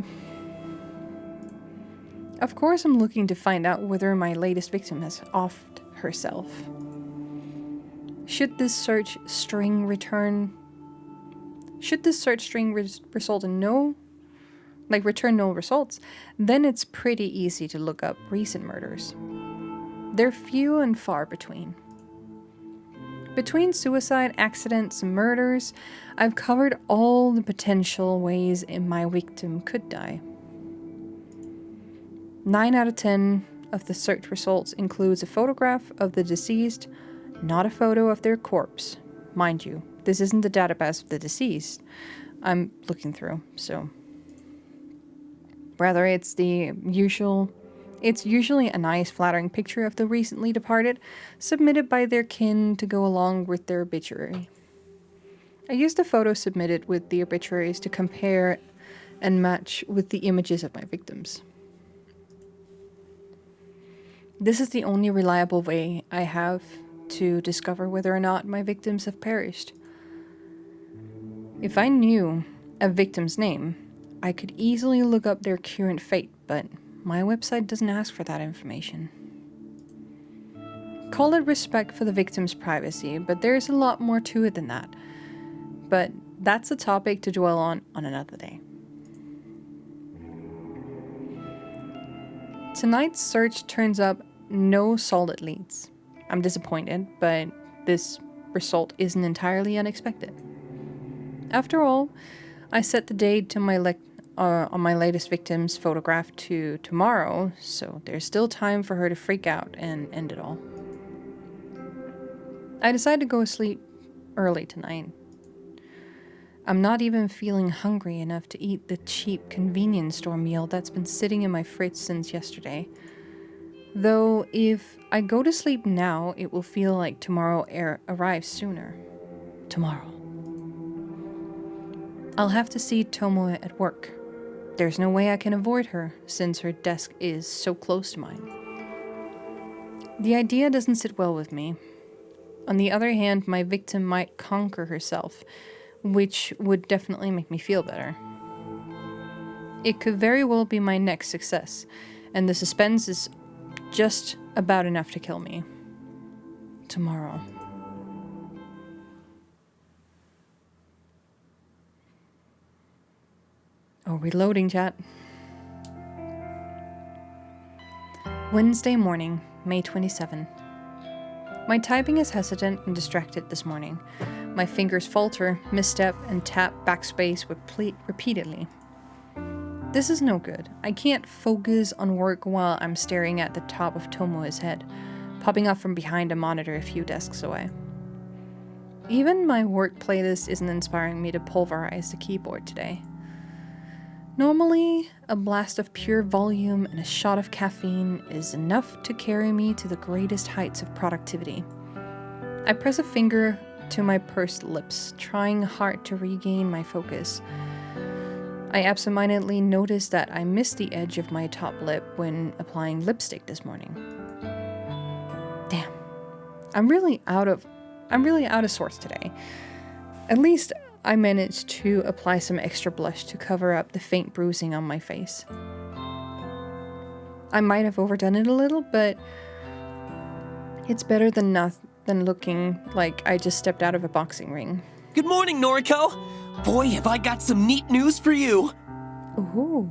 Of course, I'm looking to find out whether my latest victim has offed herself. Should this search string result in return no results, then it's pretty easy to look up recent murders. They're few and far between. Between suicide, accidents, and murders, I've covered all the potential ways my victim could die. 9 out of 10 of the search results includes a photograph of the deceased, not a photo of their corpse. Mind you, this isn't the database of the deceased I'm looking through, so... Rather, it's usually a nice, flattering picture of the recently departed, submitted by their kin to go along with their obituary. I used the photos submitted with the obituaries to compare and match with the images of my victims. This is the only reliable way I have to discover whether or not my victims have perished. If I knew a victim's name, I could easily look up their current fate, but my website doesn't ask for that information. Call it respect for the victim's privacy, but there's a lot more to it than that. But that's a topic to dwell on another day. Tonight's search turns up no solid leads. I'm disappointed, but this result isn't entirely unexpected. After all, I set the date on my latest victim's photograph to tomorrow, so there's still time for her to freak out and end it all. I decided to go to sleep early tonight. I'm not even feeling hungry enough to eat the cheap convenience store meal that's been sitting in my fridge since yesterday. Though if I go to sleep now, it will feel like tomorrow arrives sooner. Tomorrow. I'll have to see Tomoe at work. There's no way I can avoid her, since her desk is so close to mine. The idea doesn't sit well with me. On the other hand, my victim might conquer herself, which would definitely make me feel better. It could very well be my next success, and the suspense is just about enough to kill me. Tomorrow. Oh, reloading, chat. Wednesday morning, May 27. My typing is hesitant and distracted this morning. My fingers falter, misstep, and tap backspace repeatedly. This is no good. I can't focus on work while I'm staring at the top of Tomoe's head, popping up from behind a monitor a few desks away. Even my work playlist isn't inspiring me to pulverize the keyboard today. Normally, a blast of pure volume and a shot of caffeine is enough to carry me to the greatest heights of productivity. I press a finger to my pursed lips, trying hard to regain my focus. I absentmindedly noticed that I missed the edge of my top lip when applying lipstick this morning. Damn. I'm really out of sorts today. At least I managed to apply some extra blush to cover up the faint bruising on my face. I might have overdone it a little, but it's better than looking like I just stepped out of a boxing ring. Good morning, Noriko! Boy, have I got some neat news for you! Ooh.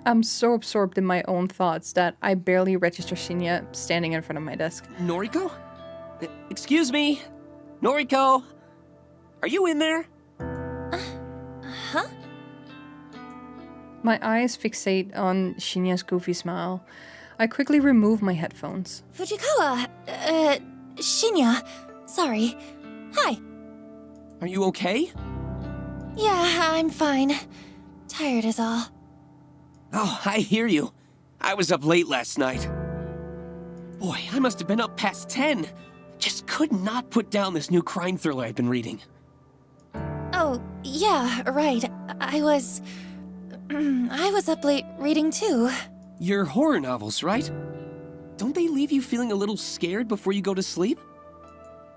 I'm so absorbed in my own thoughts that I barely register Shinya standing in front of my desk. Noriko? Excuse me? Noriko? Are you in there? Huh? My eyes fixate on Shinya's goofy smile. I quickly remove my headphones. Fujikawa, Shinya. Sorry. Hi. Are you okay? Yeah, I'm fine. Tired is all. Oh, I hear you. I was up late last night. Boy, I must have been up past 10. Just could not put down this new crime thriller I've been reading. Oh, yeah, right. I was up late reading too. Your horror novels, right? Don't they leave you feeling a little scared before you go to sleep?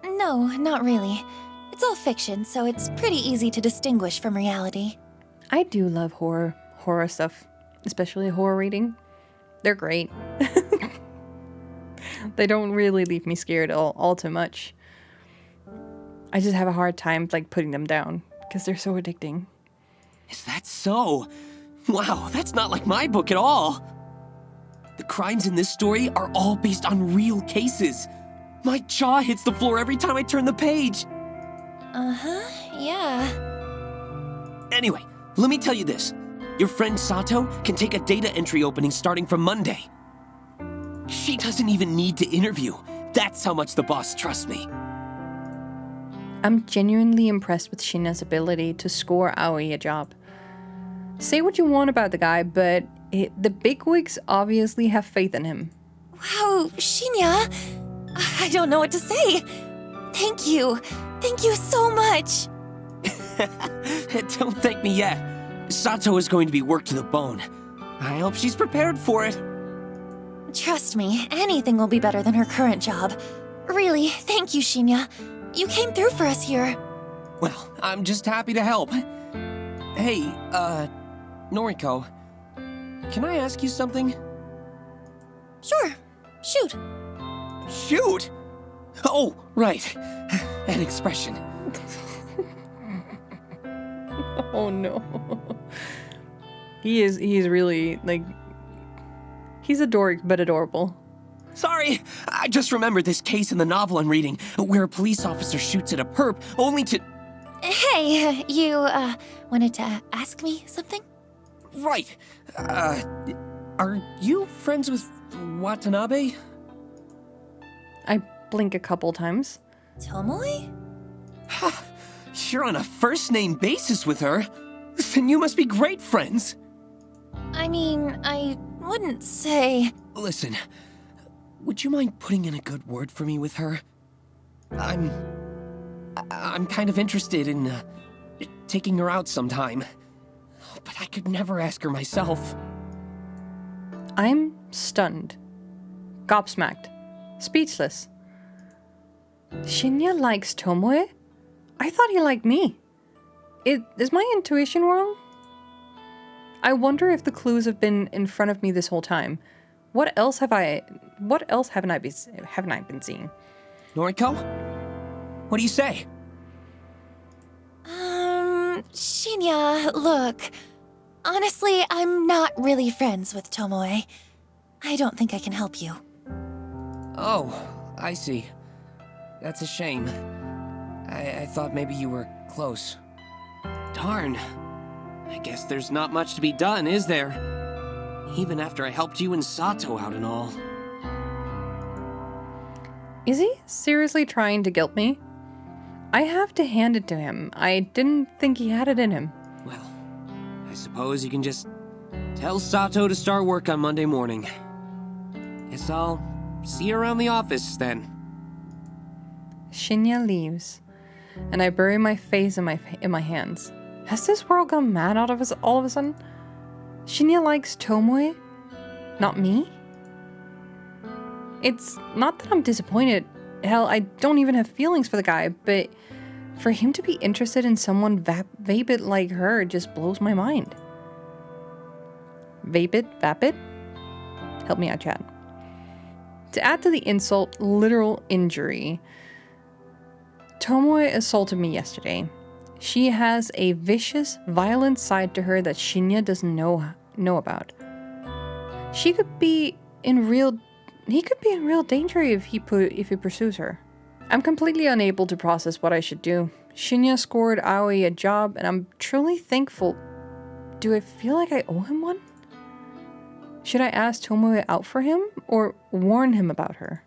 No, not really. It's all fiction, so it's pretty easy to distinguish from reality. I do love horror stuff, especially horror reading. They're great. They don't really leave me scared all too much. I just have a hard time putting them down because they're so addicting. Is that so? Wow, that's not like my book at all. The crimes in this story are all based on real cases. My jaw hits the floor every time I turn the page. Yeah. Anyway, let me tell you this. Your friend Sato can take a data entry opening starting from Monday. She doesn't even need to interview. That's how much the boss trusts me. I'm genuinely impressed with Shinya's ability to score Aoi a job. Say what you want about the guy, but the bigwigs obviously have faith in him. Wow, Shinya! I don't know what to say. Thank you. Thank you so much. Don't thank me yet. Sato is going to be worked to the bone. I hope she's prepared for it. Trust me, anything will be better than her current job. Really, thank you, Shinya. You came through for us here. Well, I'm just happy to help. Hey, Noriko, can I ask you something? Sure, shoot. Shoot? Oh, right. An expression. Oh no. He is really, he's a dork, but adorable. Sorry, I just remembered this case in the novel I'm reading, where a police officer shoots at a perp only to... Hey, you, wanted to ask me something? Right. Are you friends with Watanabe? I blink a couple times. Tomoe? You're on a first-name basis with her. Then you must be great friends. I mean, I wouldn't say... Listen, would you mind putting in a good word for me with her? I'm kind of interested in, taking her out sometime. But I could never ask her myself. I'm stunned. Gobsmacked. Speechless. Shinya likes Tomoe? I thought he liked me. Is my intuition wrong? I wonder if the clues have been in front of me this whole time. What else haven't I been seeing? Noriko? What do you say? Shinya, look. Honestly, I'm not really friends with Tomoe. I don't think I can help you. Oh, I see. That's a shame. I thought maybe you were close. Darn. I guess there's not much to be done, is there? Even after I helped you and Sato out and all. Is he seriously trying to guilt me? I have to hand it to him. I didn't think he had it in him. Well, I suppose you can just tell Sato to start work on Monday morning. Guess I'll see you around the office then. Shinya leaves, and I bury my face in my hands. Has this world gone mad all of a sudden? Shinya likes Tomoe, not me? It's not that I'm disappointed. Hell, I don't even have feelings for the guy, but for him to be interested in someone vapid like her just blows my mind. Vapid? Help me out, chat. To add to the insult, literal injury, Tomoe assaulted me yesterday. She has a vicious, violent side to her that Shinya doesn't know about. He could be in real danger if he pursues her. I'm completely unable to process what I should do. Shinya scored Aoi a job, and I'm truly thankful. Do I feel like I owe him one? Should I ask Tomoe out for him, or warn him about her?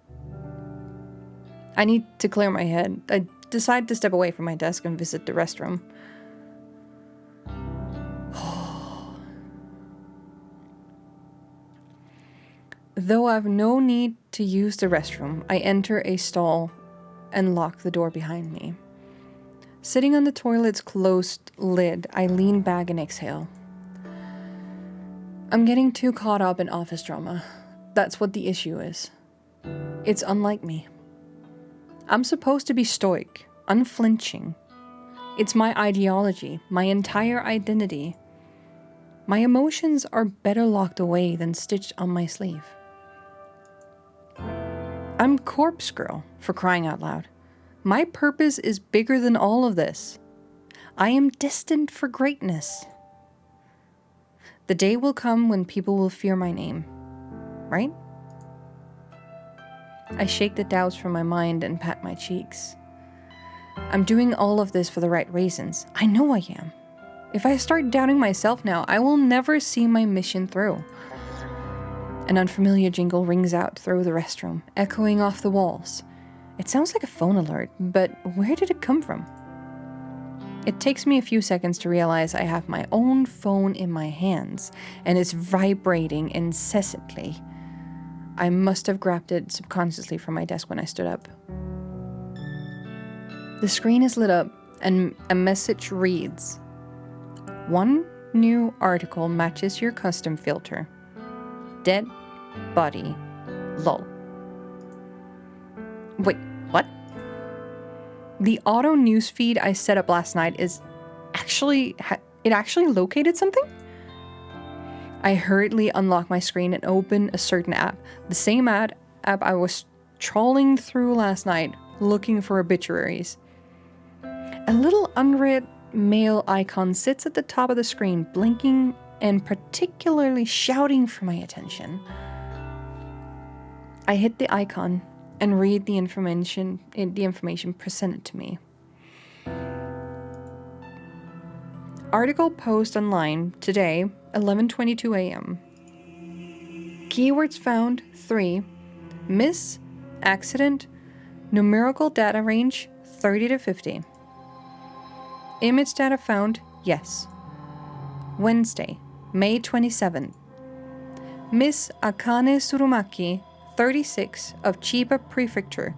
I need to clear my head. I decide to step away from my desk and visit the restroom. Though I've no need to use the restroom, I enter a stall and lock the door behind me. Sitting on the toilet's closed lid, I lean back and exhale. I'm getting too caught up in office drama. That's what the issue is. It's unlike me. I'm supposed to be stoic, unflinching. It's my ideology, my entire identity. My emotions are better locked away than stitched on my sleeve. I'm Corpse Girl, for crying out loud. My purpose is bigger than all of this. I am destined for greatness. The day will come when people will fear my name, right? I shake the doubts from my mind and pat my cheeks. I'm doing all of this for the right reasons. I know I am. If I start doubting myself now, I will never see my mission through. An unfamiliar jingle rings out through the restroom, echoing off the walls. It sounds like a phone alert, but where did it come from? It takes me a few seconds to realize I have my own phone in my hands, and it's vibrating incessantly. I must have grabbed it subconsciously from my desk when I stood up. The screen is lit up, and a message reads, "One new article matches your custom filter. Dead body. Lol." Wait, what? The auto newsfeed I set up last night is actually located something? I hurriedly unlock my screen and open a certain app. The same app I was trawling through last night looking for obituaries. A little unread mail icon sits at the top of the screen, blinking and particularly shouting for my attention. I hit the icon and read the information presented to me. Article post online today, 11:22 a.m. Keywords found 3. Miss, accident, numerical data range 30 to 50. Image data found, yes. Wednesday, May 27th. Miss Akane Tsurumaki, 36, of Chiba Prefecture,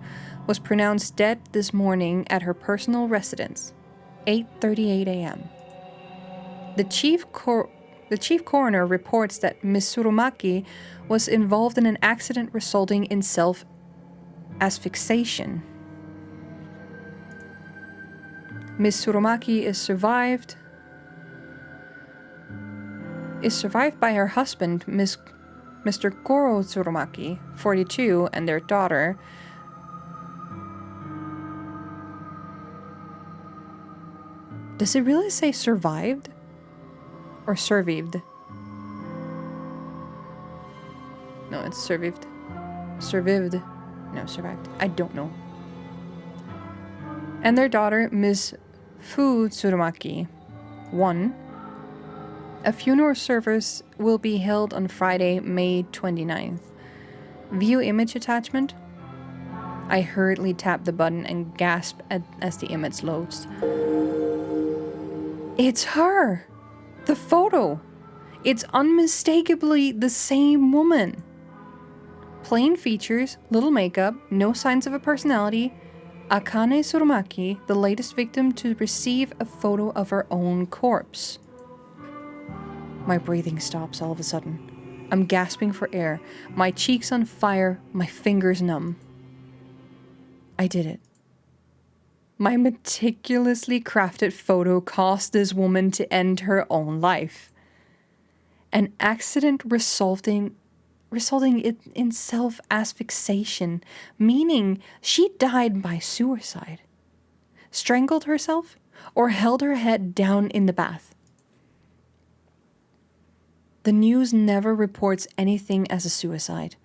was pronounced dead this morning at her personal residence, 8:38 a.m. The chief coroner reports that Miss Tsurumaki was involved in an accident resulting in self-asphyxiation. Miss Tsurumaki is survived by her husband, Mr. Goro Tsurumaki, 42, and their daughter. Does it really say survived? Or survived? No, it's survived. Survived. No, survived. I don't know. And their daughter, Miss Fu Tsurumaki, 1. A funeral service will be held on Friday, May 29th. View image attachment. I hurriedly tap the button and gasp as the image loads. It's her! The photo! It's unmistakably the same woman. Plain features, little makeup, no signs of a personality, Akane Surumaki, the latest victim to receive a photo of her own corpse. My breathing stops all of a sudden. I'm gasping for air, my cheeks on fire, my fingers numb. I did it. My meticulously crafted photo caused this woman to end her own life. An accident resulting in self-asphyxiation, meaning she died by suicide, strangled herself, or held her head down in the bath. The news never reports anything as a suicide.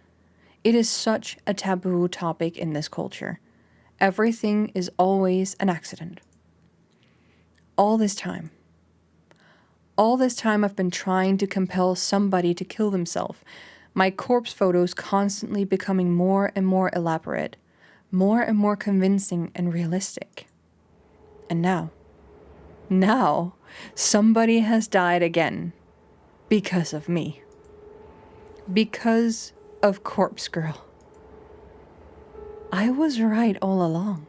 It is such a taboo topic in this culture. Everything is always an accident. All this time I've been trying to compel somebody to kill themselves. My corpse photos constantly becoming more and more elaborate, more and more convincing and realistic. And now, somebody has died again. Because of me. Because of Corpse Girl. I was right all along.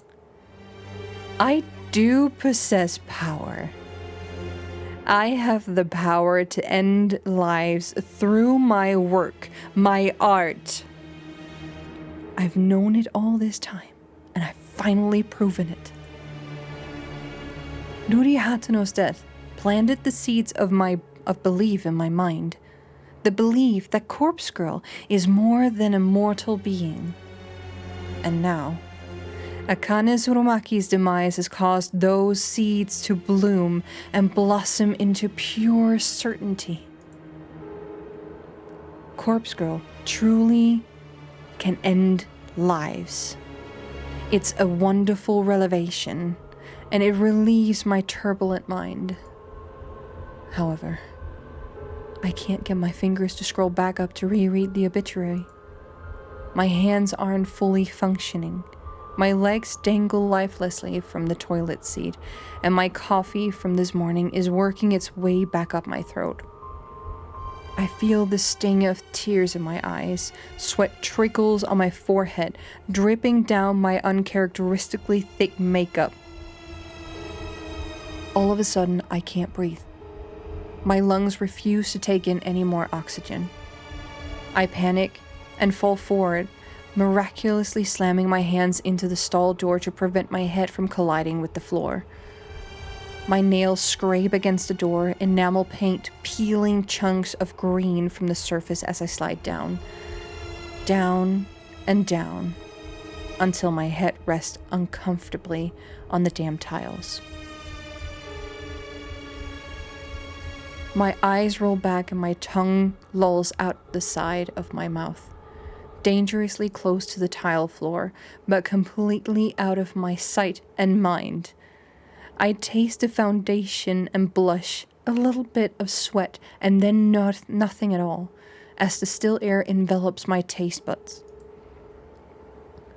I do possess power. I have the power to end lives through my work, my art. I've known it all this time, and I've finally proven it. Nuri Hatano's death planted the seeds of belief in my mind. The belief that Corpse Girl is more than a mortal being. And now, Akane Surumaki's demise has caused those seeds to bloom and blossom into pure certainty. Corpse Girl truly can end lives. It's a wonderful revelation, and it relieves my turbulent mind. However, I can't get my fingers to scroll back up to reread the obituary. My hands aren't fully functioning. My legs dangle lifelessly from the toilet seat, and my coffee from this morning is working its way back up my throat. I feel the sting of tears in my eyes, sweat trickles on my forehead, dripping down my uncharacteristically thick makeup. All of a sudden, I can't breathe. My lungs refuse to take in any more oxygen. I panic and fall forward, miraculously slamming my hands into the stall door to prevent my head from colliding with the floor. My nails scrape against the door, enamel paint peeling chunks of green from the surface as I slide down. Down and down, until my head rests uncomfortably on the damn tiles. My eyes roll back and my tongue lolls out the side of my mouth, dangerously close to the tile floor, but completely out of my sight and mind. I taste the foundation and blush, a little bit of sweat, and then nothing at all, as the still air envelops my taste buds.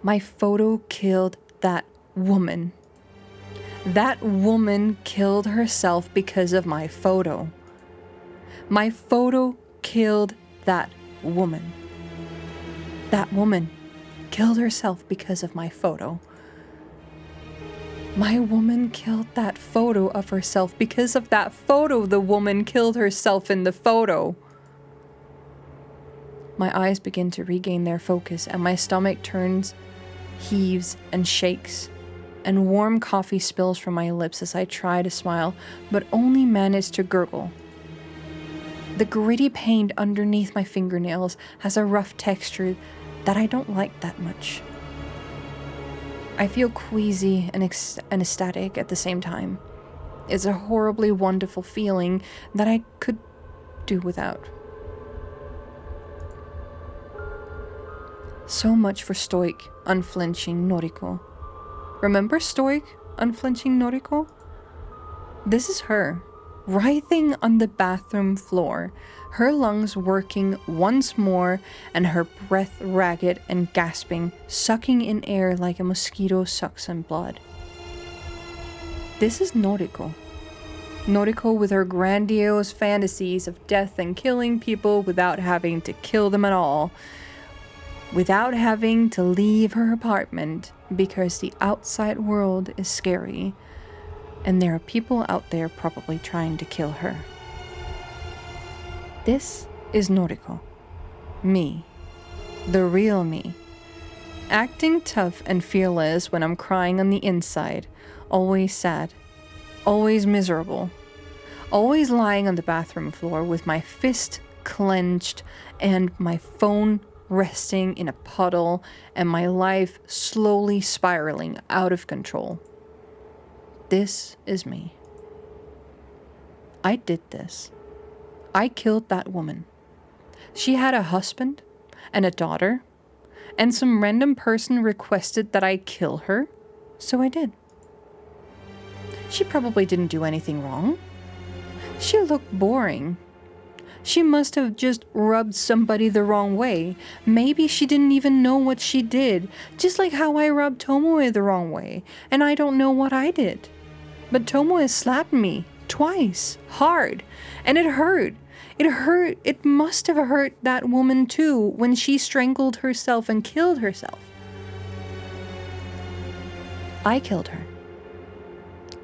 My photo killed that woman. That woman killed herself because of my photo. My photo killed that woman. That woman killed herself because of my photo. My woman killed that photo of herself because of that photo. The woman killed herself in the photo. My eyes begin to regain their focus, and my stomach turns, heaves, and shakes, and warm coffee spills from my lips as I try to smile, but only manage to gurgle. The gritty paint underneath my fingernails has a rough texture that I don't like that much. I feel queasy and ecstatic at the same time. It's a horribly wonderful feeling that I could do without. So much for stoic, unflinching Noriko. Remember stoic, unflinching Noriko? This is her. Writhing on the bathroom floor, her lungs working once more and her breath ragged and gasping, sucking in air like a mosquito sucks in blood. This is Noriko. Noriko with her grandiose fantasies of death and killing people without having to kill them at all. without having to leave her apartment because the outside world is scary and there are people out there probably trying to kill her. This is Noriko. Me. The real me. Acting tough and fearless when I'm crying on the inside. Always sad. Always miserable. Always lying on the bathroom floor with my fist clenched and my phone resting in a puddle and my life slowly spiraling out of control. This is me. I did this. I killed that woman. She had a husband and a daughter, and some random person requested that I kill her, so I did. She probably didn't do anything wrong. She looked boring. She must have just rubbed somebody the wrong way. Maybe she didn't even know what she did, just like how I rubbed Tomoe the wrong way, and I don't know what I did. But Tomoe slapped me twice, hard, and it hurt. It hurt. It must have hurt that woman too when she strangled herself and killed herself. I killed her.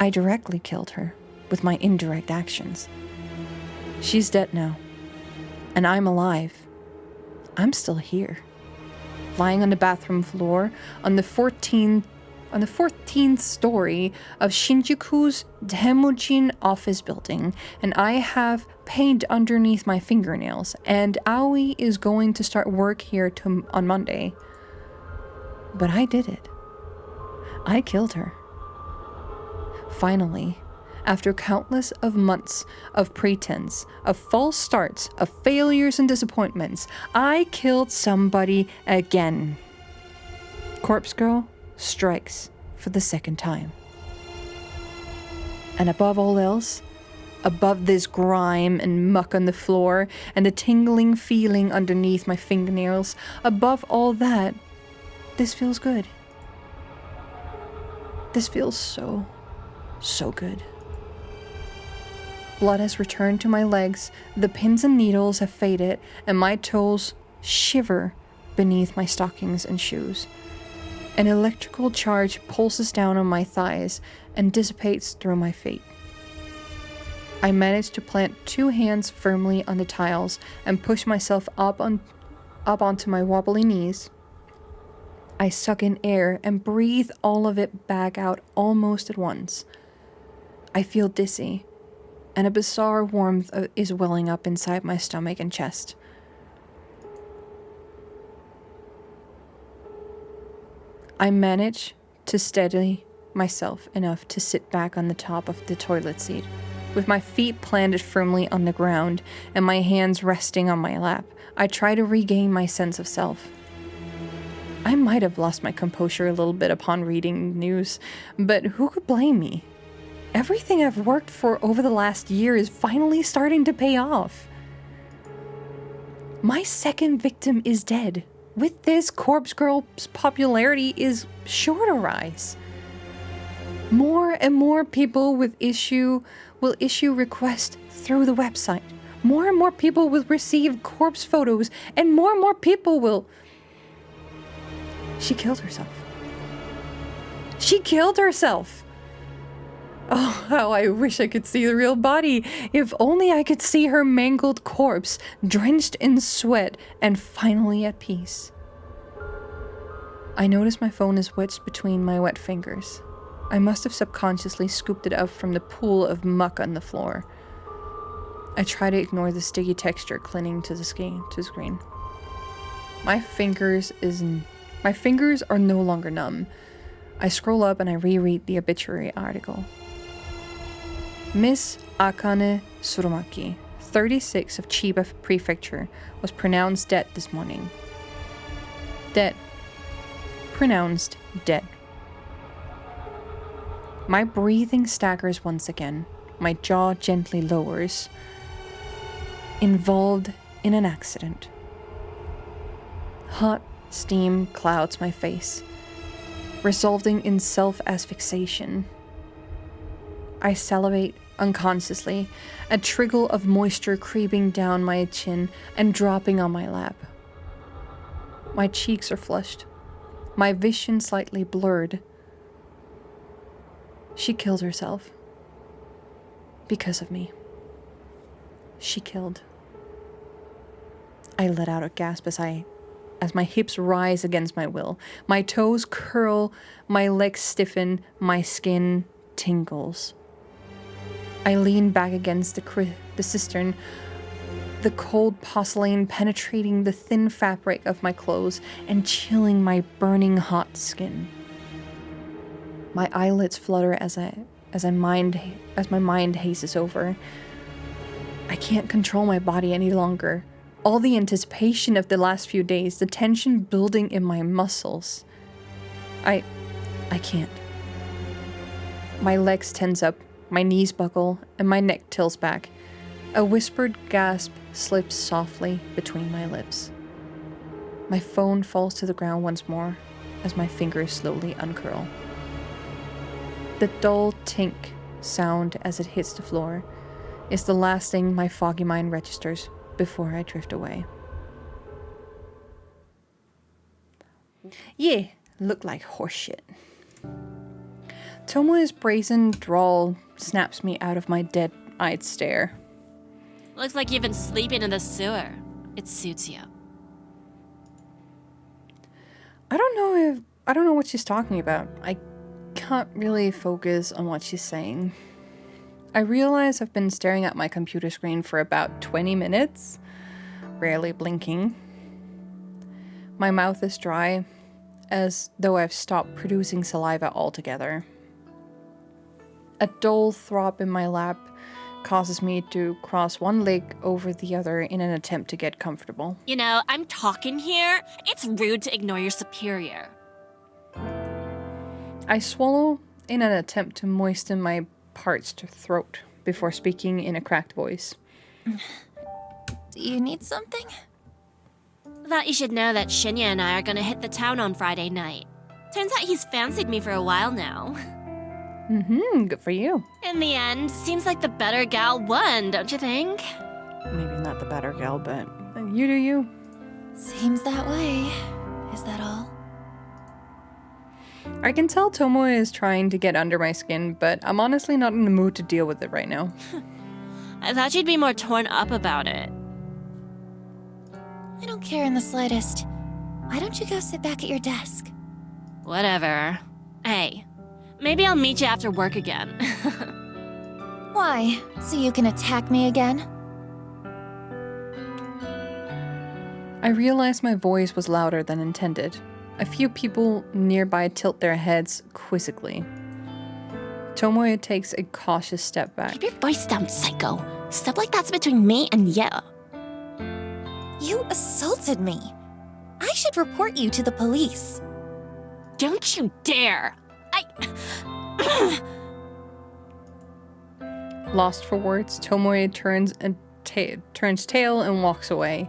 I directly killed her with my indirect actions. She's dead now. And I'm alive. I'm still here. Lying on the bathroom floor on the 14th story of Shinjuku's Temujin office building, and I have paint underneath my fingernails, and Aoi is going to start work here on Monday. But I did it. I killed her. Finally, after countless of months of pretense, of false starts, of failures and disappointments, I killed somebody again. Corpse Girl strikes for the second time. And above all else, above this grime and muck on the floor and the tingling feeling underneath my fingernails, above all that, this feels good. This feels so good. Blood has returned to my legs, the pins and needles have faded, and my toes shiver beneath my stockings and shoes. An electrical charge pulses down on my thighs and dissipates through my feet. I manage to plant two hands firmly on the tiles and push myself up onto my wobbly knees. I suck in air and breathe all of it back out almost at once. I feel dizzy, and a bizarre warmth is welling up inside my stomach and chest. I manage to steady myself enough to sit back on the top of the toilet seat, with my feet planted firmly on the ground and my hands resting on my lap. I try to regain my sense of self. I might have lost my composure a little bit upon reading news, but who could blame me? Everything I've worked for over the last year is finally starting to pay off. My second victim is dead. With this, Corpse Girl's popularity is sure to rise. More and more people will issue requests through the website. More and more people will receive corpse photos, and more people will... She killed herself. She killed herself! Oh, how I wish I could see the real body. If only I could see her mangled corpse, drenched in sweat, and finally at peace. I notice my phone is wedged between my wet fingers. I must have subconsciously scooped it up from the pool of muck on the floor. I try to ignore the sticky texture clinging to the screen. My fingers are no longer numb. I scroll up and I reread the obituary article. Miss Akane Surumaki, 36 of Chiba Prefecture, was pronounced dead this morning. Dead. Pronounced dead. My breathing staggers once again. My jaw gently lowers. Involved in an accident. Hot steam clouds my face, resulting in self-asphyxiation. I salivate unconsciously, a trickle of moisture creeping down my chin and dropping on my lap. My cheeks are flushed. My vision slightly blurred. She killed herself. Because of me. She killed. I let out a gasp as my hips rise against my will. My toes curl, my legs stiffen, my skin tingles. I lean back against the cistern, the cold porcelain penetrating the thin fabric of my clothes and chilling my burning hot skin. My eyelids flutter as my mind hazes over. I can't control my body any longer. All the anticipation of the last few days, the tension building in my muscles. I can't. My legs tense up, my knees buckle, and my neck tilts back. A whispered gasp slips softly between my lips. My phone falls to the ground once more as my fingers slowly uncurl. The dull tink sound as it hits the floor is the last thing my foggy mind registers before I drift away. Yeah, look like horseshit. Tomoe's brazen drawl snaps me out of my dead-eyed stare. Looks like you've been sleeping in the sewer. It suits you. I don't know what she's talking about. I can't really focus on what she's saying. I realize I've been staring at my computer screen for about 20 minutes, rarely blinking. My mouth is dry, as though I've stopped producing saliva altogether. A dull throb in my lap causes me to cross one leg over the other in an attempt to get comfortable. You know, I'm talking here. It's rude to ignore your superior. I swallow in an attempt to moisten my parched throat before speaking in a cracked voice. Do you need something? Thought you should know that Shinya and I are gonna hit the town on Friday night. Turns out he's fancied me for a while now. Good for you. In the end, seems like the better gal won, don't you think? Maybe not the better gal, but you do you. Seems that way. Is that all? I can tell Tomoe is trying to get under my skin, but I'm honestly not in the mood to deal with it right now. I thought you'd be more torn up about it. I don't care in the slightest. Why don't you go sit back at your desk? Whatever. Hey, maybe I'll meet you after work again. Why? So you can attack me again? I realized my voice was louder than intended. A few people nearby tilt their heads quizzically. Tomoe takes a cautious step back. Keep your voice down, psycho. Stuff like that's between me and you. You assaulted me. I should report you to the police. Don't you dare! Lost for words, Tomoe turns tail and walks away.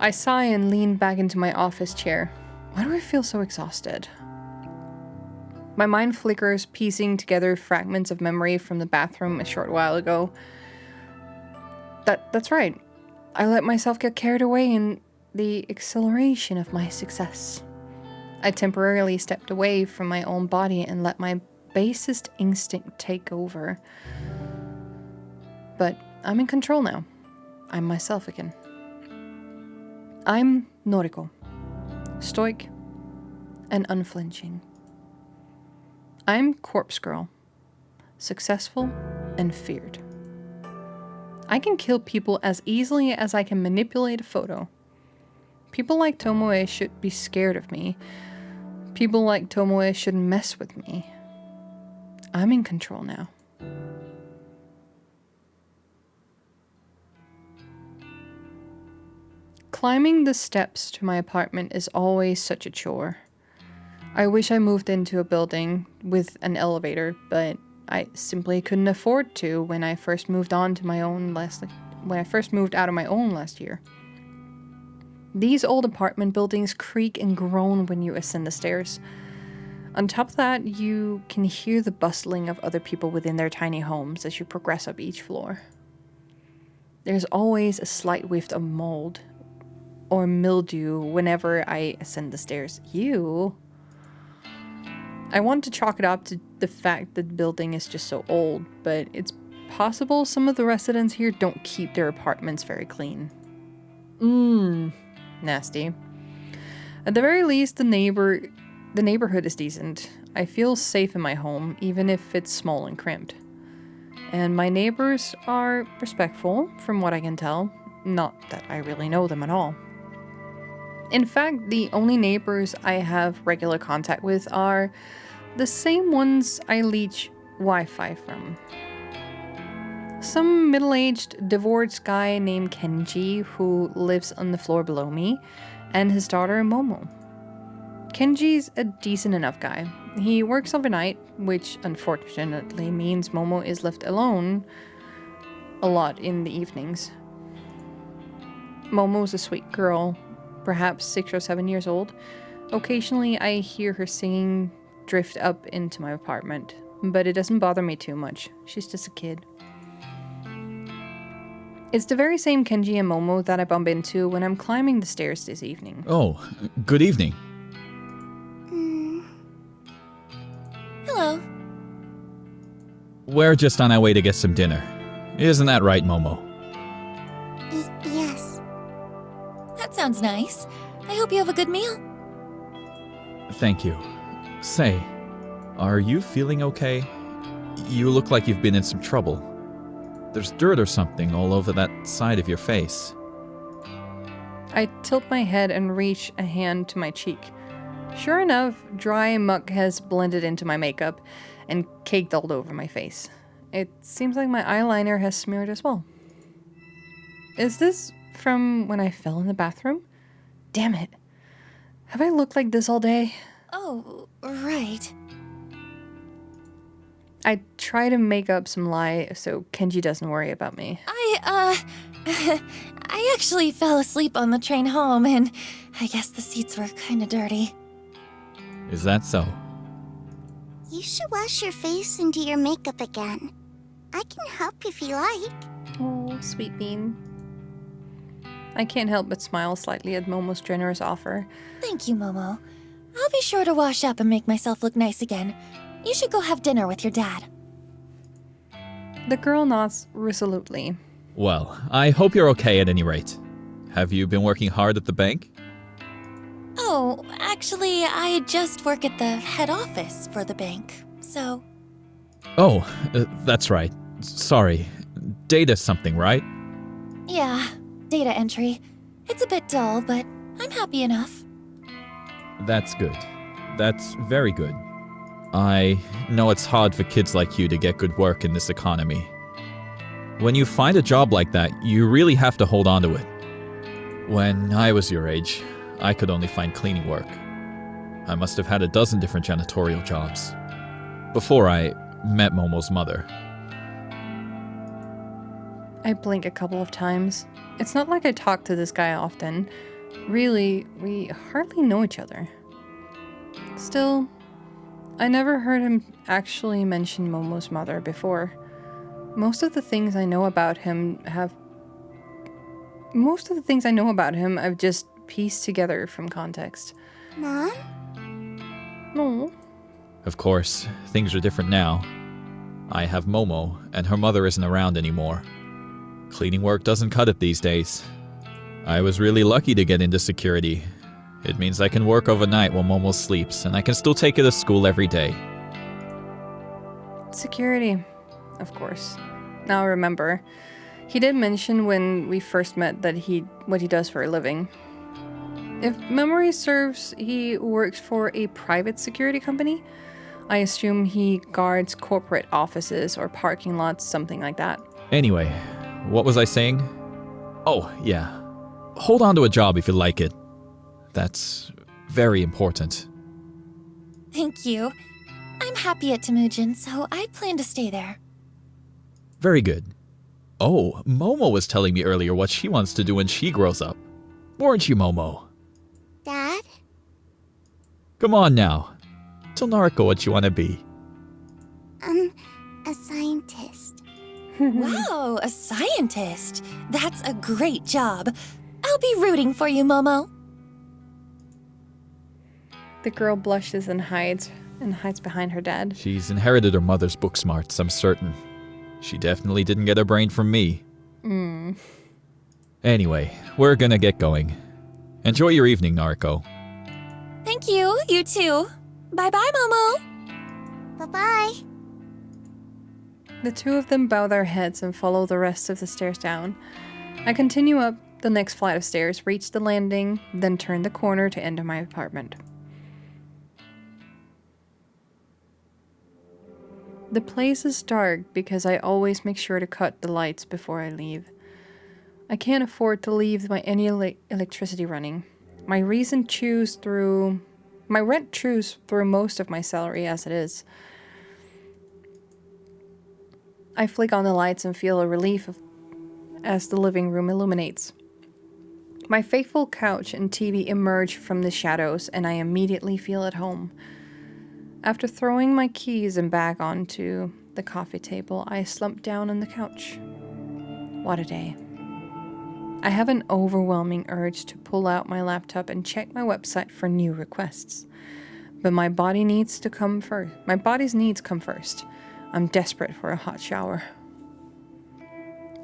I sigh and lean back into my office chair. Why do I feel so exhausted? My mind flickers, piecing together fragments of memory from the bathroom a short while ago. That's right. I let myself get carried away in the exhilaration of my success. I temporarily stepped away from my own body and let my basest instinct take over. But I'm in control now. I'm myself again. I'm Noriko. Stoic and unflinching. I'm Corpse Girl. Successful and feared. I can kill people as easily as I can manipulate a photo. People like Tomoe should be scared of me. People like Tomoe shouldn't mess with me. I'm in control now. Climbing the steps to my apartment is always such a chore. I wish I moved into a building with an elevator, but I simply couldn't afford to when I first moved out of my own last year. These old apartment buildings creak and groan when you ascend the stairs. On top of that, you can hear the bustling of other people within their tiny homes as you progress up each floor. There's always a slight whiff of mold or mildew whenever I ascend the stairs. Ew. I want to chalk it up to the fact that the building is just so old, but it's possible some of the residents here don't keep their apartments very clean. Nasty. At the very least, the neighborhood is decent. I feel safe in my home, even if it's small and crimped. And my neighbors are respectful, from what I can tell. Not that I really know them at all. In fact, the only neighbors I have regular contact with are the same ones I leech Wi-Fi from. Some middle-aged divorced guy named Kenji who lives on the floor below me, and his daughter Momo. Kenji's a decent enough guy. He works overnight, which unfortunately means Momo is left alone a lot in the evenings. Momo's a sweet girl, perhaps 6 or 7 years old. Occasionally I hear her singing drift up into my apartment, but it doesn't bother me too much. She's just a kid. It's the very same Kenji and Momo that I bump into when I'm climbing the stairs this evening. Oh, good evening. Hello. We're just on our way to get some dinner. Isn't that right, Momo? Yes. That sounds nice. I hope you have a good meal. Thank you. Say, are you feeling okay? You look like you've been in some trouble. There's dirt or something all over that side of your face. I tilt my head and reach a hand to my cheek. Sure enough, dry muck has blended into my makeup and caked all over my face. It seems like my eyeliner has smeared as well. Is this from when I fell in the bathroom? Damn it. Have I looked like this all day? Oh, right. I try to make up some lie so Kenji doesn't worry about me. I actually fell asleep on the train home, and I guess the seats were kinda dirty. Is that so? You should wash your face and do your makeup again. I can help if you like. Oh, sweet bean. I can't help but smile slightly at Momo's generous offer. Thank you, Momo. I'll be sure to wash up and make myself look nice again. You should go have dinner with your dad. The girl nods resolutely. Well, I hope you're okay at any rate. Have you been working hard at the bank? Oh, actually, I just work at the head office for the bank, so... Oh, that's right. Sorry. Data something, right? Yeah, data entry. It's a bit dull, but I'm happy enough. That's good. That's very good. I know it's hard for kids like you to get good work in this economy. When you find a job like that, you really have to hold on to it. When I was your age, I could only find cleaning work. I must have had a dozen different janitorial jobs. Before I met Momo's mother. I blink a couple of times. It's not like I talk to this guy often. Really, we hardly know each other. Still, I never heard him actually mention Momo's mother before. Most of the things I know about him I've just pieced together from context. Mom? No. Of course, things are different now. I have Momo, and her mother isn't around anymore. Cleaning work doesn't cut it these days. I was really lucky to get into security. It means I can work overnight while Momo sleeps, and I can still take her to school every day. Security, of course. Now I remember. He did mention when we first met that what he does for a living. If memory serves, he works for a private security company. I assume he guards corporate offices or parking lots, something like that. Anyway, what was I saying? Oh, yeah. Hold on to a job if you like it. That's very important. Thank you. I'm happy at Temujin, so I plan to stay there. Very good. Oh, Momo was telling me earlier what she wants to do when she grows up. Weren't you, Momo? Dad? Come on now. Tell Nariko what you want to be. A scientist. Wow, a scientist. That's a great job. I'll be rooting for you, Momo. The girl blushes and hides behind her dad. She's inherited her mother's book smarts, I'm certain. She definitely didn't get her brain from me. Anyway, we're gonna get going. Enjoy your evening, Narco. Thank you, you too. Bye-bye, Momo. Bye-bye. The two of them bow their heads and follow the rest of the stairs down. I continue up the next flight of stairs, reach the landing, then turn the corner to enter my apartment. The place is dark because I always make sure to cut the lights before I leave. I can't afford to leave any electricity running. My rent chews through most of my salary as it is. I flick on the lights and feel a relief as the living room illuminates. My faithful couch and TV emerge from the shadows, and I immediately feel at home. After throwing my keys and bag onto the coffee table, I slump down on the couch. What a day. I have an overwhelming urge to pull out my laptop and check my website for new requests. But my body's needs come first. I'm desperate for a hot shower.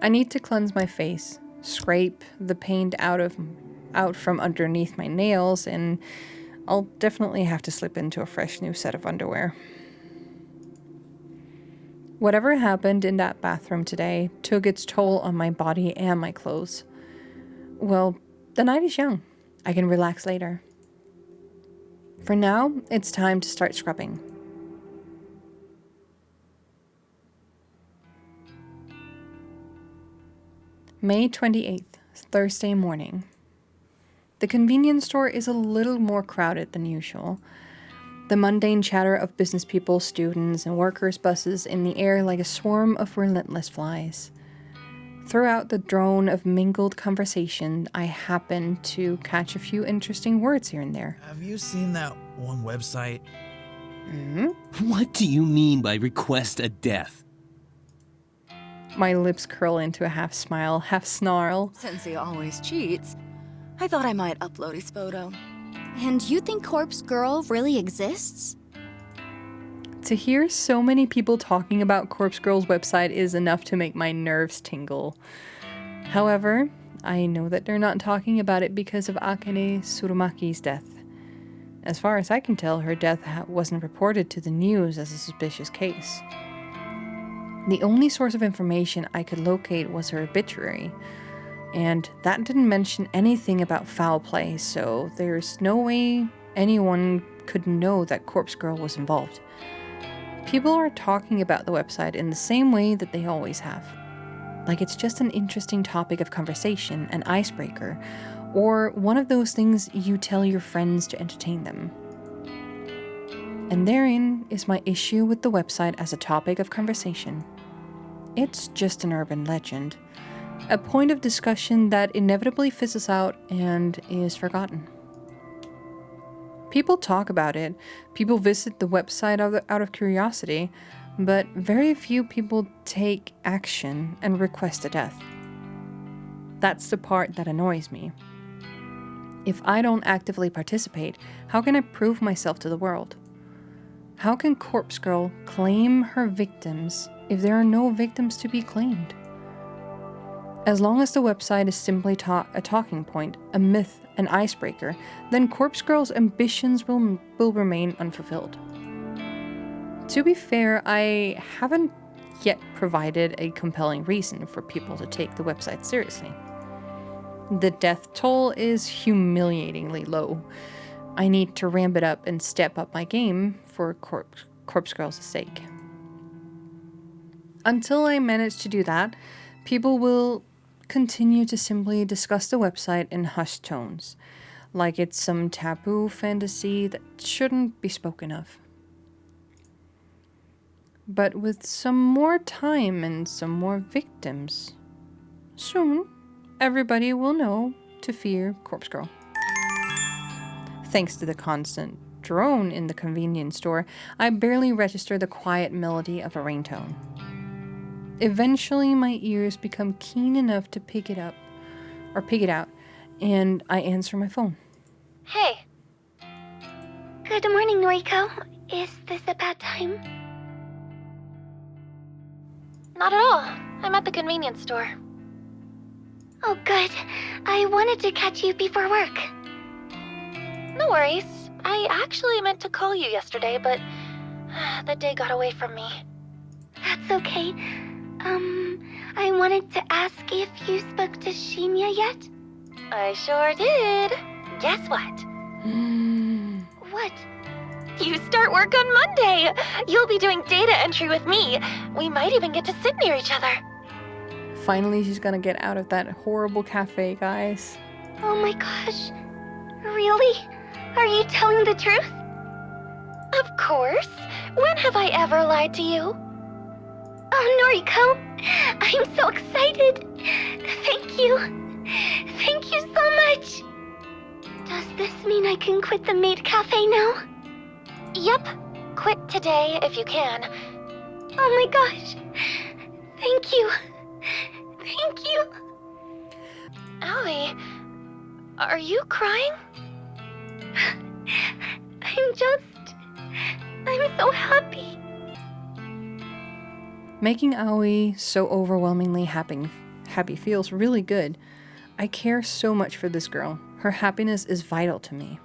I need to cleanse my face, scrape the paint out from underneath my nails, and I'll definitely have to slip into a fresh new set of underwear. Whatever happened in that bathroom today took its toll on my body and my clothes. Well, the night is young. I can relax later. For now, it's time to start scrubbing. May 28th, Thursday morning. The convenience store is a little more crowded than usual. The mundane chatter of business people, students, and workers buzzes in the air like a swarm of relentless flies. Throughout the drone of mingled conversation, I happen to catch a few interesting words here and there. Have you seen that one website? What do you mean by request a death? My lips curl into a half smile, half snarl. Since he always cheats, I thought I might upload his photo. And you think Corpse Girl really exists? To hear so many people talking about Corpse Girl's website is enough to make my nerves tingle. However, I know that they're not talking about it because of Akane Tsurumaki's death. As far as I can tell, her death wasn't reported to the news as a suspicious case. The only source of information I could locate was her obituary, and that didn't mention anything about foul play, so there's no way anyone could know that Corpse Girl was involved. People are talking about the website in the same way that they always have. Like it's just an interesting topic of conversation, an icebreaker, or one of those things you tell your friends to entertain them. And therein is my issue with the website as a topic of conversation. It's just an urban legend, a point of discussion that inevitably fizzles out and is forgotten. People talk about it, people visit the website out of curiosity, but very few people take action and request a death. That's the part that annoys me. If I don't actively participate, how can I prove myself to the world? How can Corpse Girl claim her victims if there are no victims to be claimed? As long as the website is simply a talking point, a myth, an icebreaker, then Corpse Girl's ambitions will remain unfulfilled. To be fair, I haven't yet provided a compelling reason for people to take the website seriously. The death toll is humiliatingly low. I need to ramp it up and step up my game for Corpse Girl's sake. Until I manage to do that, people will continue to simply discuss the website in hushed tones, like it's some taboo fantasy that shouldn't be spoken of. But with some more time and some more victims, soon everybody will know to fear Corpse Girl. Thanks to the constant drone in the convenience store, I barely register the quiet melody of a ringtone. Eventually, my ears become keen enough to pick it out, and I answer my phone. Hey. Good morning, Noriko. Is this a bad time? Not at all. I'm at the convenience store. Oh, good. I wanted to catch you before work. No worries. I actually meant to call you yesterday, but the day got away from me. That's okay. I wanted to ask if you spoke to Shinya yet? I sure did. Guess what? What? You start work on Monday! You'll be doing data entry with me. We might even get to sit near each other. Finally, she's gonna get out of that horrible cafe, guys. Oh my gosh. Really? Are you telling the truth? Of course. When have I ever lied to you? Oh, Noriko. I'm so excited. Thank you. Thank you so much. Does this mean I can quit the maid cafe now? Yep. Quit today if you can. Oh my gosh. Thank you. Thank you. Aoi, are you crying? I'm so happy. Making Aoi so overwhelmingly happy feels really good. I care so much for this girl. Her happiness is vital to me.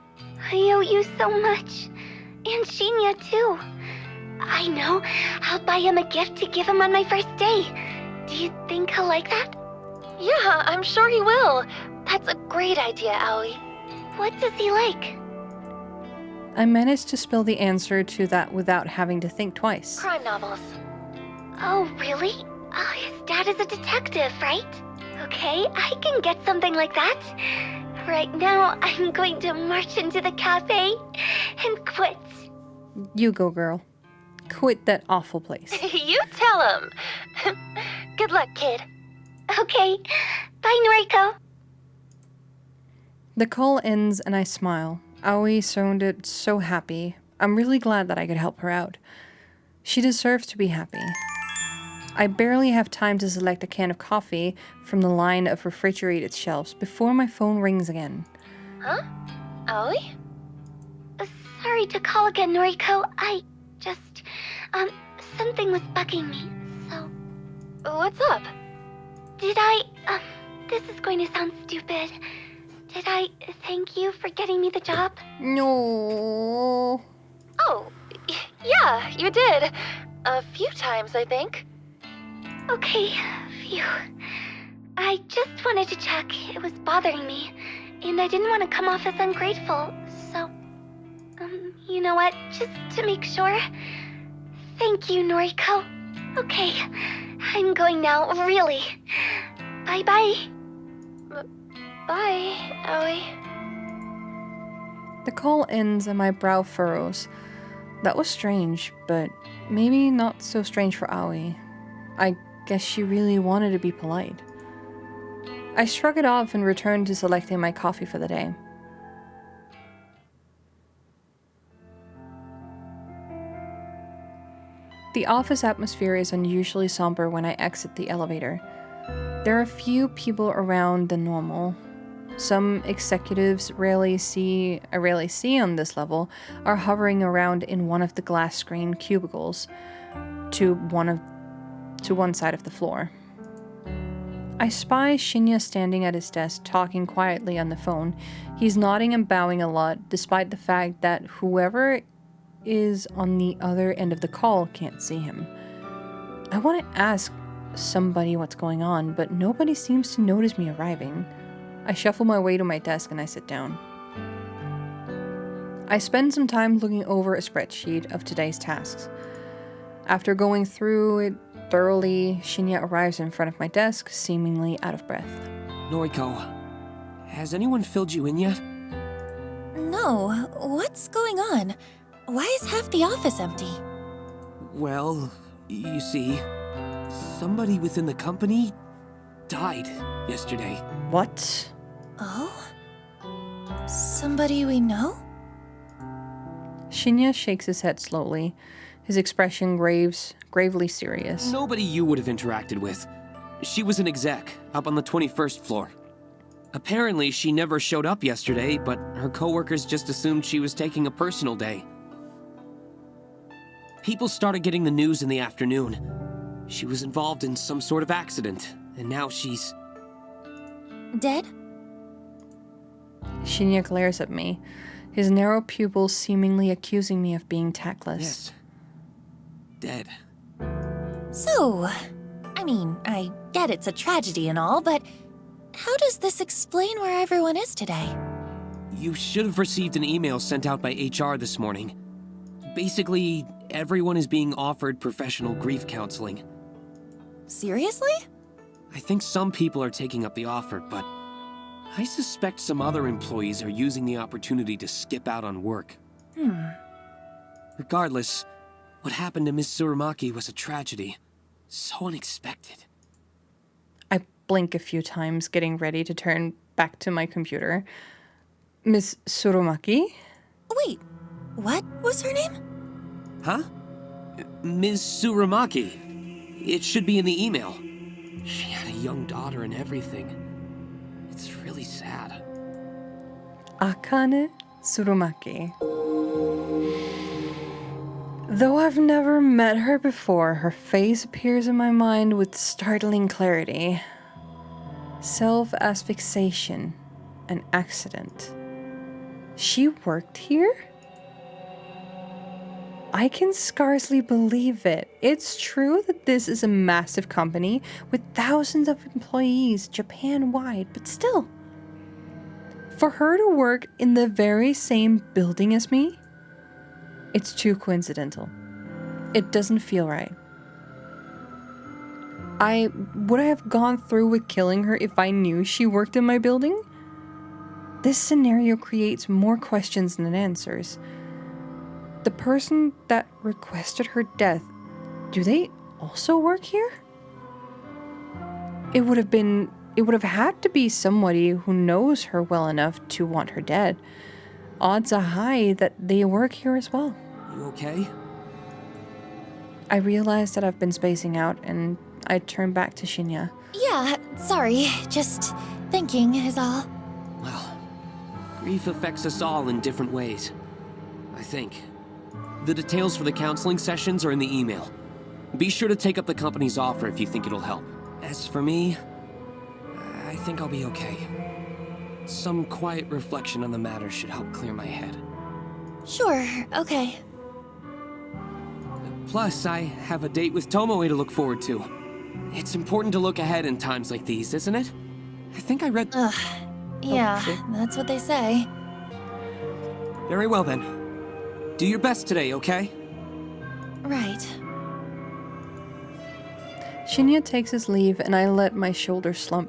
I owe you so much. And Shinya, too. I know. I'll buy him a gift to give him on my first day. Do you think he'll like that? Yeah, I'm sure he will. That's a great idea, Aoi. What does he like? I managed to spill the answer to that without having to think twice. Crime novels. Oh, really? His dad is a detective, right? Okay, I can get something like that. Right now, I'm going to march into the cafe and quit. You go, girl. Quit that awful place. You tell him. Good luck, kid. Okay. Bye, Noriko. The call ends and I smile. Aoi sounded so happy. I'm really glad that I could help her out. She deserves to be happy. I barely have time to select a can of coffee from the line of refrigerated shelves before my phone rings again. Huh? Aoi? Sorry to call again, Noriko. Something was bugging me, so... What's up? This is going to sound stupid. Did I thank you for getting me the job? No. Oh, yeah, you did. A few times, I think. Okay, phew. I just wanted to check. It was bothering me, and I didn't want to come off as ungrateful, so... you know what? Just to make sure. Thank you, Noriko. Okay, I'm going now, really. Bye-bye. Bye, Aoi. The call ends and my brow furrows. That was strange, but maybe not so strange for Aoi. I guess she really wanted to be polite. I shrug it off and return to selecting my coffee for the day. The office atmosphere is unusually somber when I exit the elevator. There are a few people around than normal. Some executives I rarely see on this level are hovering around in one of the glass screen cubicles to one side of the floor. I spy Shinya standing at his desk talking quietly on the phone. He's nodding and bowing a lot, despite the fact that whoever is on the other end of the call can't see him. I want to ask somebody what's going on, but nobody seems to notice me arriving. I shuffle my way to my desk and I sit down. I spend some time looking over a spreadsheet of today's tasks. After going through it thoroughly, Shinya arrives in front of my desk, seemingly out of breath. Noriko, has anyone filled you in yet? No, what's going on? Why is half the office empty? Well, you see, somebody within the company died yesterday. What? Oh? Somebody we know? Shinya shakes his head slowly, his expression gravely serious. Nobody you would have interacted with. She was an exec, up on the 21st floor. Apparently, she never showed up yesterday, but her coworkers just assumed she was taking a personal day. People started getting the news in the afternoon. She was involved in some sort of accident, and now she's... Dead? Shinya glares at me, his narrow pupils seemingly accusing me of being tactless. Yes. Dead. So, I mean, I get it's a tragedy and all, but how does this explain where everyone is today? You should have received an email sent out by HR this morning. Basically, everyone is being offered professional grief counseling. Seriously? I think some people are taking up the offer, but I suspect some other employees are using the opportunity to skip out on work. Regardless, what happened to Miss Tsurumaki was a tragedy. So unexpected. I blink a few times, getting ready to turn back to my computer. Miss Tsurumaki? Wait, what was her name? Huh? Ms. Tsurumaki. It should be in the email. She had a young daughter and everything. It's really sad. Akane Tsurumaki. Though I've never met her before, her face appears in my mind with startling clarity. Self-asphyxiation. An accident. She worked here? I can scarcely believe it. It's true that this is a massive company with thousands of employees Japan-wide, but still. For her to work in the very same building as me? It's too coincidental. It doesn't feel right. Would I have gone through with killing her if I knew she worked in my building? This scenario creates more questions than answers. The person that requested her death, do they also work here? It would have had to be somebody who knows her well enough to want her dead. Odds are high that they work here as well. You okay? I realize that I've been spacing out, and I turn back to Shinya. Yeah, sorry, just thinking is all. Well, grief affects us all in different ways, I think. The details for the counseling sessions are in the email. Be sure to take up the company's offer if you think it'll help. As for me, I think I'll be okay. Some quiet reflection on the matter should help clear my head. Sure, okay. Plus, I have a date with Tomoe to look forward to. It's important to look ahead in times like these, isn't it? I think I read... Yeah, shit. that's what they say. Very well then. Do your best today, okay? Right. Shinya takes his leave, and I let my shoulders slump.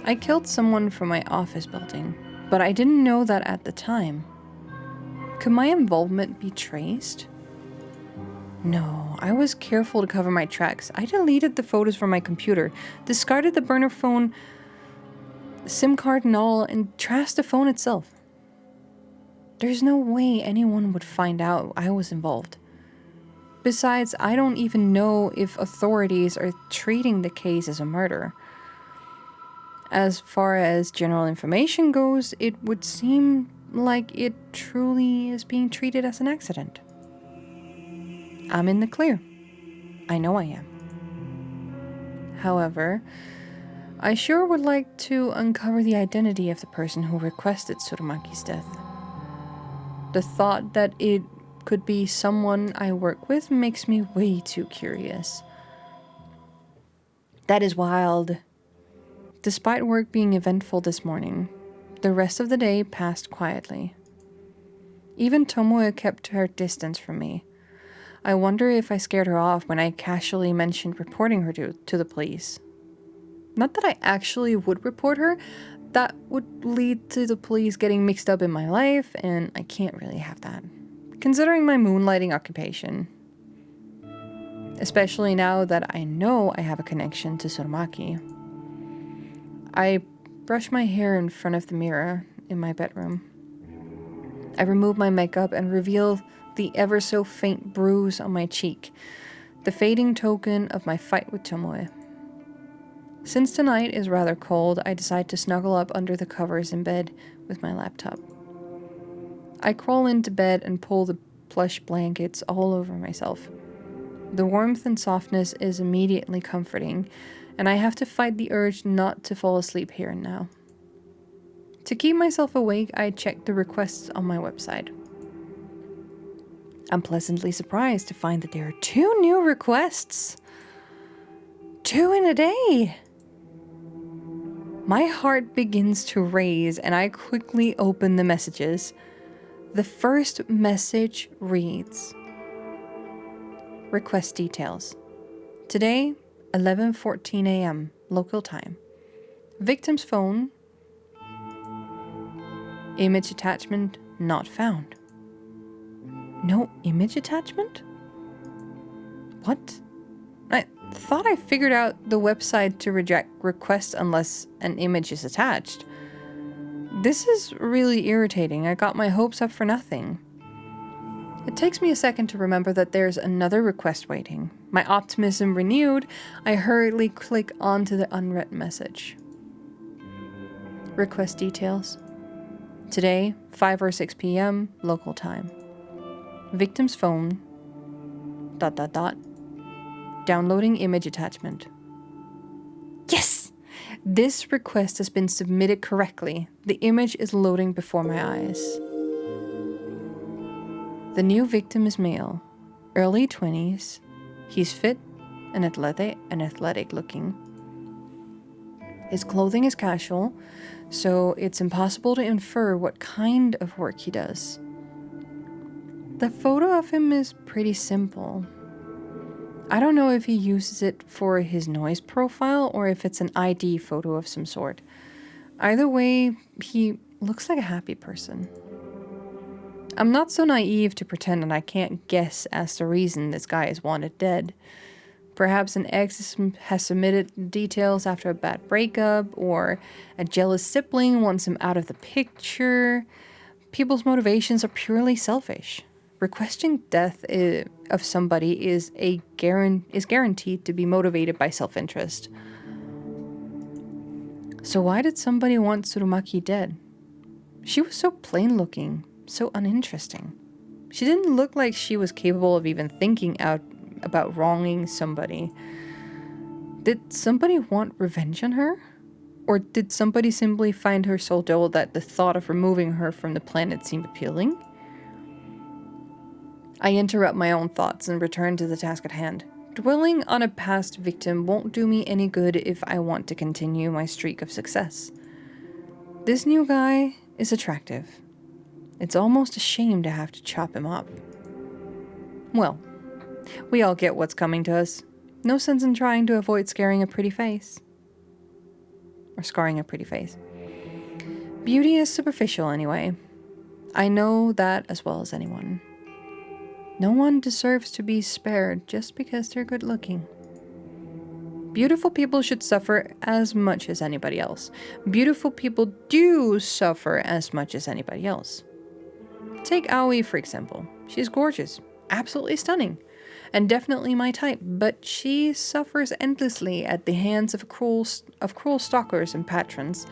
I killed someone from my office building, but I didn't know that at the time. Could my involvement be traced? No, I was careful to cover my tracks. I deleted the photos from my computer, discarded the burner phone, SIM card and all, and trashed the phone itself. There's no way anyone would find out I was involved. Besides, I don't even know if authorities are treating the case as a murder. As far as general information goes, it would seem like it truly is being treated as an accident. I'm in the clear. I know I am. However, I sure would like to uncover the identity of the person who requested Tsurumaki's death. The thought that it could be someone I work with makes me way too curious. That is wild. Despite work being eventful this morning, the rest of the day passed quietly. Even Tomoe kept her distance from me. I wonder if I scared her off when I casually mentioned reporting her to the police. Not that I actually would report her. That would lead to the police getting mixed up in my life, and I can't really have that, considering my moonlighting occupation. Especially now that I know I have a connection to Tsurumaki. I brush my hair in front of the mirror in my bedroom. I remove my makeup and reveal the ever so faint bruise on my cheek, the fading token of my fight with Tomoe. Since tonight is rather cold, I decide to snuggle up under the covers in bed with my laptop. I crawl into bed and pull the plush blankets all over myself. The warmth and softness is immediately comforting, and I have to fight the urge not to fall asleep here and now. To keep myself awake, I check the requests on my website. I'm pleasantly surprised to find that there are 2 new requests. 2 in a day. My heart begins to race and I quickly open the messages. The first message reads, request details. Today, 11:14 a.m. local time. Victim's phone. Image attachment not found. No image attachment? What? I thought I figured out the website to reject requests unless an image is attached. This is really irritating. I got my hopes up for nothing. It takes me a second to remember that there's another request waiting. My optimism renewed, I hurriedly click onto the unread message. Request details. Today, 5 or 6 p.m. local time. Victim's phone. ... Downloading image attachment. Yes! This request has been submitted correctly. The image is loading before my eyes. The new victim is male, early 20s. He's fit and athletic looking. His clothing is casual, so it's impossible to infer what kind of work he does. The photo of him is pretty simple. I don't know if he uses it for his noise profile or if it's an ID photo of some sort. Either way, he looks like a happy person. I'm not so naive to pretend that I can't guess as the reason this guy is wanted dead. Perhaps an ex has submitted details after a bad breakup, or a jealous sibling wants him out of the picture. People's motivations are purely selfish. Requesting death of somebody is guaranteed to be motivated by self-interest. So why did somebody want Tsurumaki dead? She was so plain looking, so uninteresting. She didn't look like she was capable of even thinking out about wronging somebody. Did somebody want revenge on her? Or did somebody simply find her so dull that the thought of removing her from the planet seemed appealing? I interrupt my own thoughts and return to the task at hand. Dwelling on a past victim won't do me any good if I want to continue my streak of success. This new guy is attractive. It's almost a shame to have to chop him up. Well, we all get what's coming to us. No sense in trying to avoid scaring a pretty face. Or scarring a pretty face. Beauty is superficial anyway. I know that as well as anyone. No one deserves to be spared just because they're good looking. Beautiful people should suffer as much as anybody else. Beautiful people do suffer as much as anybody else. Take Aoi, for example. She's gorgeous, absolutely stunning, and definitely my type, but she suffers endlessly at the hands of cruel stalkers and patrons.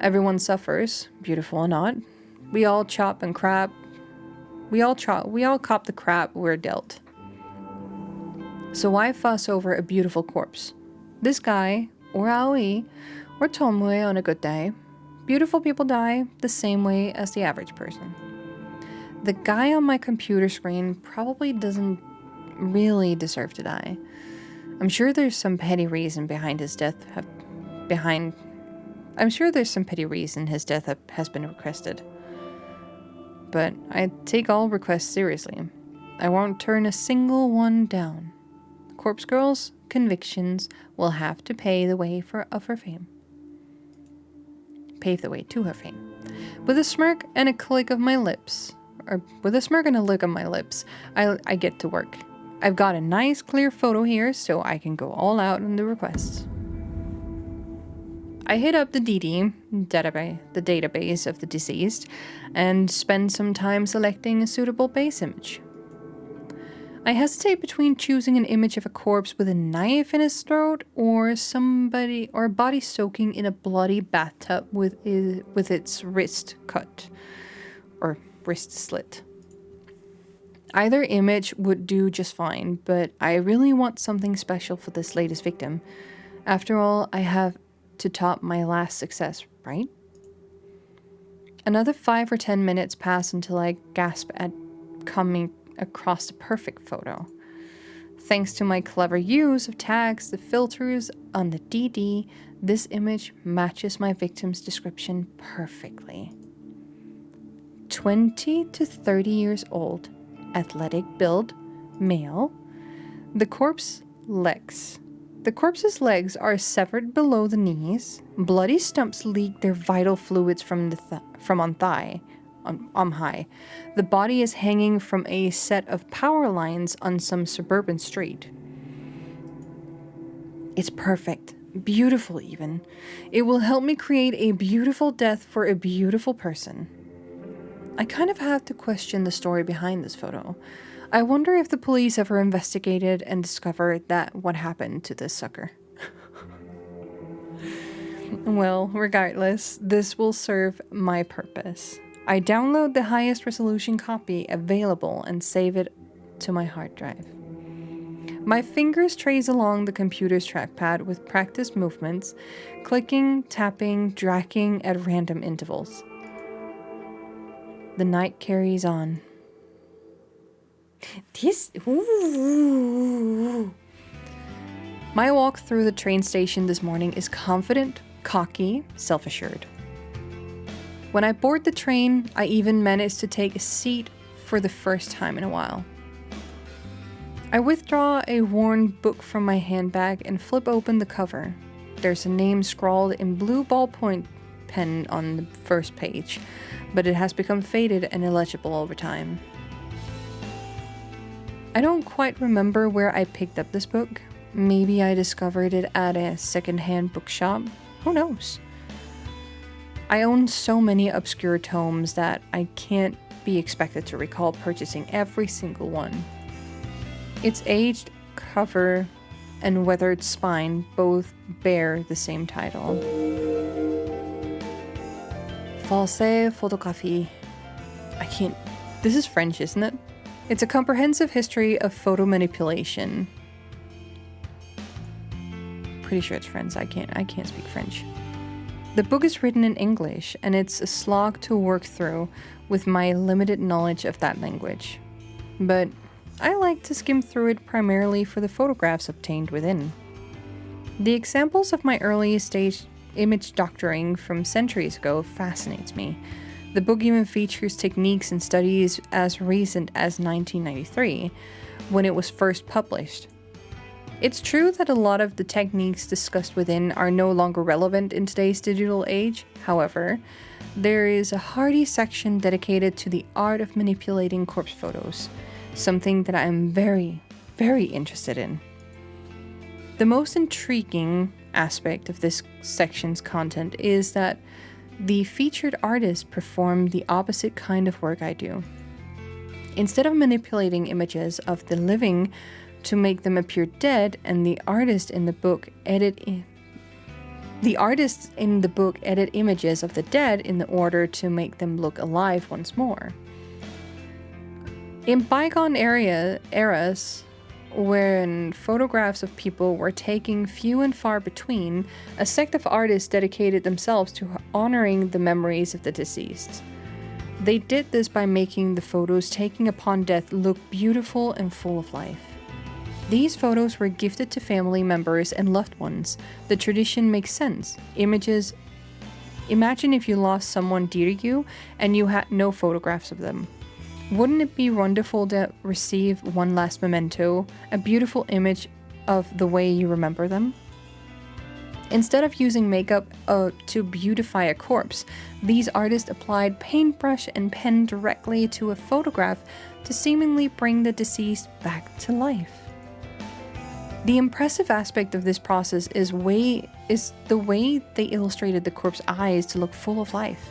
Everyone suffers, beautiful or not. We all chop and crap. We all cop the crap we're dealt. So why fuss over a beautiful corpse? This guy, or Aoi, or Tomoe on a good day. Beautiful people die the same way as the average person. The guy on my computer screen probably doesn't really deserve to die. I'm sure there's some petty reason behind his death has been requested. But I take all requests seriously. I won't turn a single one down. Corpse Girl's convictions will have to pave the way to her fame. With a smirk and a click of my lips, I get to work. I've got a nice clear photo here, so I can go all out on the requests. I hit up the DD, the database of the deceased, and spend some time selecting a suitable base image. I hesitate between choosing an image of a corpse with a knife in his throat or a body soaking in a bloody bathtub with its wrist cut or wrist slit. Either image would do just fine, but I really want something special for this latest victim. After all, I have to top my last success, right? Another 5 or 10 minutes pass until I gasp at coming across the perfect photo. Thanks to my clever use of tags, the filters on the DD, this image matches my victim's description perfectly. 20 to 30 years old, athletic build, male. The corpse's legs are severed below the knees. Bloody stumps leak their vital fluids from on high. The body is hanging from a set of power lines on some suburban street. It's perfect. Beautiful, even. It will help me create a beautiful death for a beautiful person. I kind of have to question the story behind this photo. I wonder if the police ever investigated and discovered what happened to this sucker. Well, regardless, this will serve my purpose. I download the highest resolution copy available and save it to my hard drive. My fingers trace along the computer's trackpad with practiced movements, clicking, tapping, dragging at random intervals. The night carries on. My walk through the train station this morning is confident, cocky, self-assured. When I board the train, I even manage to take a seat for the first time in a while. I withdraw a worn book from my handbag and flip open the cover. There's a name scrawled in blue ballpoint pen on the first page, but it has become faded and illegible over time. I don't quite remember where I picked up this book. Maybe I discovered it at a secondhand bookshop. Who knows? I own so many obscure tomes that I can't be expected to recall purchasing every single one. Its aged cover and weathered spine both bear the same title. False photographie. This is French, isn't it? It's a comprehensive history of photo manipulation. Pretty sure it's French. I can't speak French. The book is written in English, and it's a slog to work through with my limited knowledge of that language. But I like to skim through it primarily for the photographs obtained within. The examples of my early stage image doctoring from centuries ago fascinates me. The book even features techniques and studies as recent as 1993, when it was first published. It's true that a lot of the techniques discussed within are no longer relevant in today's digital age. However, there is a hearty section dedicated to the art of manipulating corpse photos, something that I am very, very interested in. The most intriguing aspect of this section's content is that the featured artists perform the opposite kind of work I do. Instead of manipulating images of the living to make them appear dead, and the artists in the book edit images of the dead in order to make them look alive once more. In bygone eras, when photographs of people were taken few and far between, a sect of artists dedicated themselves to honoring the memories of the deceased. They did this by making the photos taken upon death look beautiful and full of life. These photos were gifted to family members and loved ones. The tradition makes sense. Imagine if you lost someone dear to you and you had no photographs of them. Wouldn't it be wonderful to receive one last memento, a beautiful image of the way you remember them? Instead of using makeup to beautify a corpse, these artists applied paintbrush and pen directly to a photograph to seemingly bring the deceased back to life. The impressive aspect of this process is the way they illustrated the corpse's eyes to look full of life.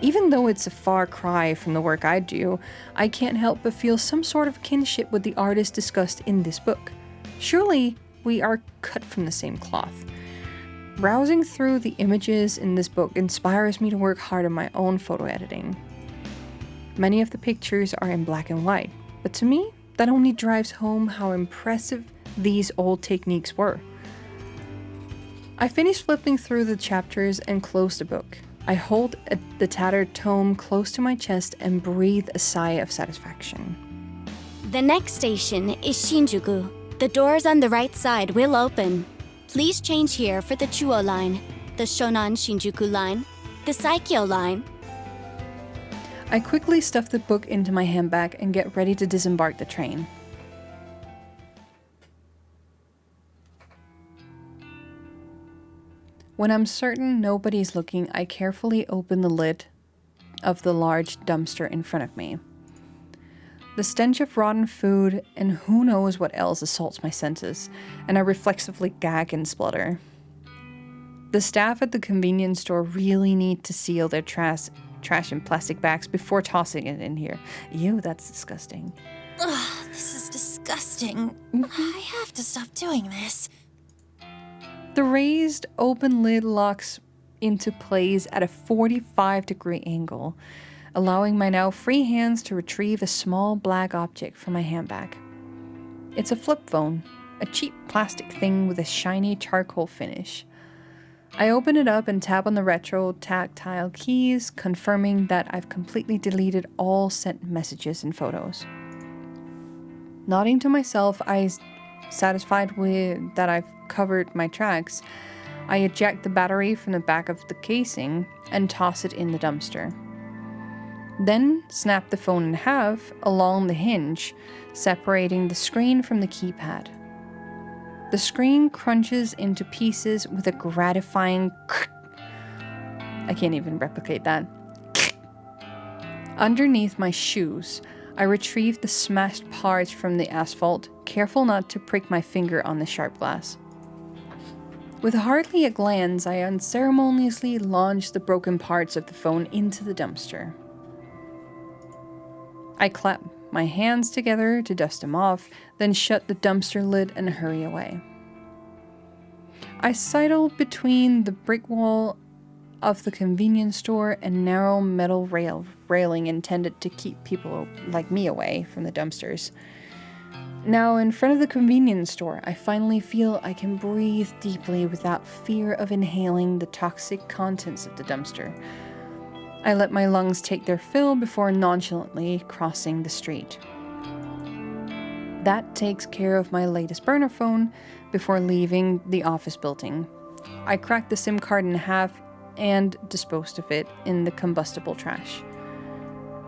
Even though it's a far cry from the work I do, I can't help but feel some sort of kinship with the artist discussed in this book. Surely we are cut from the same cloth. Browsing through the images in this book inspires me to work hard on my own photo editing. Many of the pictures are in black and white, but to me, that only drives home how impressive these old techniques were. I finished flipping through the chapters and closed the book. I hold the tattered tome close to my chest and breathe a sigh of satisfaction. The next station is Shinjuku. The doors on the right side will open. Please change here for the Chuo line, the Shonan Shinjuku line, the Saikyo line. I quickly stuff the book into my handbag and get ready to disembark the train. When I'm certain nobody's looking, I carefully open the lid of the large dumpster in front of me. The stench of rotten food and who knows what else assaults my senses, and I reflexively gag and splutter. The staff at the convenience store really need to seal their trash in plastic bags before tossing it in here. Ew, that's disgusting. Ugh, this is disgusting. I have to stop doing this. The raised open lid locks into place at a 45-degree angle, allowing my now free hands to retrieve a small black object from my handbag. It's a flip phone, a cheap plastic thing with a shiny charcoal finish. I open it up and tap on the retro tactile keys, confirming that I've completely deleted all sent messages and photos. Nodding to myself, satisfied with that I've covered my tracks, I eject the battery from the back of the casing and toss it in the dumpster. Then snap the phone in half along the hinge, separating the screen from the keypad. The screen crunches into pieces with a gratifying I can't even replicate that. Underneath my shoes, I retrieve the smashed parts from the asphalt, careful not to prick my finger on the sharp glass. With hardly a glance, I unceremoniously launch the broken parts of the phone into the dumpster. I clap my hands together to dust them off, then shut the dumpster lid and hurry away. I sidle between the brick wall of the convenience store and narrow metal railing intended to keep people like me away from the dumpsters. Now, in front of the convenience store, I finally feel I can breathe deeply without fear of inhaling the toxic contents of the dumpster. I let my lungs take their fill before nonchalantly crossing the street. That takes care of my latest burner phone before leaving the office building. I cracked the SIM card in half and disposed of it in the combustible trash.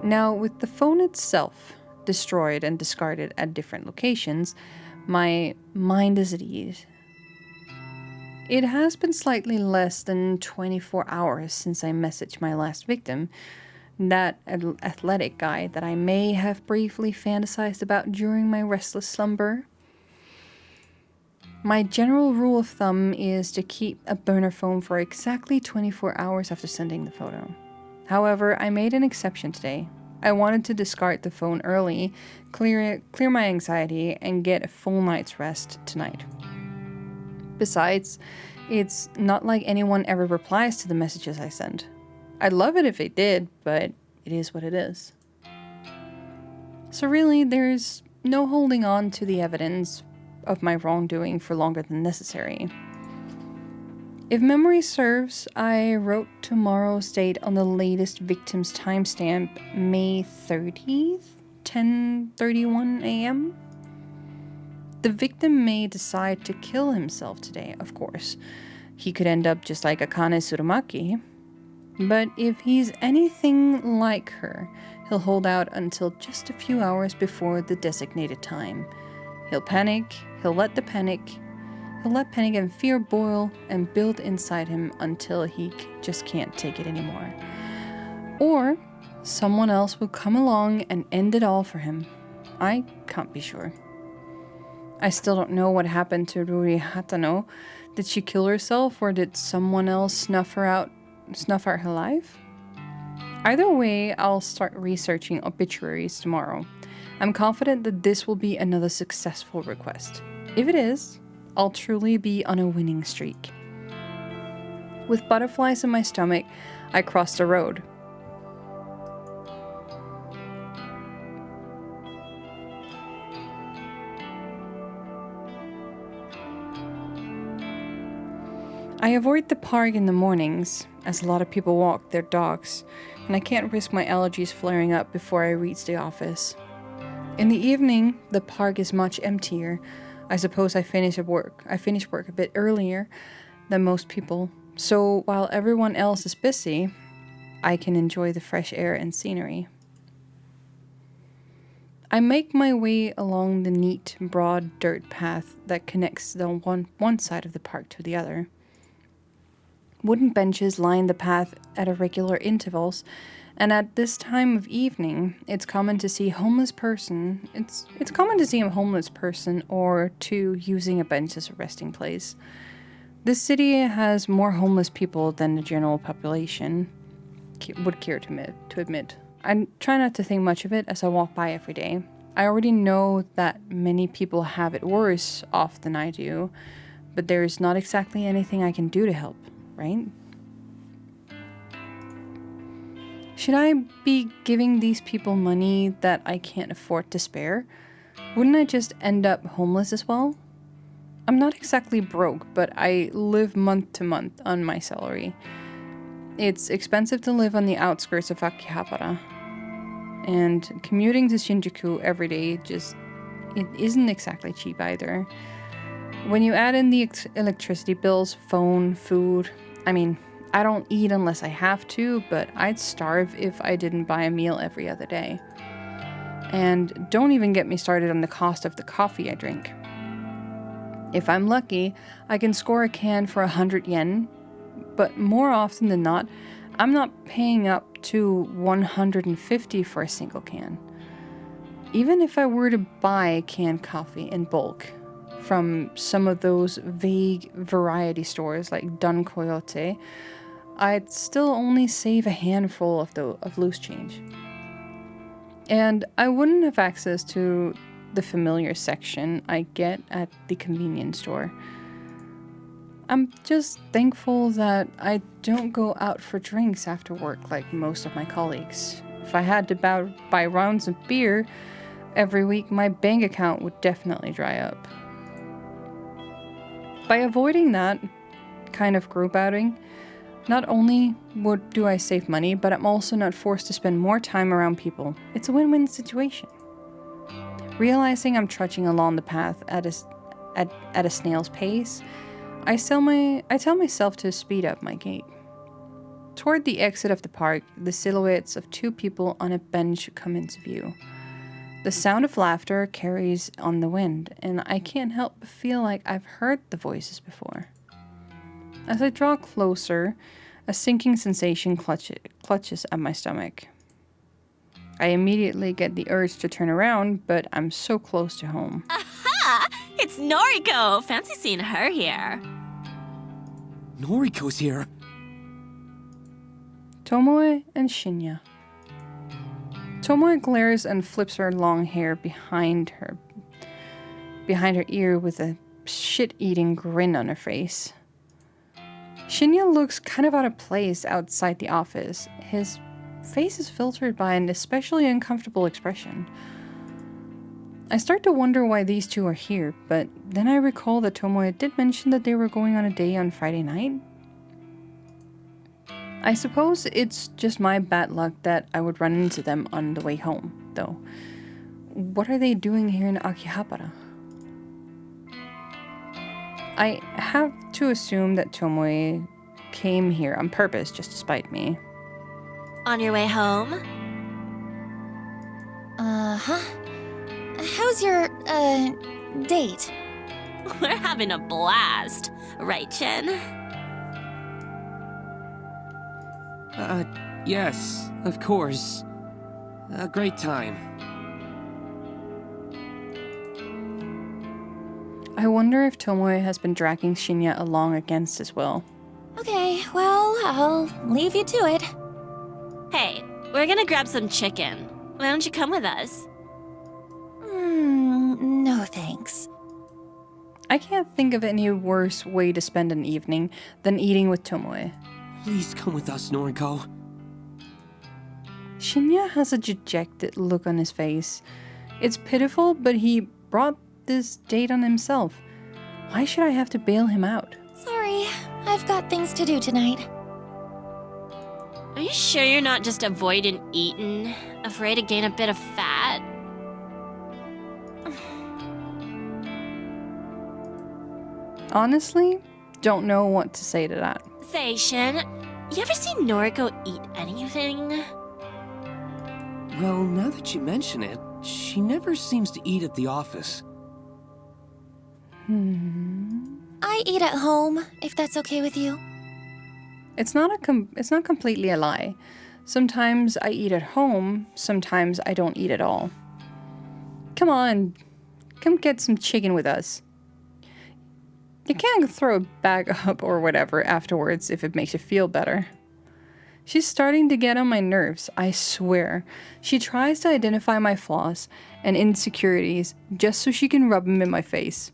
Now, with the phone itself destroyed and discarded at different locations, my mind is at ease. It has been slightly less than 24 hours since I messaged my last victim, that athletic guy that I may have briefly fantasized about during my restless slumber. My general rule of thumb is to keep a burner phone for exactly 24 hours after sending the photo. However, I made an exception today. I wanted to discard the phone early, clear my anxiety, and get a full night's rest tonight. Besides, it's not like anyone ever replies to the messages I send. I'd love it if they did, but it is what it is. So really, there's no holding on to the evidence of my wrongdoing for longer than necessary. If memory serves, I wrote tomorrow's date on the latest victim's timestamp, May 30th, 10:31 a.m. The victim may decide to kill himself today, of course. He could end up just like Akane Tsurumaki. But if he's anything like her, he'll hold out until just a few hours before the designated time. He'll panic, he'll let panic and fear boil and build inside him until he just can't take it anymore. Or someone else will come along and end it all for him. I can't be sure. I still don't know what happened to Ruri Hatano. Did she kill herself, or did someone else snuff out her life? Either way, I'll start researching obituaries tomorrow. I'm confident that this will be another successful request. If it is, I'll truly be on a winning streak. With butterflies in my stomach, I cross the road. I avoid the park in the mornings, as a lot of people walk their dogs, and I can't risk my allergies flaring up before I reach the office. In the evening, the park is much emptier. I suppose I finish work a bit earlier than most people, so while everyone else is busy, I can enjoy the fresh air and scenery. I make my way along the neat, broad dirt path that connects the one side of the park to the other. Wooden benches line the path at irregular intervals, and at this time of evening, it's common to see a homeless person or two using a bench as a resting place. This city has more homeless people than the general population would care to admit. I try not to think much of it as I walk by every day. I already know that many people have it worse off than I do, but there's not exactly anything I can do to help, right? Should I be giving these people money that I can't afford to spare? Wouldn't I just end up homeless as well? I'm not exactly broke, but I live month to month on my salary. It's expensive to live on the outskirts of Akihabara, and commuting to Shinjuku every day it isn't exactly cheap either. When you add in the electricity bills, phone, food, I don't eat unless I have to, but I'd starve if I didn't buy a meal every other day. And don't even get me started on the cost of the coffee I drink. If I'm lucky, I can score a can for 100 yen, but more often than not, I'm not paying up to 150 for a single can. Even if I were to buy canned coffee in bulk from some of those vague variety stores like Don Coyote, I'd still only save a handful of loose change. And I wouldn't have access to the familiar section I get at the convenience store. I'm just thankful that I don't go out for drinks after work like most of my colleagues. If I had to buy rounds of beer every week, my bank account would definitely dry up. By avoiding that kind of group outing, not only do I save money, but I'm also not forced to spend more time around people. It's a win-win situation. Realizing I'm trudging along the path at a snail's pace, I tell myself to speed up my gait. Toward the exit of the park, the silhouettes of two people on a bench come into view. The sound of laughter carries on the wind, and I can't help but feel like I've heard the voices before. As I draw closer, a sinking sensation clutches at my stomach. I immediately get the urge to turn around, but I'm so close to home. Aha! It's Noriko! Fancy seeing her here. Noriko's here. Tomoe and Shinya. Tomoe glares and flips her long hair behind her ear with a shit-eating grin on her face. Shinya looks kind of out of place outside the office. His face is filtered by an especially uncomfortable expression. I start to wonder why these two are here, but then I recall that Tomoe did mention that they were going on a date on Friday night. I suppose it's just my bad luck that I would run into them on the way home, though. What are they doing here in Akihabara? I have to assume that Tomoe came here on purpose just to spite me. On your way home? Uh-huh. How's your, date? We're having a blast. Right, Chin? Yes, of course. A great time. I wonder if Tomoe has been dragging Shinya along against his will. Okay, well, I'll leave you to it. Hey, We're gonna grab some chicken. Why don't you come with us? No thanks. I can't think of any worse way to spend an evening than eating with Tomoe. Please come with us, Noriko. Shinya has a dejected look on his face. It's pitiful, but he brought this date on himself. Why should I have to bail him out? Sorry, I've got things to do tonight. Are you sure you're not just avoiding eating? Afraid to gain a bit of fat? Honestly, don't know what to say to that. Say, Shin, you ever seen Noriko eat anything? Well, now that you mention it, she never seems to eat at the office. I eat at home, if that's okay with you. It's not completely a lie. Sometimes I eat at home, sometimes I don't eat at all. Come on, come get some chicken with us. You can throw it back up or whatever afterwards if it makes you feel better. She's starting to get on my nerves, I swear. She tries to identify my flaws and insecurities just so she can rub them in my face.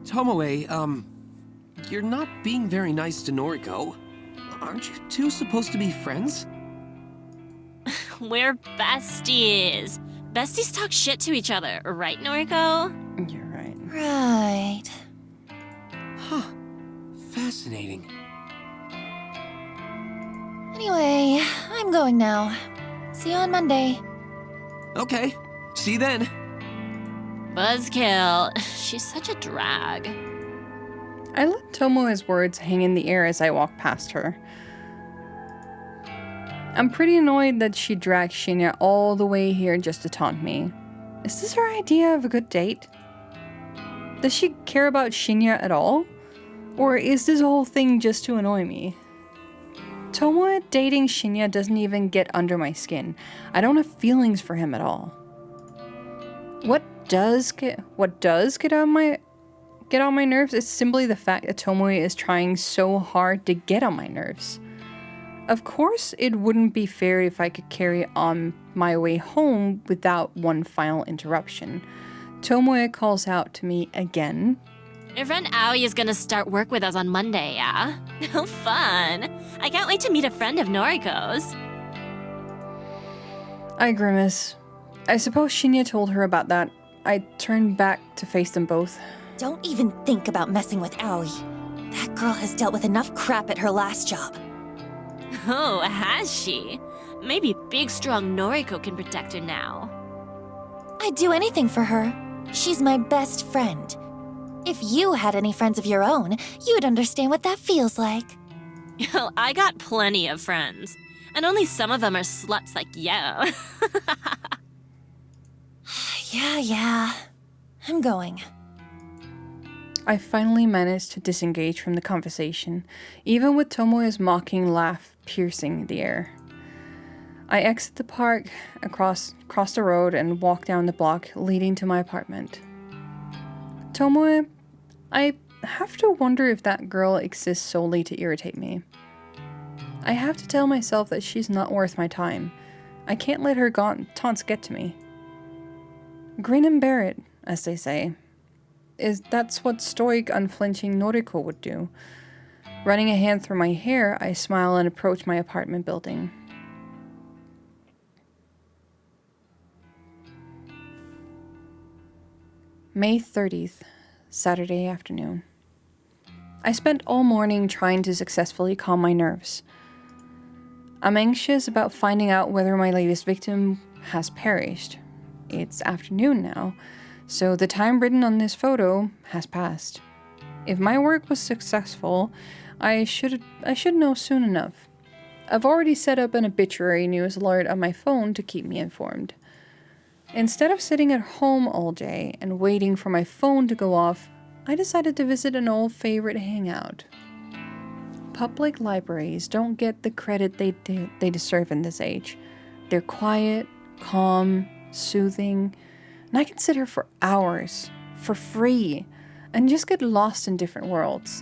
Tomoe, you're not being very nice to Noriko. Aren't you two supposed to be friends? We're besties. Besties talk shit to each other, right, Noriko? You're right. Right. Huh. Fascinating. Anyway, I'm going now. See you on Monday. Okay. See you then. Buzzkill. She's such a drag. I let Tomoe's words hang in the air as I walk past her. I'm pretty annoyed that she dragged Shinya all the way here just to taunt me. Is this her idea of a good date? Does she care about Shinya at all? Or is this whole thing just to annoy me? Tomoe dating Shinya doesn't even get under my skin. I don't have feelings for him at all. What does get on my nerves is simply the fact that Tomoe is trying so hard to get on my nerves. Of course, it wouldn't be fair if I could carry on my way home without one final interruption. Tomoe calls out to me again. Your friend Aoi is gonna start work with us on Monday, yeah? Oh, fun. I can't wait to meet a friend of Noriko's. I grimace. I suppose Shinya told her about that. I turned back to face them both. Don't even think about messing with Aoi. That girl has dealt with enough crap at her last job. Oh, has she? Maybe big, strong Noriko can protect her now. I'd do anything for her. She's my best friend. If you had any friends of your own, you'd understand what that feels like. Well, I got plenty of friends. And only some of them are sluts like you. Yeah. I'm going. I finally managed to disengage from the conversation, even with Tomoe's mocking laugh piercing the air. I exit the park, cross the road, and walk down the block leading to my apartment. Tomoe, I have to wonder if that girl exists solely to irritate me. I have to tell myself that she's not worth my time. I can't let her taunts get to me. Grin and bear it, as they say. That's what stoic, unflinching Noriko would do. Running a hand through my hair, I smile and approach my apartment building. May 30th, Saturday afternoon. I spent all morning trying to successfully calm my nerves. I'm anxious about finding out whether my latest victim has perished. It's afternoon now, so the time written on this photo has passed. If my work was successful, I should know soon enough. I've already set up an obituary news alert on my phone to keep me informed. Instead of sitting at home all day and waiting for my phone to go off, I decided to visit an old favorite hangout. Public libraries don't get the credit they deserve in this age. They're quiet, calm, soothing, and I can sit here for hours, for free, and just get lost in different worlds.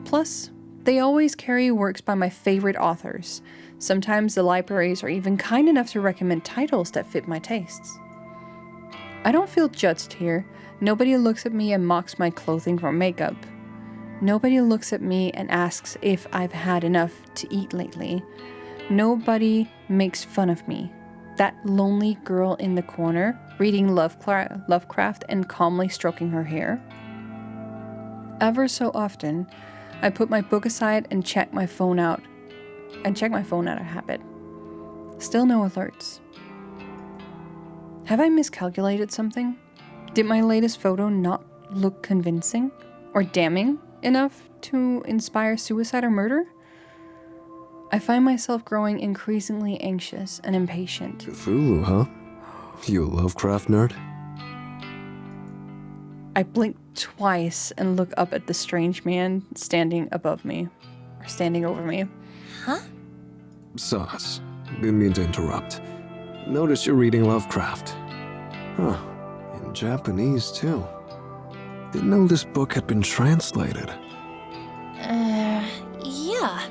Plus, They always carry works by my favorite authors. Sometimes the libraries are even kind enough to recommend titles that fit my tastes. I don't feel judged here. Nobody looks at me and mocks my clothing or makeup. Nobody looks at me and asks if I've had enough to eat lately. Nobody makes fun of me. That lonely girl in the corner, reading Lovecraft and calmly stroking her hair. Ever so often, I put my book aside and check my phone out of habit. Still no alerts. Have I miscalculated something? Did my latest photo not look convincing or damning enough to inspire suicide or murder? I find myself growing increasingly anxious and impatient. Cthulhu, huh? You a Lovecraft nerd? I blink twice and look up at the strange man standing above me, or standing over me. Huh? Sus, didn't mean to interrupt. Notice you're reading Lovecraft. Huh, in Japanese too. Didn't know this book had been translated. Yeah.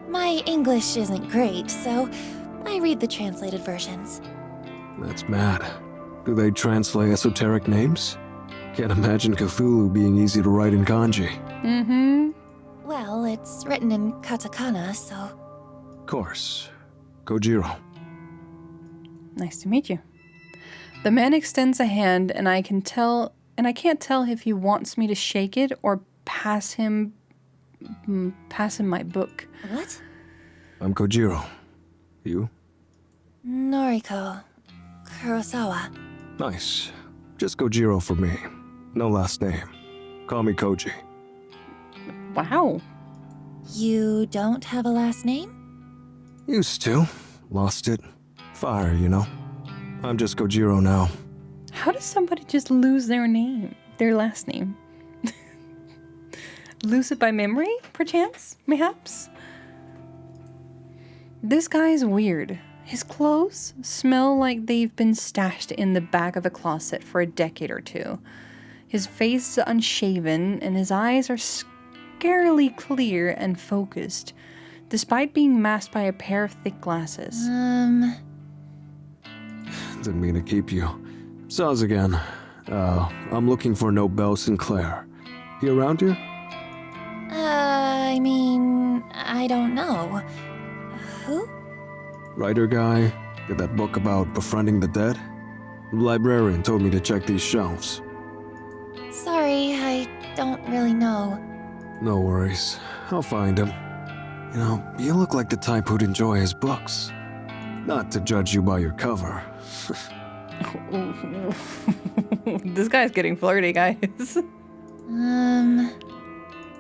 My English isn't great, so I read the translated versions. That's mad. Do they translate esoteric names? Can't imagine Cthulhu being easy to write in kanji. Mm-hmm. Well, it's written in katakana, so... Of course. Kojiro. Nice to meet you. The man extends a hand, and I can't tell if he wants me to shake it or pass him my book. What? I'm Kojiro. You? Noriko. Kurosawa. Nice. Just Kojiro for me. No last name. Call me Koji. Wow. You don't have a last name? Used to. Lost it. Fire, you know. I'm just Kojiro now. How does somebody just lose their name? Their last name? Lose it by memory, perchance? Mayhaps? This guy's weird. His clothes smell like they've been stashed in the back of a closet for a decade or two. His face is unshaven, and his eyes are scarily clear and focused, despite being masked by a pair of thick glasses. Didn't mean to keep you. Saws again. I'm looking for Nobel Sinclair. He around here? I mean, I don't know. Who? Writer guy? Did that book about befriending the dead? The librarian told me to check these shelves. Sorry, I don't really know. No worries. I'll find him. You know, you look like the type who'd enjoy his books. Not to judge you by your cover. This guy's getting flirty, guys.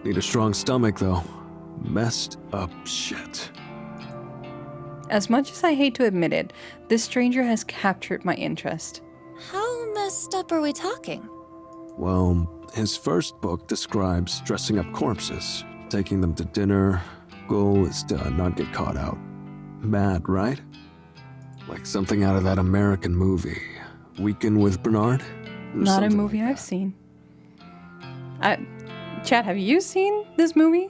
Need a strong stomach, though. Messed up shit. As much as I hate to admit it, this stranger has captured my interest. How messed up are we talking? Well, his first book describes dressing up corpses, taking them to dinner. Goal is to not get caught out. Mad, right? Like something out of that American movie, Weekend with Bernard? Not a movie I've seen. Chad, have you seen this movie?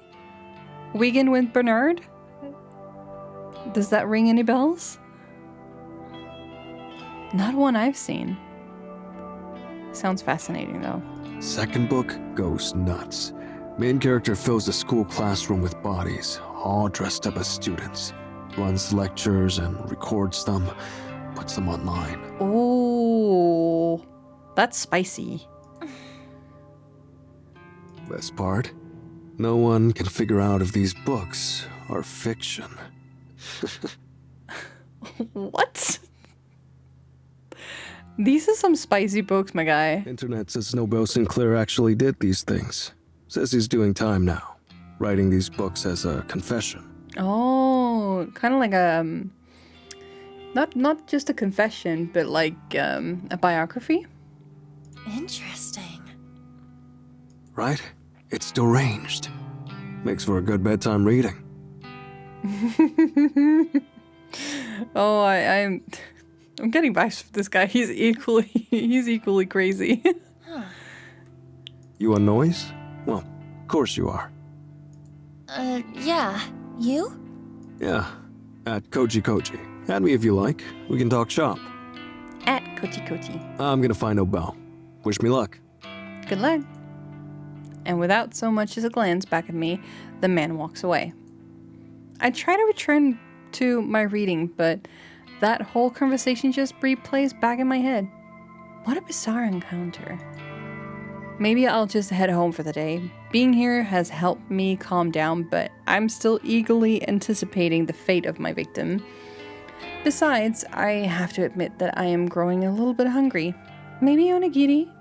Weekend with Bernard? Does that ring any bells? Not one I've seen. Sounds fascinating, though. Second book goes nuts. Main character fills the school classroom with bodies, all dressed up as students. Runs lectures and records them, puts them online. Oh, that's spicy. Best part? No one can figure out if these books are fiction. What? These are some spicy books, my guy. Internet says Nobel Sinclair actually did these things. Says he's doing time now, writing these books as a confession. Oh, kind of like a not just a confession, but like a biography. Interesting. Right? It's deranged. Makes for a good bedtime reading. Oh, I'm getting vibes from this guy. He's equally crazy. You want noise? Well, of course you are. Yeah. You? Yeah, at Koji Koji. Add me if you like. We can talk shop. At Koti Koti. I'm gonna find Obel. Wish me luck. Good luck. And without so much as a glance back at me, the man walks away. I try to return to my reading, but that whole conversation just replays back in my head. What a bizarre encounter. Maybe I'll just head home for the day. Being here has helped me calm down, but I'm still eagerly anticipating the fate of my victim. Besides, I have to admit that I am growing a little bit hungry. Maybe onigiri?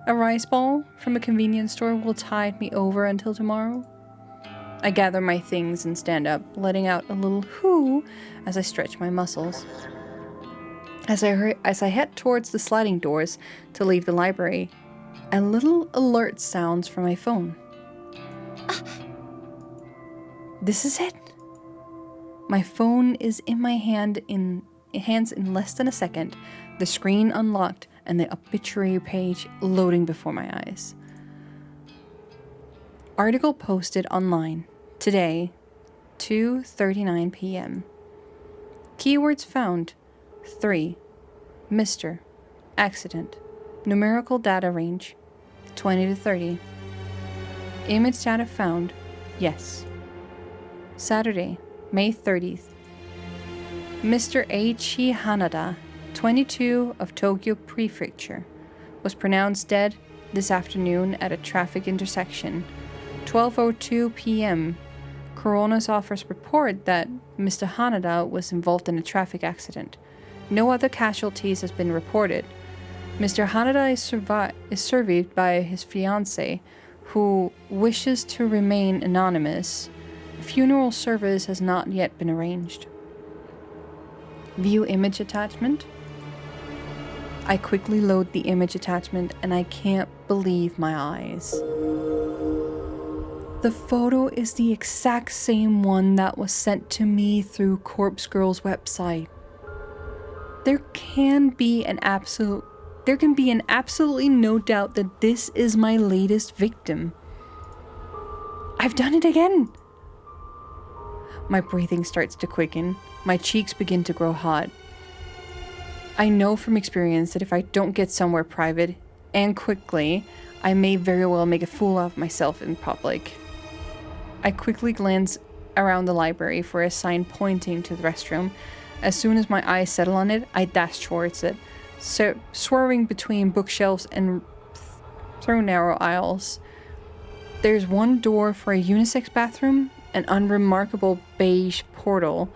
A rice ball from a convenience store will tide me over until tomorrow. I gather my things and stand up, letting out a little hoo as I stretch my muscles. As I head towards the sliding doors to leave the library, a little alert sounds from my phone. This is it. My phone is in my hands in less than a second, the screen unlocked, and the obituary page loading before my eyes. Article posted online today, 2:39 p.m. Keywords found: 3, Mr. Accident, numerical data range 20 to 30. Image data found: yes. Saturday, May 30th. Mr. Eiichi Hanada, 22, of Tokyo Prefecture, was pronounced dead this afternoon at a traffic intersection. 12:02 p.m. Coroner's office report that Mr. Hanada was involved in a traffic accident. No other casualties has been reported. Mr. Hanada is survived by his fiancée, who wishes to remain anonymous. A funeral service has not yet been arranged. View image attachment. I quickly load the image attachment and I can't believe my eyes. The photo is the exact same one that was sent to me through Corpse Girl's website. There can be absolutely no doubt that this is my latest victim. I've done it again. My breathing starts to quicken. My cheeks begin to grow hot. I know from experience that if I don't get somewhere private and quickly, I may very well make a fool of myself in public. I quickly glance around the library for a sign pointing to the restroom. As soon as my eyes settle on it, I dash towards it, swerving between bookshelves and through narrow aisles. There's one door for a unisex bathroom, an unremarkable beige portal.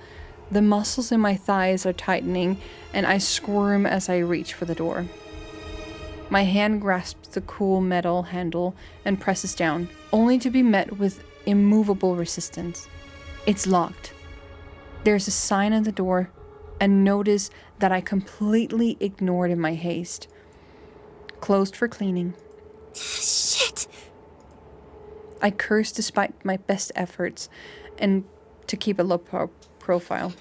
The muscles in my thighs are tightening, and I squirm as I reach for the door. My hand grasps the cool metal handle and presses down, only to be met with immovable resistance. It's locked. There's a sign on the door, a notice that I completely ignored in my haste. Closed for cleaning. Shit! I curse despite my best efforts and to keep a low profile.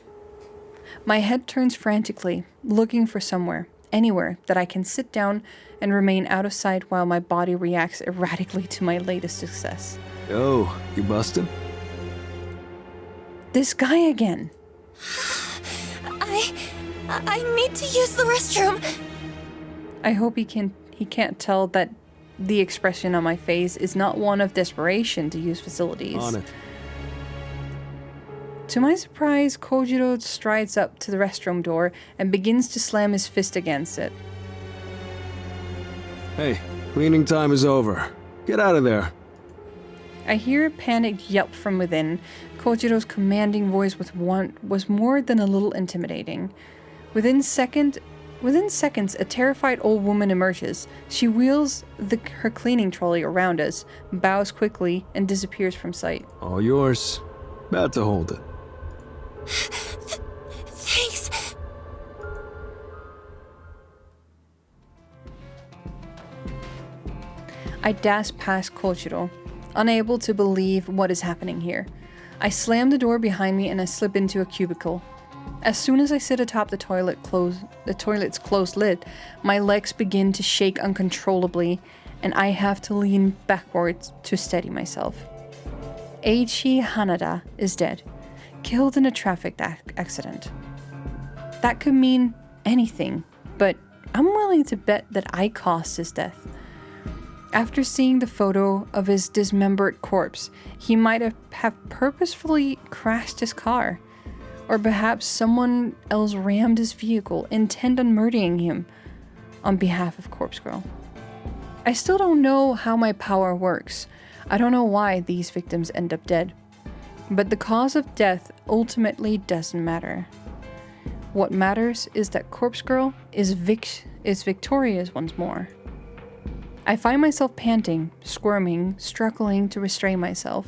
My head turns frantically, looking for somewhere, anywhere, that I can sit down and remain out of sight while my body reacts erratically to my latest success. Yo, you busted? This guy again. I need to use the restroom. I hope he can't tell that the expression on my face is not one of desperation to use facilities. On it. To my surprise, Kojiro strides up to the restroom door and begins to slam his fist against it. Hey, cleaning time is over. Get out of there. I hear a panicked yelp from within. Kojiro's commanding voice was more than a little intimidating. Within seconds, a terrified old woman emerges. She wheels her cleaning trolley around us, bows quickly, and disappears from sight. All yours. Bad to hold it. Thanks. I dash past Kojiro, unable to believe what is happening here. I slam the door behind me and I slip into a cubicle. As soon as I sit atop the toilet's closed lid, my legs begin to shake uncontrollably, and I have to lean backwards to steady myself. Eiichi Hanada is dead, killed in a traffic accident. That could mean anything, but I'm willing to bet that I caused his death. After seeing the photo of his dismembered corpse, he might have purposefully crashed his car. Or perhaps someone else rammed his vehicle, intent on murdering him on behalf of Corpse Girl. I still don't know how my power works. I don't know why these victims end up dead. But the cause of death ultimately doesn't matter. What matters is that Corpse Girl is victorious once more. I find myself panting, squirming, struggling to restrain myself.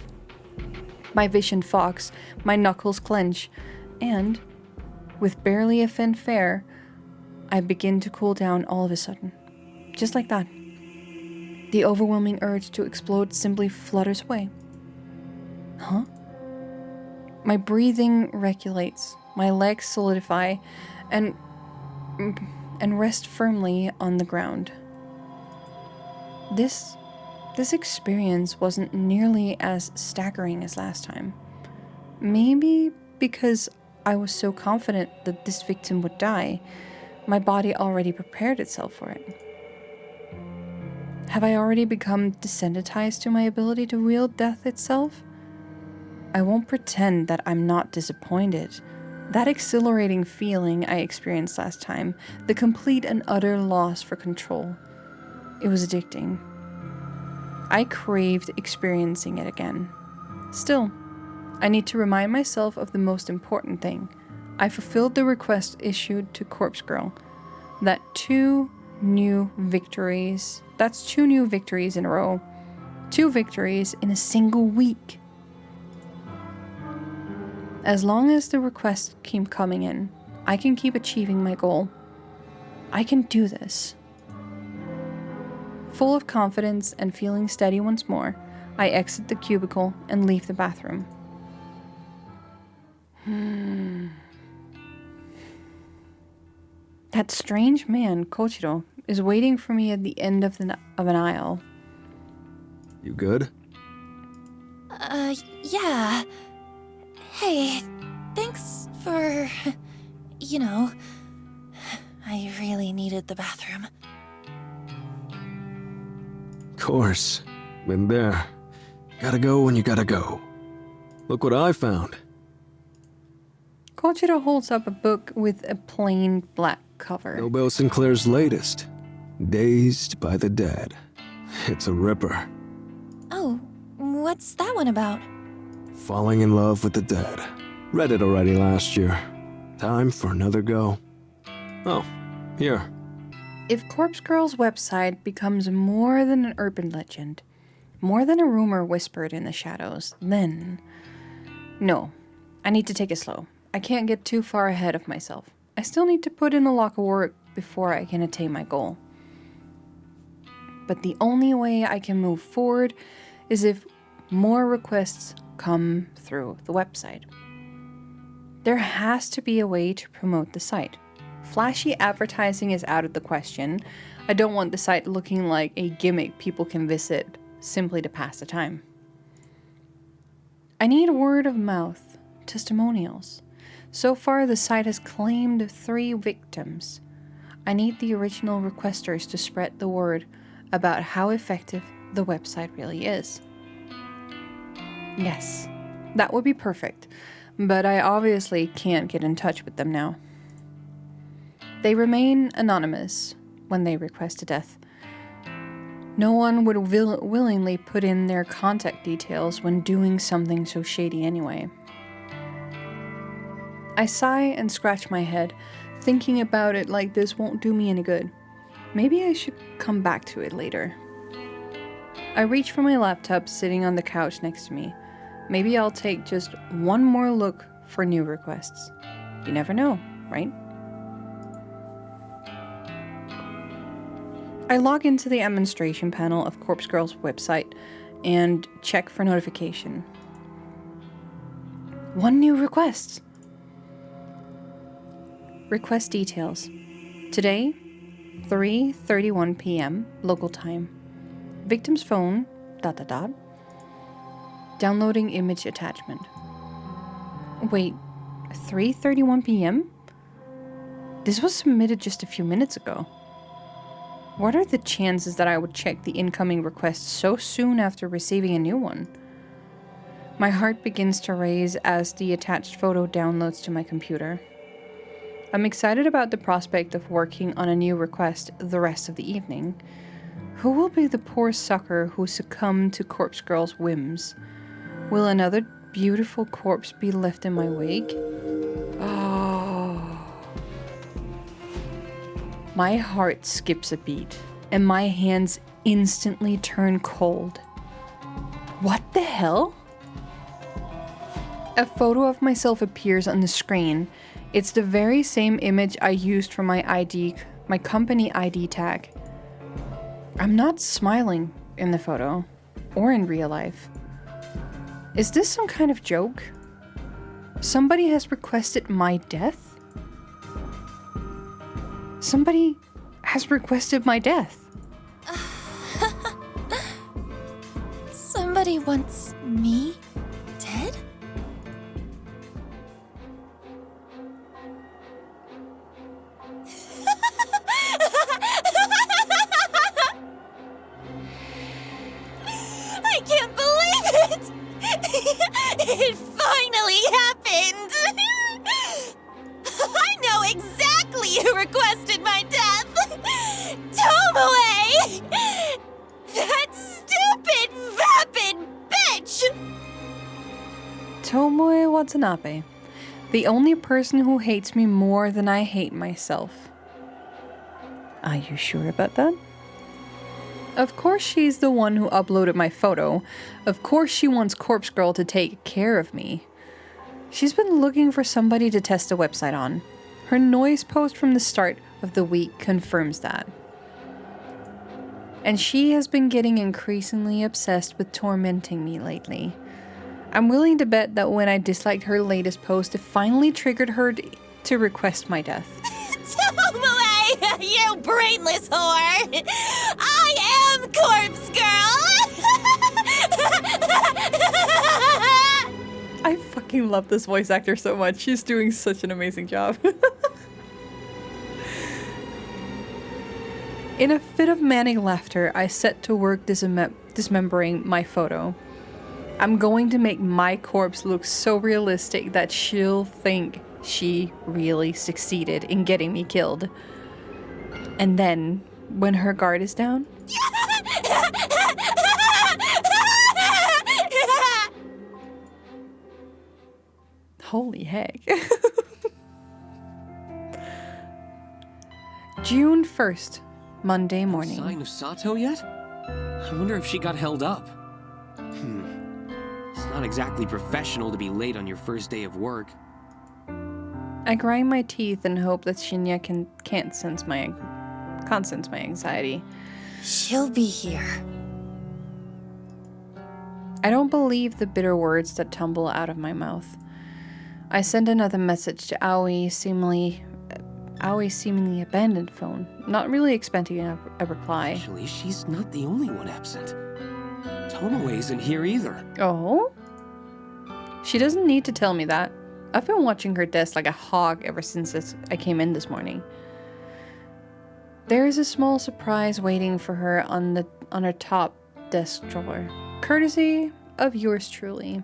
My vision fogs, my knuckles clench, and, with barely a fanfare, I begin to cool down all of a sudden. Just like that. The overwhelming urge to explode simply flutters away. Huh? My breathing regulates, my legs solidify, and rest firmly on the ground. This experience wasn't nearly as staggering as last time. Maybe because I was so confident that this victim would die, my body already prepared itself for it. Have I already become desensitized to my ability to wield death itself? I won't pretend that I'm not disappointed. That exhilarating feeling I experienced last time, the complete and utter loss for control, it was addicting. I craved experiencing it again. Still, I need to remind myself of the most important thing. I fulfilled the request issued to Corpse Girl. That's 2 new victories in a row. 2 victories in a single week. As long as the requests keep coming in, I can keep achieving my goal. I can do this. Full of confidence and feeling steady once more, I exit the cubicle and leave the bathroom. That strange man, Kochiro, is waiting for me at the end of an aisle. You good? Yeah. Hey, thanks for... I really needed the bathroom. Course. Been there. Gotta go when you gotta go. Look what I found. Kochiro holds up a book with a plain black cover. Nobel Sinclair's latest. Dazed by the Dead. It's a ripper. Oh, what's that one about? Falling in love with the dead. Read it already last year. Time for another go. Oh, here. If Corpse Girl's website becomes more than an urban legend, more than a rumor whispered in the shadows, then... No, I need to take it slow. I can't get too far ahead of myself. I still need to put in a lot of work before I can attain my goal. But the only way I can move forward is if more requests come through the website. There has to be a way to promote the site. Flashy advertising is out of the question. I don't want the site looking like a gimmick people can visit simply to pass the time. I need word of mouth, testimonials. So far, the site has claimed 3 victims. I need the original requesters to spread the word about how effective the website really is. Yes, that would be perfect, but I obviously can't get in touch with them now. They remain anonymous when they request a death. No one would willingly put in their contact details when doing something so shady anyway. I sigh and scratch my head, thinking about it like this won't do me any good. Maybe I should come back to it later. I reach for my laptop sitting on the couch next to me. Maybe I'll take just one more look for new requests. You never know, right? I log into the administration panel of Corpse Girl's website and check for notification. 1 new request. Request details. Today, 3:31 p.m. local time. Victim's phone, ... Downloading image attachment. Wait, 3:31 p.m.? This was submitted just a few minutes ago. What are the chances that I would check the incoming request so soon after receiving a new one? My heart begins to race as the attached photo downloads to my computer. I'm excited about the prospect of working on a new request the rest of the evening. Who will be the poor sucker who succumbed to Corpse Girl's whims? Will another beautiful corpse be left in my wake? Oh. My heart skips a beat, and my hands instantly turn cold. What the hell? A photo of myself appears on the screen. It's the very same image I used for my company ID tag. I'm not smiling in the photo, or in real life. Is this some kind of joke? Somebody has requested my death? Somebody has requested my death. Somebody wants me dead? I can't believe it! It finally happened! I know exactly who requested my death! Tomoe! That stupid, vapid bitch! Tomoe Watanabe. The only person who hates me more than I hate myself. Are you sure about that? Of course she's the one who uploaded my photo. Of course she wants Corpse Girl to take care of me. She's been looking for somebody to test the website on. Her noise post from the start of the week confirms that. And she has been getting increasingly obsessed with tormenting me lately. I'm willing to bet that when I disliked her latest post, it finally triggered her to request my death. Tomoe, you brainless whore! I am Corpse Girl! I fucking love this voice actor so much. She's doing such an amazing job. In a fit of manic laughter, I set to work dismembering my photo. I'm going to make my corpse look so realistic that she'll think she really succeeded in getting me killed. And then, when her guard is down, holy heck. June 1st, Monday morning. Sign of Sato yet? I wonder if she got held up. It's not exactly professional to be late on your first day of work. I grind my teeth and hope that Shinya can't sense my anxiety. She'll be here. I don't believe the bitter words that tumble out of my mouth. I send another message to Aoi's seemingly abandoned phone, not really expecting a reply. Actually, she's not the only one absent. Tomoe isn't here either. Oh? She doesn't need to tell me that. I've been watching her desk like a hawk ever since I came in this morning. There is a small surprise waiting for her on her top desk drawer, courtesy of yours truly.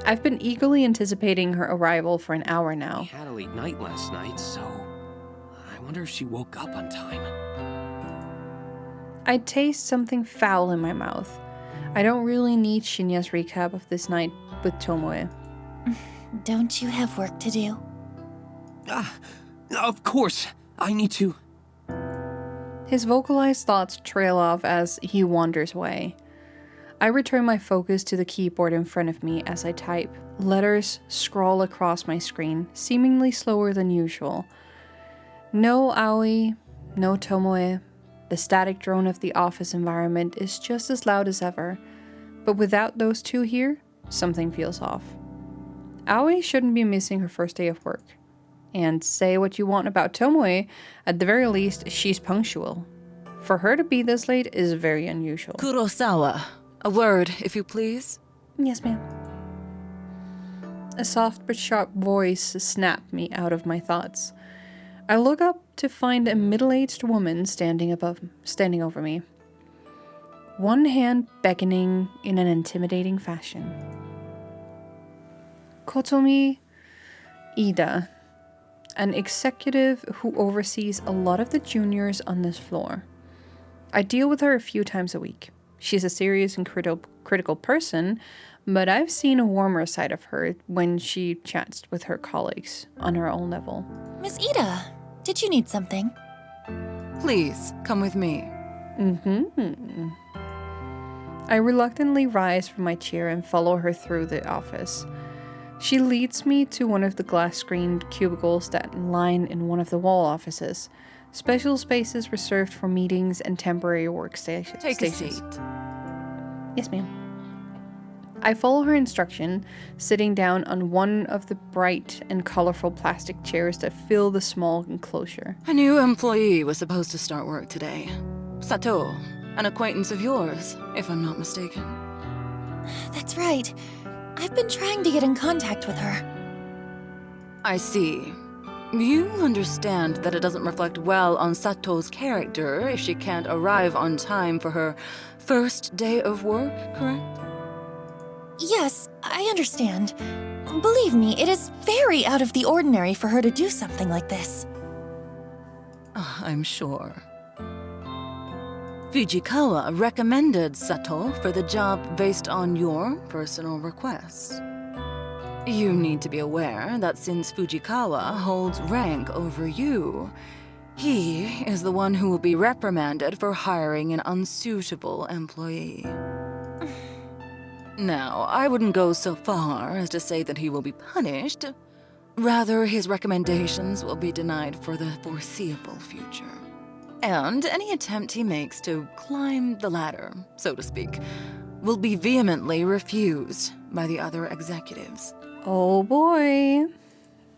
I've been eagerly anticipating her arrival for an hour now. We had a late night last night, so I wonder if she woke up on time. I taste something foul in my mouth. I don't really need Shinya's recap of this night with Tomoe. Don't you have work to do? Of course. I need to. His vocalized thoughts trail off as he wanders away. I return my focus to the keyboard in front of me as I type. Letters scroll across my screen, seemingly slower than usual. No Aoi, no Tomoe. The static drone of the office environment is just as loud as ever. But without those two here, something feels off. Aoi shouldn't be missing her first day of work. And say what you want about Tomoe, at the very least, she's punctual. For her to be this late is very unusual. Kurosawa, a word, if you please. Yes, ma'am. A soft but sharp voice snapped me out of my thoughts. I look up to find a middle-aged woman standing over me. One hand beckoning in an intimidating fashion. Kotomi Ida, an executive who oversees a lot of the juniors on this floor. I deal with her a few times a week. She's a serious and critical person, but I've seen a warmer side of her when she chats with her colleagues on her own level. Miss Ida, did you need something? Please, come with me. Mm-hmm. I reluctantly rise from my chair and follow her through the office. She leads me to one of the glass-screened cubicles that line in one of the wall offices, special spaces reserved for meetings and temporary workstations. Take a seat. Yes, ma'am. I follow her instruction, sitting down on one of the bright and colorful plastic chairs that fill the small enclosure. A new employee was supposed to start work today. Sato, an acquaintance of yours, if I'm not mistaken. That's right. I've been trying to get in contact with her. I see. You understand that it doesn't reflect well on Sato's character if she can't arrive on time for her first day of work, correct? Yes, I understand. Believe me, it is very out of the ordinary for her to do something like this. I'm sure. Fujikawa recommended Sato for the job based on your personal request. You need to be aware that since Fujikawa holds rank over you, he is the one who will be reprimanded for hiring an unsuitable employee. Now, I wouldn't go so far as to say that he will be punished. Rather, his recommendations will be denied for the foreseeable future. And any attempt he makes to climb the ladder, so to speak, will be vehemently refused by the other executives. Oh boy.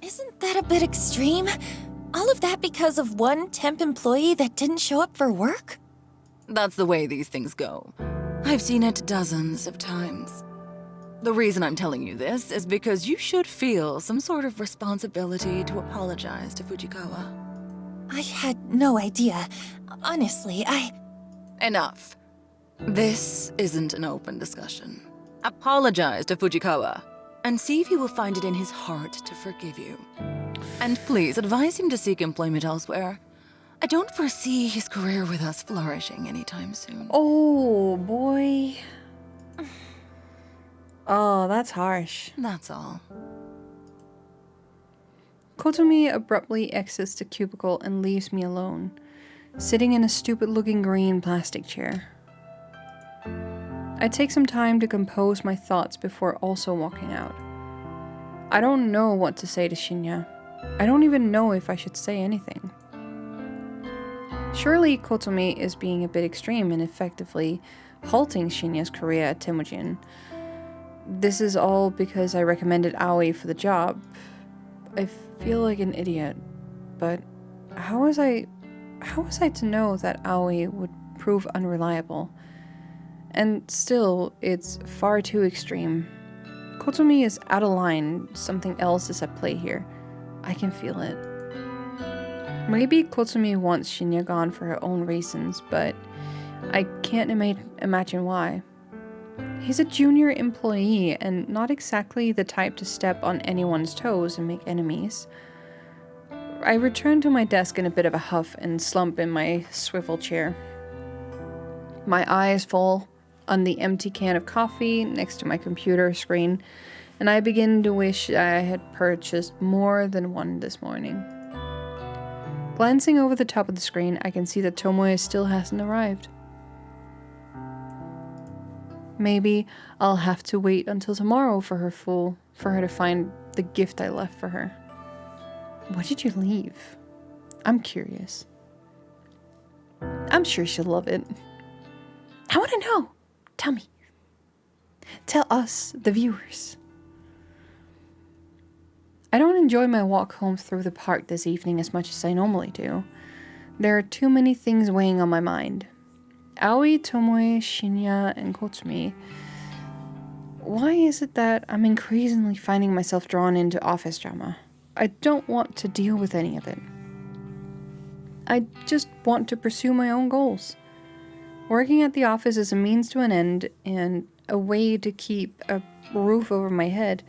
Isn't that a bit extreme? All of that because of one temp employee that didn't show up for work? That's the way these things go. I've seen it dozens of times. The reason I'm telling you this is because you should feel some sort of responsibility to apologize to Fujikawa. I had no idea. Honestly, Enough. This isn't an open discussion. Apologize to Fujikawa, and see if he will find it in his heart to forgive you. And please advise him to seek employment elsewhere. I don't foresee his career with us flourishing anytime soon. Oh boy. Oh, that's harsh. That's all. Kotomi abruptly exits the cubicle and leaves me alone, sitting in a stupid-looking green plastic chair. I take some time to compose my thoughts before also walking out. I don't know what to say to Shinya. I don't even know if I should say anything. Surely Kotomi is being a bit extreme in effectively halting Shinya's career at Temujin. This is all because I recommended Aoi for the job. I feel like an idiot, but how was I to know that Aoi would prove unreliable? And still, it's far too extreme. Kotomi is out of line. Something else is at play here. I can feel it. Maybe Kotomi wants Shinya gone for her own reasons, but I can't imagine why. He's a junior employee and not exactly the type to step on anyone's toes and make enemies. I return to my desk in a bit of a huff and slump in my swivel chair. My eyes fall on the empty can of coffee next to my computer screen, and I begin to wish I had purchased more than one this morning. Glancing over the top of the screen, I can see that Tomoe still hasn't arrived. Maybe I'll have to wait until tomorrow for her to find the gift I left for her. What did you leave? I'm curious. I'm sure she'll love it. I want to know. Tell me. Tell us, the viewers. I don't enjoy my walk home through the park this evening as much as I normally do. There are too many things weighing on my mind. Aoi, Tomoe, Shinya, and Kotsumi. Why is it that I'm increasingly finding myself drawn into office drama? I don't want to deal with any of it. I just want to pursue my own goals. Working at the office is a means to an end and a way to keep a roof over my head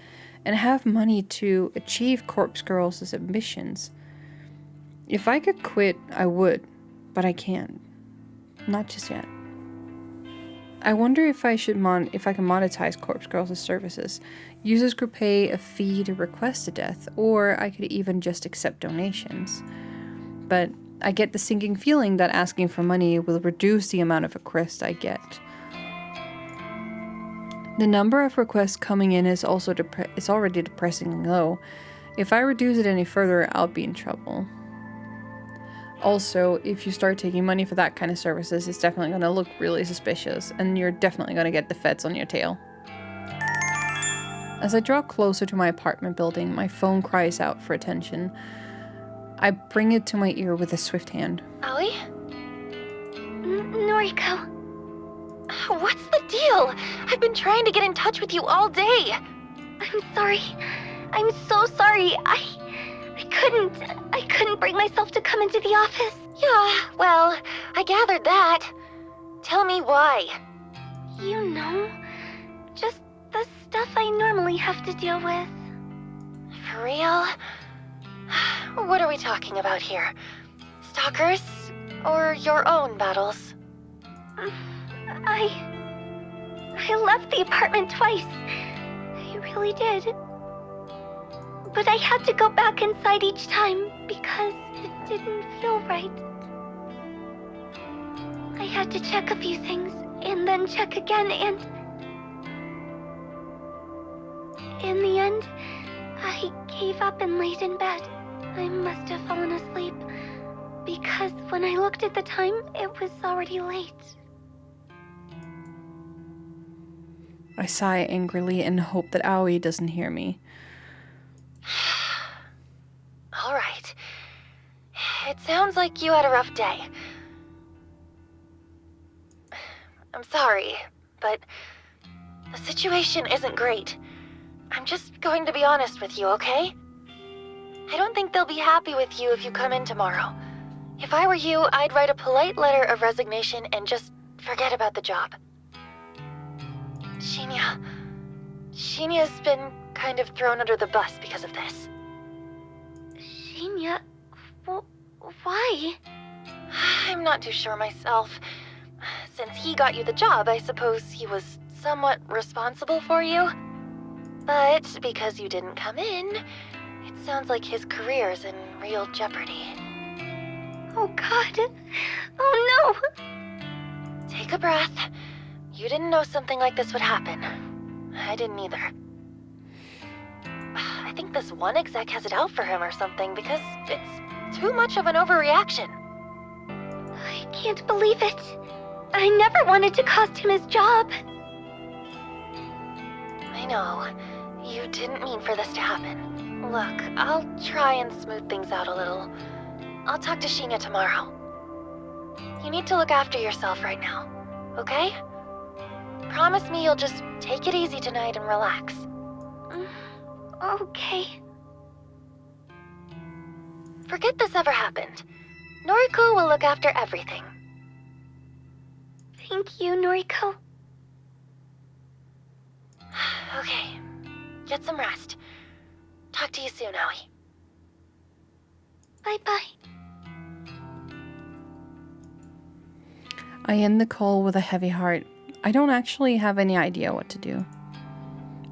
and have money to achieve Corpse Girls' ambitions. If I could quit, I would, but I can't. Not just yet. I wonder if I can monetize Corpse Girls' services. Users could pay a fee to request a death, or I could even just accept donations. But I get the sinking feeling that asking for money will reduce the amount of requests I get. The number of requests coming in is also already depressingly low. If I reduce it any further, I'll be in trouble. Also, if you start taking money for that kind of services, it's definitely going to look really suspicious, and you're definitely going to get the feds on your tail. As I draw closer to my apartment building, my phone cries out for attention. I bring it to my ear with a swift hand. Aoi? Noriko. What's the deal? I've been trying to get in touch with you all day. I'm sorry. I'm so sorry. I couldn't bring myself to come into the office. Yeah, well, I gathered that. Tell me why. You know, just the stuff I normally have to deal with. For real? What are we talking about here? Stalkers? Or your own battles? I left the apartment twice. I really did. But I had to go back inside each time because it didn't feel right. I had to check a few things and then check again, and in the end, I gave up and laid in bed. I must have fallen asleep because when I looked at the time, it was already late. I sigh angrily and hope that Aoi doesn't hear me. All right. It sounds like you had a rough day. I'm sorry, but the situation isn't great. I'm just going to be honest with you, okay? I don't think they'll be happy with you if you come in tomorrow. If I were you, I'd write a polite letter of resignation and just forget about the job. Shinya's been kind of thrown under the bus because of this. Shinya? Why? I'm not too sure myself. Since he got you the job, I suppose he was somewhat responsible for you. But because you didn't come in, it sounds like his career's in real jeopardy. Oh God. Oh no! Take a breath. You didn't know something like this would happen. I didn't either. I think this one exec has it out for him or something because it's too much of an overreaction. I can't believe it. I never wanted to cost him his job. I know. You didn't mean for this to happen. Look, I'll try and smooth things out a little. I'll talk to Shinya tomorrow. You need to look after yourself right now, okay? Promise me you'll just take it easy tonight and relax. Okay. Forget this ever happened. Noriko will look after everything. Thank you, Noriko. Okay. Get some rest. Talk to you soon, Aoi. Bye-bye. I end the call with a heavy heart. I don't actually have any idea what to do.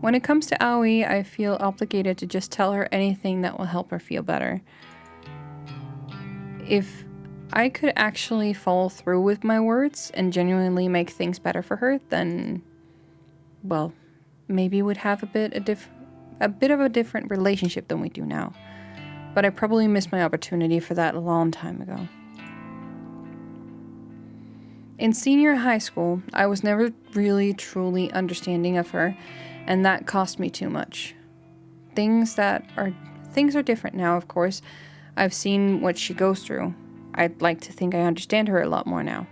When it comes to Aoi, I feel obligated to just tell her anything that will help her feel better. If I could actually follow through with my words and genuinely make things better for her, then, well, maybe we'd have a bit of a different relationship than we do now. But I probably missed my opportunity for that a long time ago. In senior high school, I was never really truly understanding of her, and that cost me too much. Things are different now, of course. I've seen what she goes through. I'd like to think I understand her a lot more now.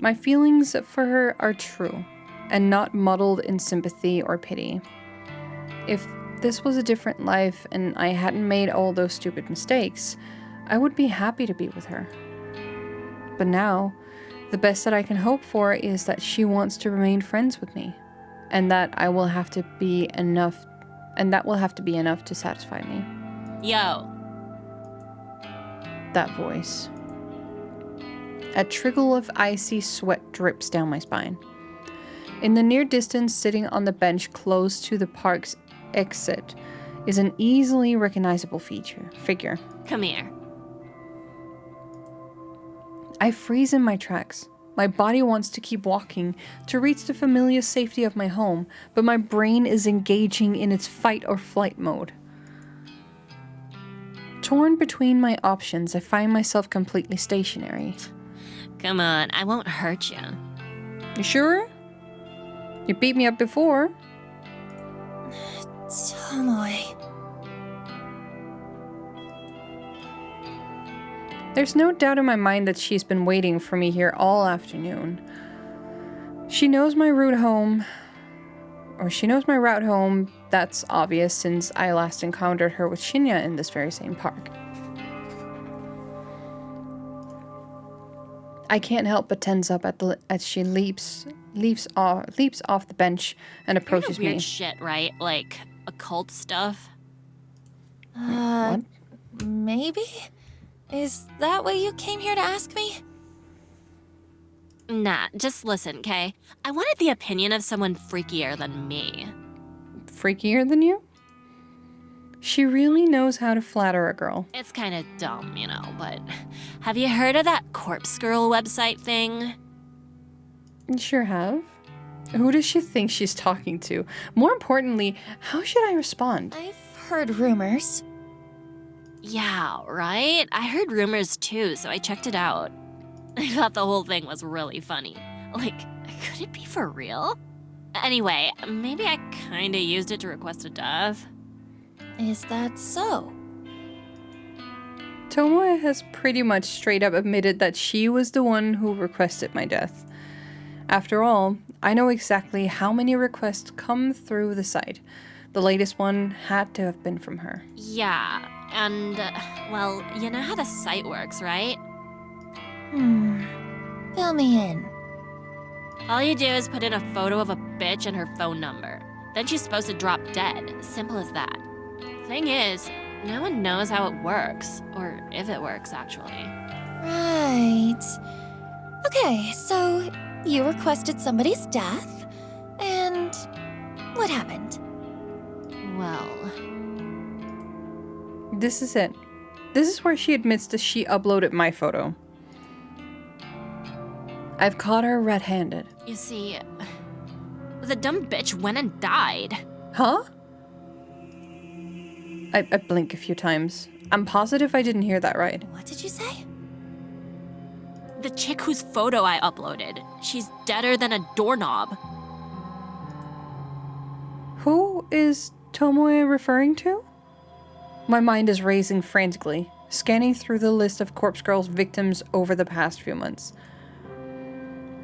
My feelings for her are true. and not muddled in sympathy or pity. If this was a different life and I hadn't made all those stupid mistakes, I would be happy to be with her. But now, the best that I can hope for is that she wants to remain friends with me, and that will have to be enough to satisfy me. Yo. That voice. A trickle of icy sweat drips down my spine. In the near distance, sitting on the bench close to the park's exit, is an easily recognizable figure. Come here. I freeze in my tracks. My body wants to keep walking, to reach the familiar safety of my home, but my brain is engaging in its fight or flight mode. Torn between my options, I find myself completely stationary. Come on, I won't hurt you. You sure? You beat me up before. Tomoe. There's no doubt in my mind that she's been waiting for me here all afternoon. She knows my route home. That's obvious since I last encountered her with Shinya in this very same park. I can't help but tense up as she leaps off the bench and approaches weird me. Shit, right? Like occult stuff. What? Maybe? Is that what you came here to ask me? Nah, just listen, okay? I wanted the opinion of someone freakier than me. Freakier than you? She really knows how to flatter a girl. It's kind of dumb, you know, but have you heard of that Corpse Girl website thing? Sure have. Who does she think she's talking to? More importantly, how should I respond? I've heard rumors. Yeah, right? I heard rumors too, so I checked it out. I thought the whole thing was really funny. Like, could it be for real? Anyway, maybe I kinda used it to request a death. Is that so? Tomoe has pretty much straight up admitted that she was the one who requested my death. After all, I know exactly how many requests come through the site. The latest one had to have been from her. Yeah, and, well, you know how the site works, right? Fill me in. All you do is put in a photo of a bitch and her phone number. Then she's supposed to drop dead. Simple as that. Thing is, no one knows how it works. Or if it works, actually. Right. Okay, so you requested somebody's death, and what happened? Well... This is it. This is where she admits that she uploaded my photo. I've caught her red-handed. You see, the dumb bitch went and died. Huh? I blink a few times. I'm positive I didn't hear that right. What did you say? The chick whose photo I uploaded. She's deader than a doorknob. Who is Tomoe referring to? My mind is racing frantically, scanning through the list of Corpse Girl's victims over the past few months.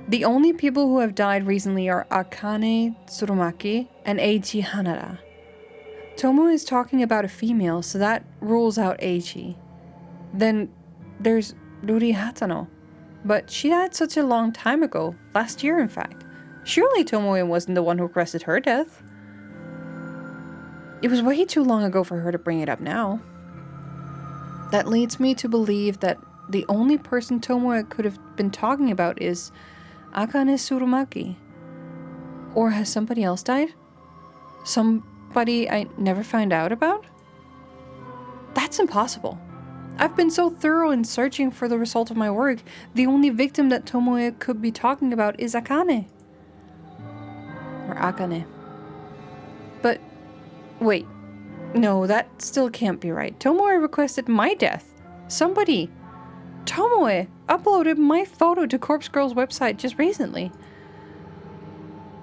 The only people who have died recently are Akane Tsurumaki and Eiichi Hanada. Tomoe is talking about a female, so that rules out Eiichi. Then there's Ruri Hatano. But she died such a long time ago, last year in fact. Surely Tomoe wasn't the one who requested her death. It was way too long ago for her to bring it up now. That leads me to believe that the only person Tomoe could have been talking about is Akane Tsurumaki. Or has somebody else died? Somebody I never found out about? That's impossible. I've been so thorough in searching for the result of my work. The only victim that Tomoe could be talking about is Akane. Or Akane. But, wait. No, that still can't be right. Tomoe requested my death. Somebody. Tomoe uploaded my photo to Corpse Girl's website just recently.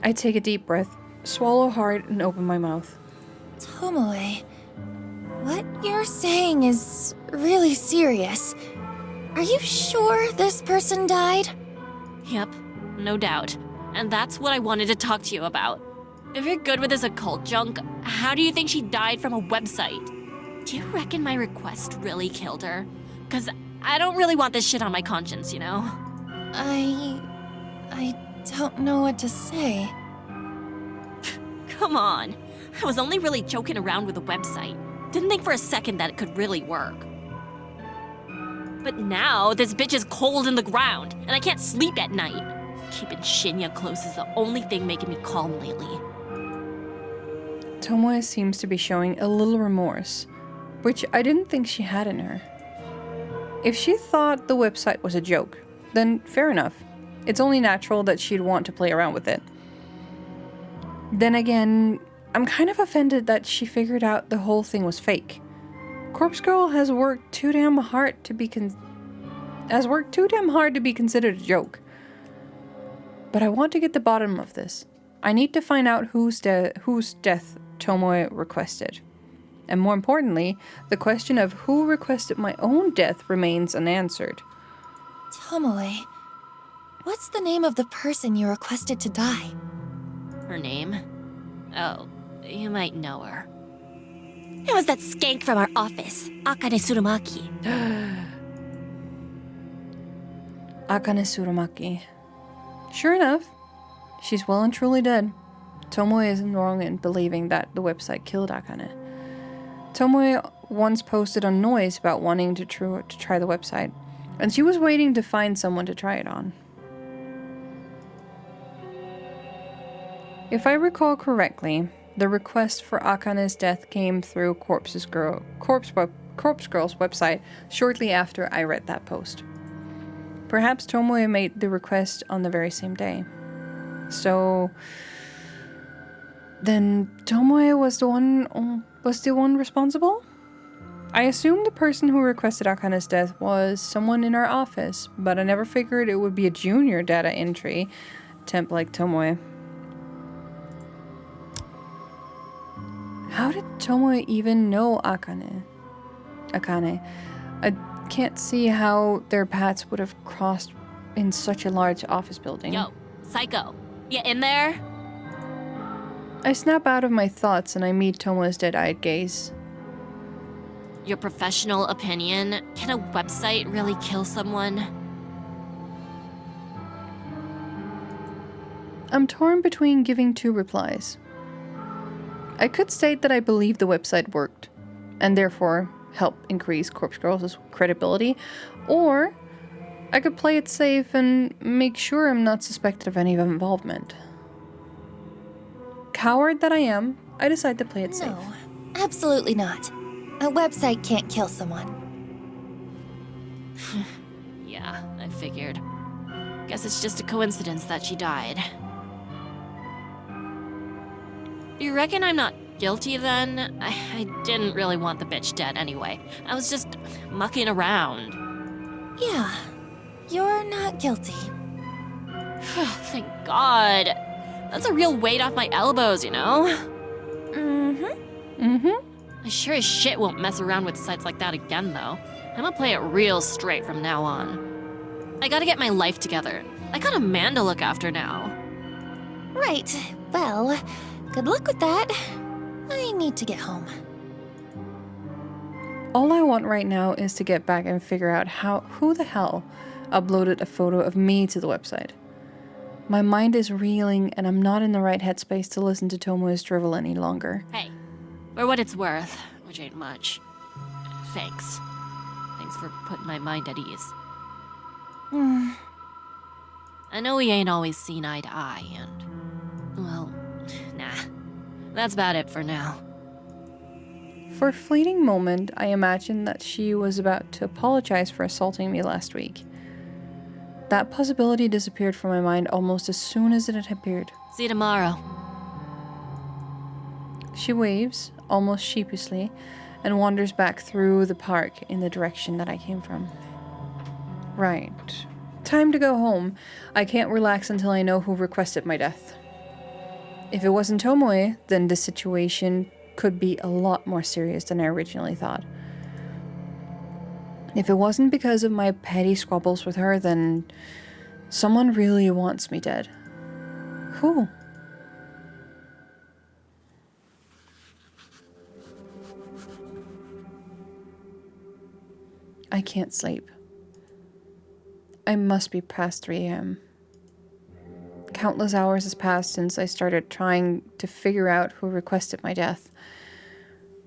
I take a deep breath, swallow hard, and open my mouth. Tomoe, what you're saying is really serious. Are you sure this person died? Yep, no doubt. And that's what I wanted to talk to you about. If you're good with this occult junk, how do you think she died from a website? Do you reckon my request really killed her? 'Cause I don't really want this shit on my conscience, you know? I don't know what to say. Come on. I was only really joking around with the website. Didn't think for a second that it could really work. But now, this bitch is cold in the ground, and I can't sleep at night. Keeping Shinya close is the only thing making me calm lately. Tomoe seems to be showing a little remorse, which I didn't think she had in her. If she thought the website was a joke, then fair enough. It's only natural that she'd want to play around with it. Then again, I'm kind of offended that she figured out the whole thing was fake. Corpse Girl has worked too damn hard to be considered a joke. But I want to get the bottom of this. I need to find out whose death Tomoe requested. And more importantly, the question of who requested my own death remains unanswered. Tomoe, what's the name of the person you requested to die? Her name? Oh, you might know her. It was that skank from our office, Akane Tsurumaki. Akane Tsurumaki. Sure enough, she's well and truly dead. Tomoe isn't wrong in believing that the website killed Akane. Tomoe once posted on Noise about wanting to try the website, and she was waiting to find someone to try it on. If I recall correctly, the request for Akane's death came through Corpse Girl's website shortly after I read that post. Perhaps Tomoe made the request on the very same day. So then Tomoe was the one responsible? I assumed the person who requested Akane's death was someone in our office, but I never figured it would be a junior data entry temp like Tomoe. How did Tomoe even know Akane? I can't see how their paths would have crossed in such a large office building. Yo, Psycho, you in there? I snap out of my thoughts and I meet Tomoe's dead-eyed gaze. Your professional opinion, can a website really kill someone? I'm torn between giving two replies. I could state that I believe the website worked, and therefore help increase Corpse Girl's credibility, or I could play it safe and make sure I'm not suspected of any involvement. Coward that I am, I decide to play it safe. No, absolutely not. A website can't kill someone. Yeah, I figured. Guess it's just a coincidence that she died. You reckon I'm not guilty then? I didn't really want the bitch dead anyway. I was just mucking around. Yeah, you're not guilty. Thank God. That's a real weight off my elbows, you know? I sure as shit won't mess around with sites like that again, though. I'm gonna play it real straight from now on. I gotta get my life together. I got a man to look after now. Right. Well, good luck with that. I need to get home. All I want right now is to get back and figure out who the hell uploaded a photo of me to the website. My mind is reeling and I'm not in the right headspace to listen to Tomoe's drivel any longer. Hey, for what it's worth, which ain't much, thanks. Thanks for putting my mind at ease. I know we ain't always seen eye to eye, and, well, nah. That's about it for now. For a fleeting moment, I imagined that she was about to apologize for assaulting me last week. That possibility disappeared from my mind almost as soon as it had appeared. See you tomorrow. She waves, almost sheepishly, and wanders back through the park in the direction that I came from. Right. Time to go home. I can't relax until I know who requested my death. If it wasn't Tomoe, then the situation could be a lot more serious than I originally thought. If it wasn't because of my petty squabbles with her, then someone really wants me dead. Who? I can't sleep. I must be past 3 a.m. Countless hours has passed since I started trying to figure out who requested my death.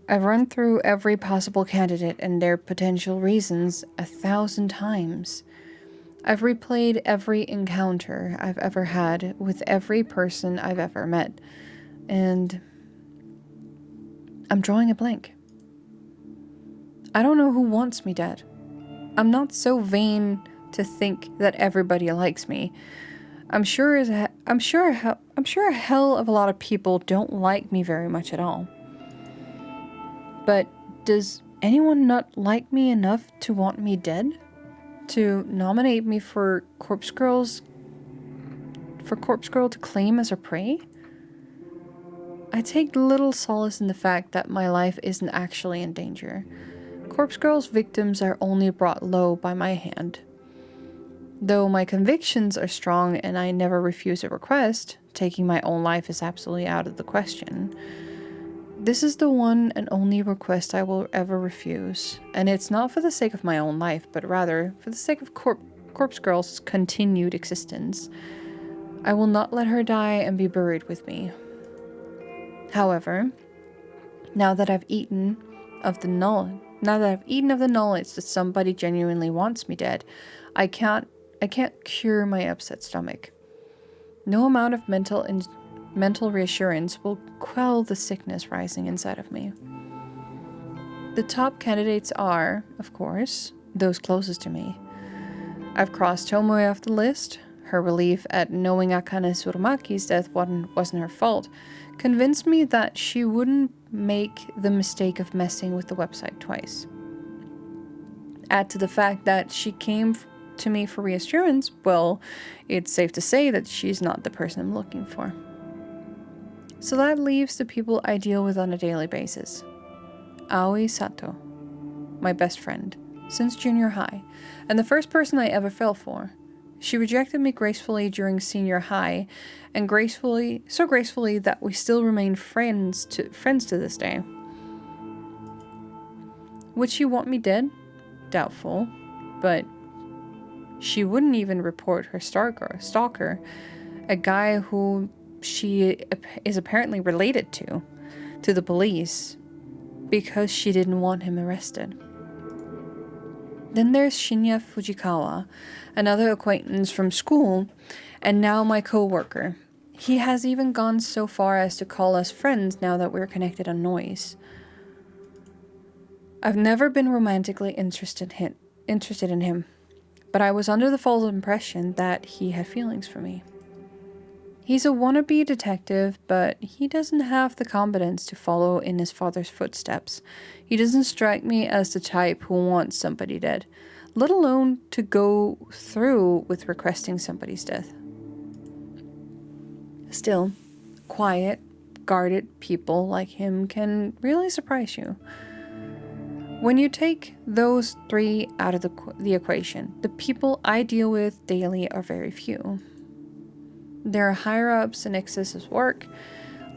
I've run through every possible candidate and their potential reasons 1,000 times. I've replayed every encounter I've ever had with every person I've ever met, and I'm drawing a blank. I don't know who wants me dead. I'm not so vain to think that everybody likes me. I'm sure a hell of a lot of people don't like me very much at all. But does anyone not like me enough to want me dead? To nominate me for Corpse Girl to claim as her prey? I take little solace in the fact that my life isn't actually in danger. Corpse Girl's victims are only brought low by my hand. Though my convictions are strong and I never refuse a request, taking my own life is absolutely out of the question. This is the one and only request I will ever refuse, and it's not for the sake of my own life, but rather for the sake of Corpse Girl's continued existence. I will not let her die and be buried with me. However, now that I've eaten of the knowledge that somebody genuinely wants me dead, I can't cure my upset stomach. No amount of mental reassurance will quell the sickness rising inside of me. The top candidates are, of course, those closest to me. I've crossed Tomoe off the list. Her relief at knowing Akane Tsurumaki's death wasn't her fault convinced me that she wouldn't make the mistake of messing with the website twice. Add to the fact that she came to me for reassurance, well, it's safe to say that she's not the person I'm looking for. So that leaves the people I deal with on a daily basis. Aoi Sato, my best friend, since junior high, and the first person I ever fell for. She rejected me gracefully during senior high, and so gracefully that we still remain friends to this day. Would she want me dead? Doubtful, but she wouldn't even report her stalker, a guy who she is apparently related to the police, because she didn't want him arrested. Then there's Shinya Fujikawa, another acquaintance from school, and now my co-worker. He has even gone so far as to call us friends now that we're connected on Noise. I've never been romantically interested in him, but I was under the false impression that he had feelings for me. He's a wannabe detective, but he doesn't have the competence to follow in his father's footsteps. He doesn't strike me as the type who wants somebody dead, let alone to go through with requesting somebody's death. Still, quiet, guarded people like him can really surprise you. When you take those three out of the equation, the people I deal with daily are very few. There are higher-ups in Excess's work,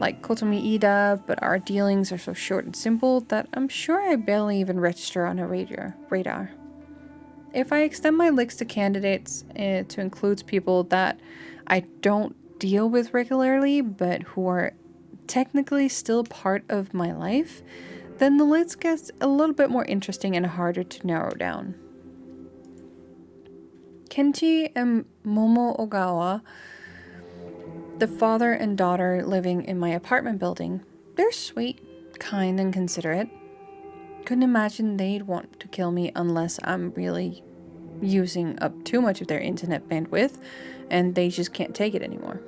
like Kotomi Ida, but our dealings are so short and simple that I'm sure I barely even register on a radar. If I extend my list of candidates to include people that I don't deal with regularly, but who are technically still part of my life, then the list gets a little bit more interesting and harder to narrow down. Kenji and Momo Ogawa, the father and daughter living in my apartment building, they're sweet, kind, and considerate. Couldn't imagine they'd want to kill me unless I'm really using up too much of their internet bandwidth and they just can't take it anymore.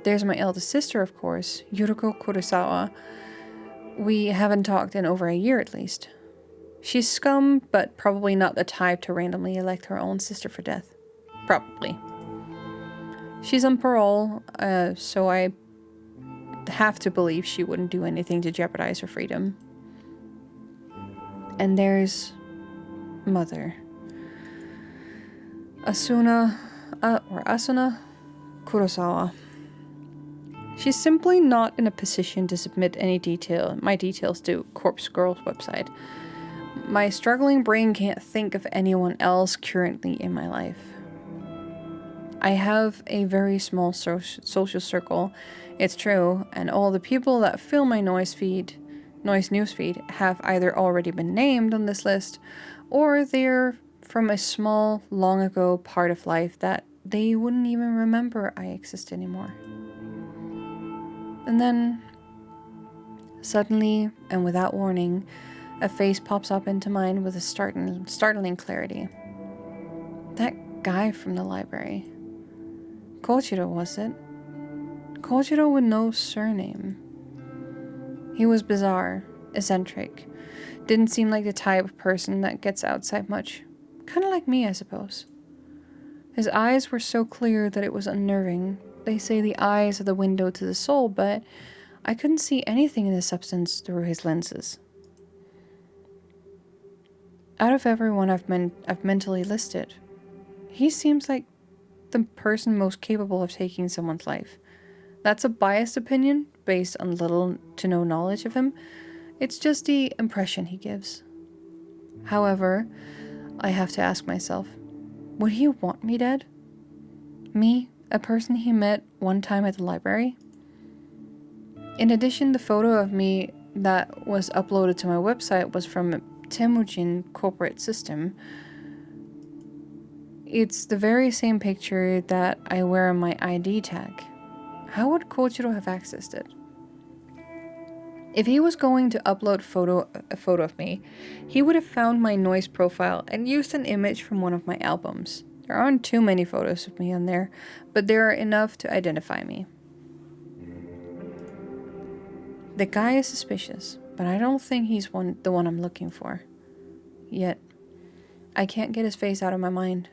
There's my eldest sister, of course, Yuriko Kurosawa. We haven't talked in over a year at least. She's scum, but probably not the type to randomly elect her own sister for death. Probably. She's on parole, so I have to believe she wouldn't do anything to jeopardize her freedom. And there's Mother. Asuna Kurosawa. She's simply not in a position to submit my details to Corpse Girl's website. My struggling brain can't think of anyone else currently in my life. I have a very small social circle, it's true, and all the people that fill my noise newsfeed have either already been named on this list, or they're from a small, long ago part of life that they wouldn't even remember I exist anymore. And then, suddenly, and without warning, a face pops up into mine with a startling clarity. That guy from the library. Kojiro, was it? Kojiro with no surname. He was bizarre, eccentric. Didn't seem like the type of person that gets outside much. Kind of like me, I suppose. His eyes were so clear that it was unnerving. They say the eyes are the window to the soul, but I couldn't see anything in the substance through his lenses. Out of everyone I've mentally listed, he seems like the person most capable of taking someone's life. That's a biased opinion based on little to no knowledge of him. It's just the impression he gives. However, I have to ask myself, would he want me dead? Me, a person he met one time at the library? In addition, the photo of me that was uploaded to my website was from a Temujin corporate system. It's the very same picture that I wear on my ID tag. How would Kojiro have accessed it? If he was going to upload a photo of me, he would have found my noise profile and used an image from one of my albums. There aren't too many photos of me on there, but there are enough to identify me. The guy is suspicious, but I don't think he's the one I'm looking for. Yet, I can't get his face out of my mind.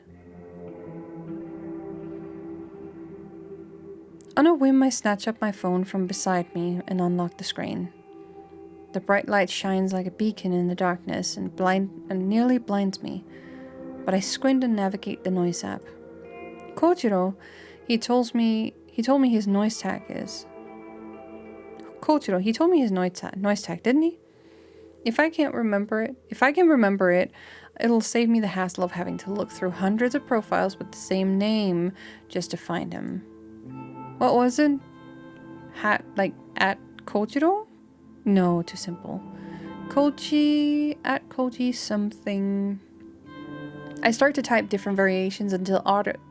On a whim, I snatch up my phone from beside me and unlock the screen. The bright light shines like a beacon in the darkness and nearly blinds me, but I squint and navigate the noise app. Kojiro, he told me his noise tag is. Kojiro, he told me his noise tag, didn't he? If I can remember it, it'll save me the hassle of having to look through hundreds of profiles with the same name just to find him. What was it? At Kojiro? No, too simple. Koji something. I start to type different variations until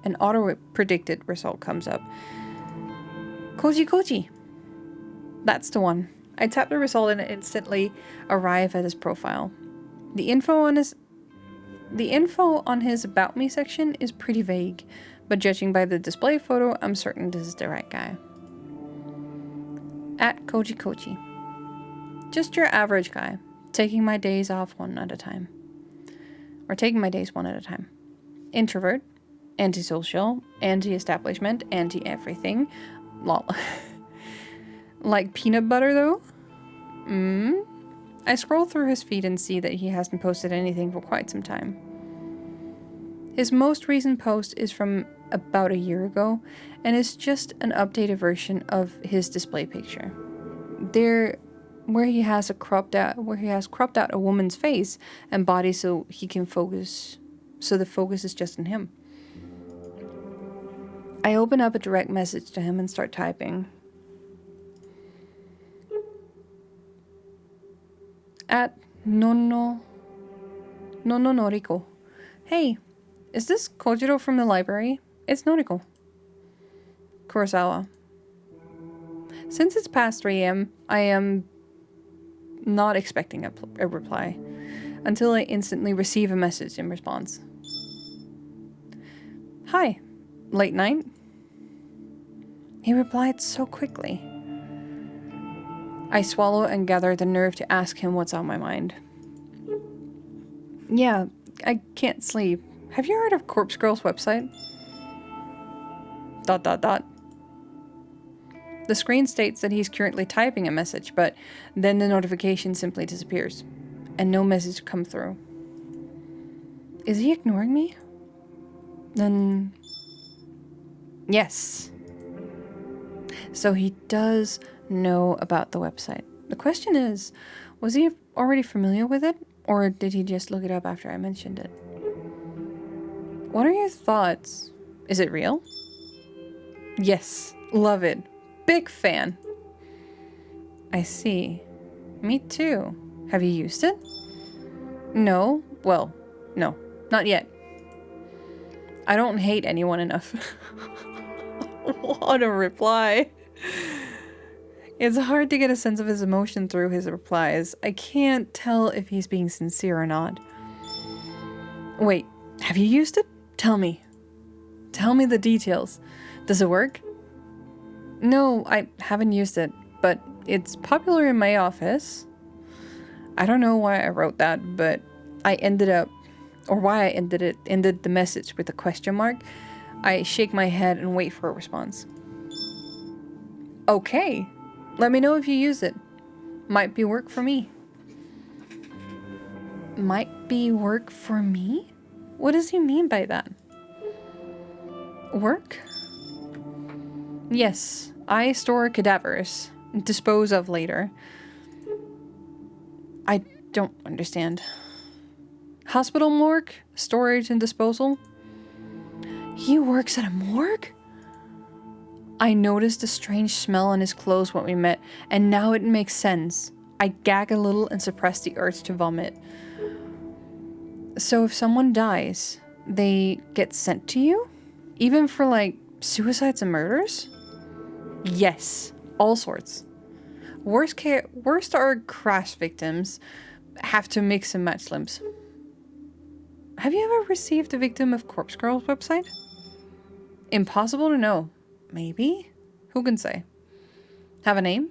an auto-predicted result comes up. Koji. That's the one. I tap the result and instantly arrive at his profile. The info on his About Me section is pretty vague, but judging by the display photo, I'm certain this is the right guy. At Koji. Just your average guy, taking my days one at a time. Introvert, antisocial, anti-establishment, anti-everything. Lol. Like peanut butter, though? I scroll through his feed and see that he hasn't posted anything for quite some time. His most recent post is from about a year ago, and is just an updated version of his display picture. Where he has cropped out a woman's face and body so the focus is just on him. I open up a direct message to him and start typing. At Nono Noriko. Hey, is this Kojiro from the library? It's Noriko. Kurosawa. Since it's past 3 a.m., I am not expecting a reply, until I instantly receive a message in response. Hi, late night? He replied so quickly. I swallow and gather the nerve to ask him what's on my mind. Yeah, I can't sleep. Have you heard of Corpse Girl's website? ... The screen states that he's currently typing a message, but then the notification simply disappears, and no message comes through. Is he ignoring me? Then... Yes. So he does know about the website. The question is, was he already familiar with it? Or did he just look it up after I mentioned it? What are your thoughts? Is it real? Yes, love it. Big fan. I see. Me too. Have you used it? No. Well, no, not yet. I don't hate anyone enough. What a reply. It's hard to get a sense of his emotion through his replies. I can't tell if he's being sincere or not. Wait, have you used it? Tell me. Tell me the details. Does it work? No, I haven't used it, but it's popular in my office. I don't know why I wrote that, but I ended the message with a question mark. I shake my head and wait for a response. Okay. Let me know if you use it. Might be work for me. Might be work for me? What does he mean by that? Work? Yes, I store cadavers. Dispose of later. I don't understand. Hospital morgue? Storage and disposal? He works at a morgue? I noticed a strange smell on his clothes when we met, and now it makes sense. I gag a little and suppress the urge to vomit. So if someone dies, they get sent to you? Even for, like, suicides and murders? Yes, all sorts. Worst are crash victims. Have to mix and match limbs. Have you ever received a victim of Corpse Girl's website? Impossible to know. Maybe? Who can say? Have a name?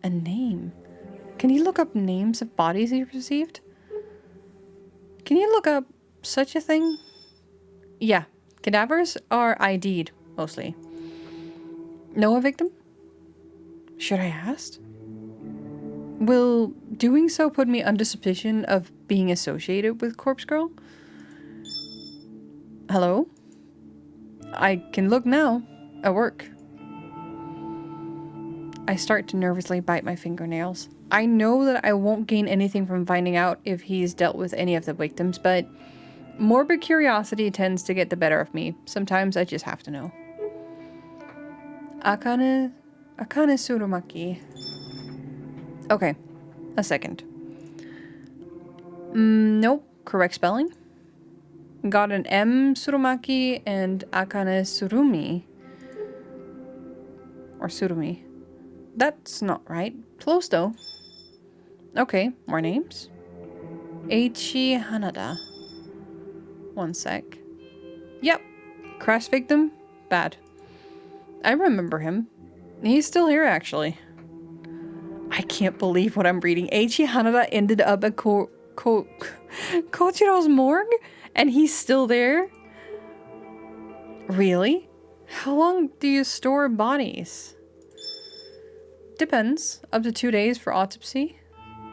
A name? Can you look up names of bodies you've received? Can you look up such a thing? Yeah, cadavers are ID'd, mostly. Know a victim? Should I ask? Will doing so put me under suspicion of being associated with Corpse Girl? Hello? I can look now. At work. I start to nervously bite my fingernails. I know that I won't gain anything from finding out if he's dealt with any of the victims, but morbid curiosity tends to get the better of me. Sometimes I just have to know. Akane Surumaki. Okay, a second. Nope, correct spelling. Got an M Surumaki and Akane Surumi. Or Surumi. That's not right. Close though. Okay, more names. Eiichi Hanada. One sec. Yep. Crash victim? Bad. I remember him. He's still here, actually. I can't believe what I'm reading. Eiichi Hanada ended up at Kojiro's morgue? And he's still there? Really? How long do you store bodies? Depends. Up to 2 days for autopsy.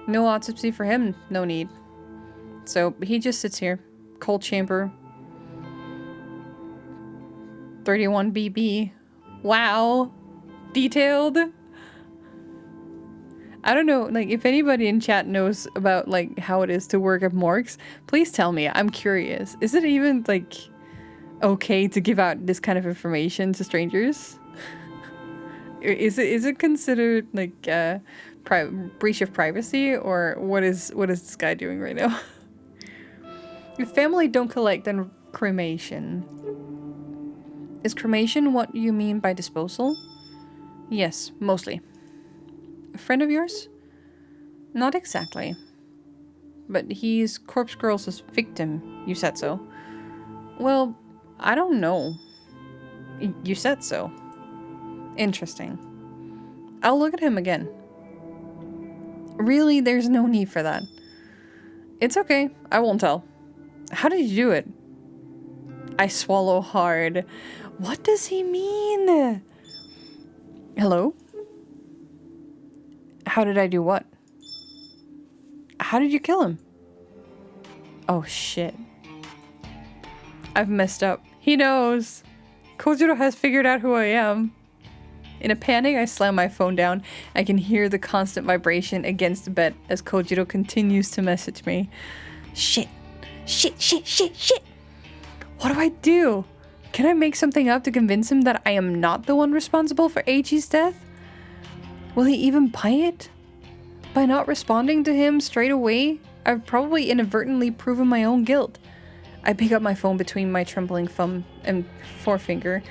No autopsy for him, no need. So he just sits here. Cold chamber. 31 BB. Wow. Detailed. I don't know, like, if anybody in chat knows about, like, how it is to work at morgues, please tell me. I'm curious. Is it even, like, okay to give out this kind of information to strangers? Is it considered, like, breach of privacy, or what is this guy doing right now? If family don't collect, then cremation. Is cremation what you mean by disposal? Yes, mostly. A friend of yours? Not exactly. But he's Corpse Girl's victim. You said so. Well, I don't know. You said so. Interesting. I'll look at him again. Really, there's no need for that. It's okay. I won't tell. How did you do it? I swallow hard. What does he mean? Hello? How did I do what? How did you kill him? Oh shit. I've messed up. He knows. Kojiro has figured out who I am. In a panic, I slam my phone down. I can hear the constant vibration against the bed as Kojiro continues to message me. Shit. What do I do? Can I make something up to convince him that I am not the one responsible for Eiichi's death? Will he even buy it? By not responding to him straight away, I've probably inadvertently proven my own guilt. I pick up my phone between my trembling thumb and forefinger.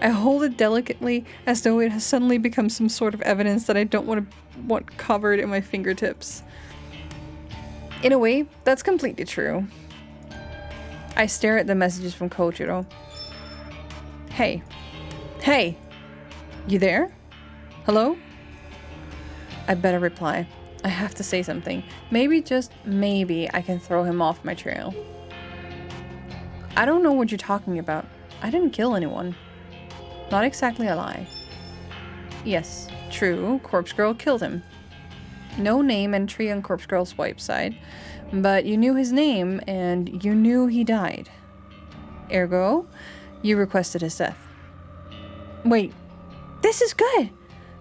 I hold it delicately as though it has suddenly become some sort of evidence that I don't want covered in my fingertips. In a way, that's completely true. I stare at the messages from Kojiro. Hey, you there? Hello? I better reply. I have to say something. Maybe, just maybe, I can throw him off my trail. I don't know what you're talking about. I didn't kill anyone. Not exactly a lie. Yes, true, Corpse Girl killed him. No name entry on Corpse Girl's website, but you knew his name and you knew he died. Ergo, you requested his death. Wait, this is good.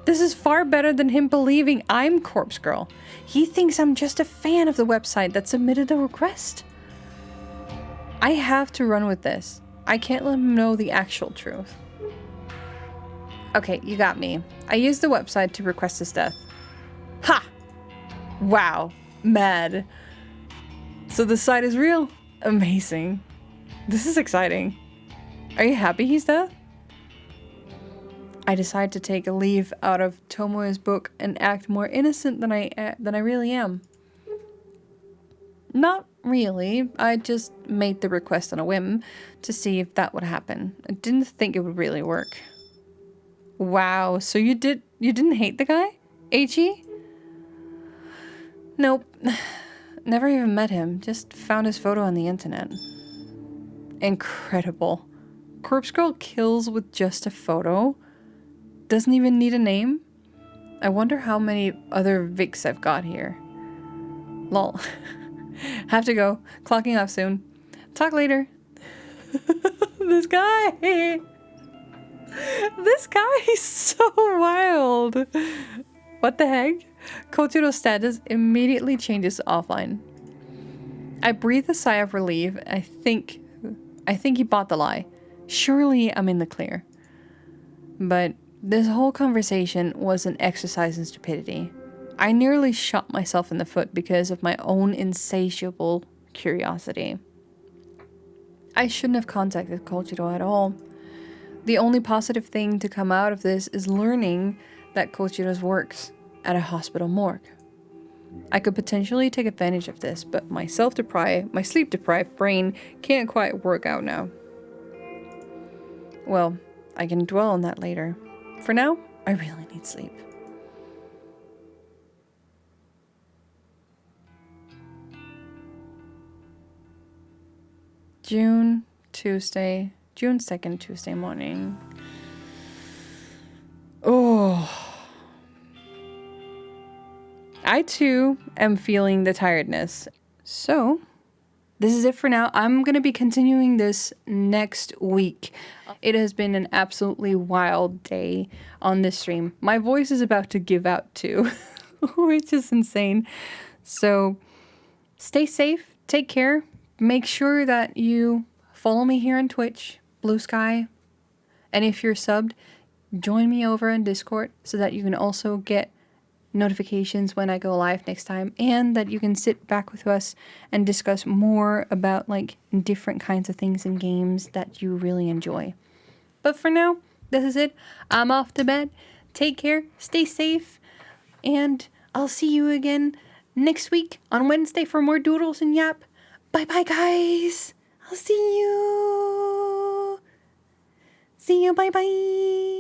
This is far better than him believing I'm Corpse Girl. He thinks I'm just a fan of the website that submitted the request. I have to run with this. I can't let him know the actual truth. Okay, you got me. I used the website to request his death. Ha! Wow. Mad. So the site is real? Amazing. This is exciting. Are you happy he's dead? I decide to take a leaf out of Tomoe's book and act more innocent than I really am. Not really. I just made the request on a whim to see if that would happen. I didn't think it would really work. Wow, so you didn't hate the guy? Eiichi? Nope. Never even met him. Just found his photo on the internet. Incredible. Corpse Girl kills with just a photo? Doesn't even need a name? I wonder how many other Vics I've got here. Lol. Have to go. Clocking off soon. Talk later. This guy is so wild. What the heck? Kojiro's status immediately changes to offline. I breathe a sigh of relief. I think he bought the lie. Surely I'm in the clear. But this whole conversation was an exercise in stupidity. I nearly shot myself in the foot because of my own insatiable curiosity. I shouldn't have contacted Kojiro at all. The only positive thing to come out of this is learning that Kojiro's works at a hospital morgue. I could potentially take advantage of this, but my sleep-deprived brain can't quite work out now. Well, I can dwell on that later. For now, I really need sleep. June 2nd, Tuesday morning. Oh. I too am feeling the tiredness. So, this is it for now. I'm going to be continuing this next week. It has been an absolutely wild day on this stream. My voice is about to give out too, which is insane. So, stay safe, take care. Make sure that you follow me here on Twitch, Blue Sky, and if you're subbed, join me over on Discord so that you can also get notifications when I go live next time, and that you can sit back with us and discuss more about like different kinds of things in games that you really enjoy. But for now, this is it. I'm off to bed. Take care, stay safe, and I'll see you again next week on Wednesday for more Doodles and Yap. Bye-bye, guys. I'll see you. See you. Bye-bye.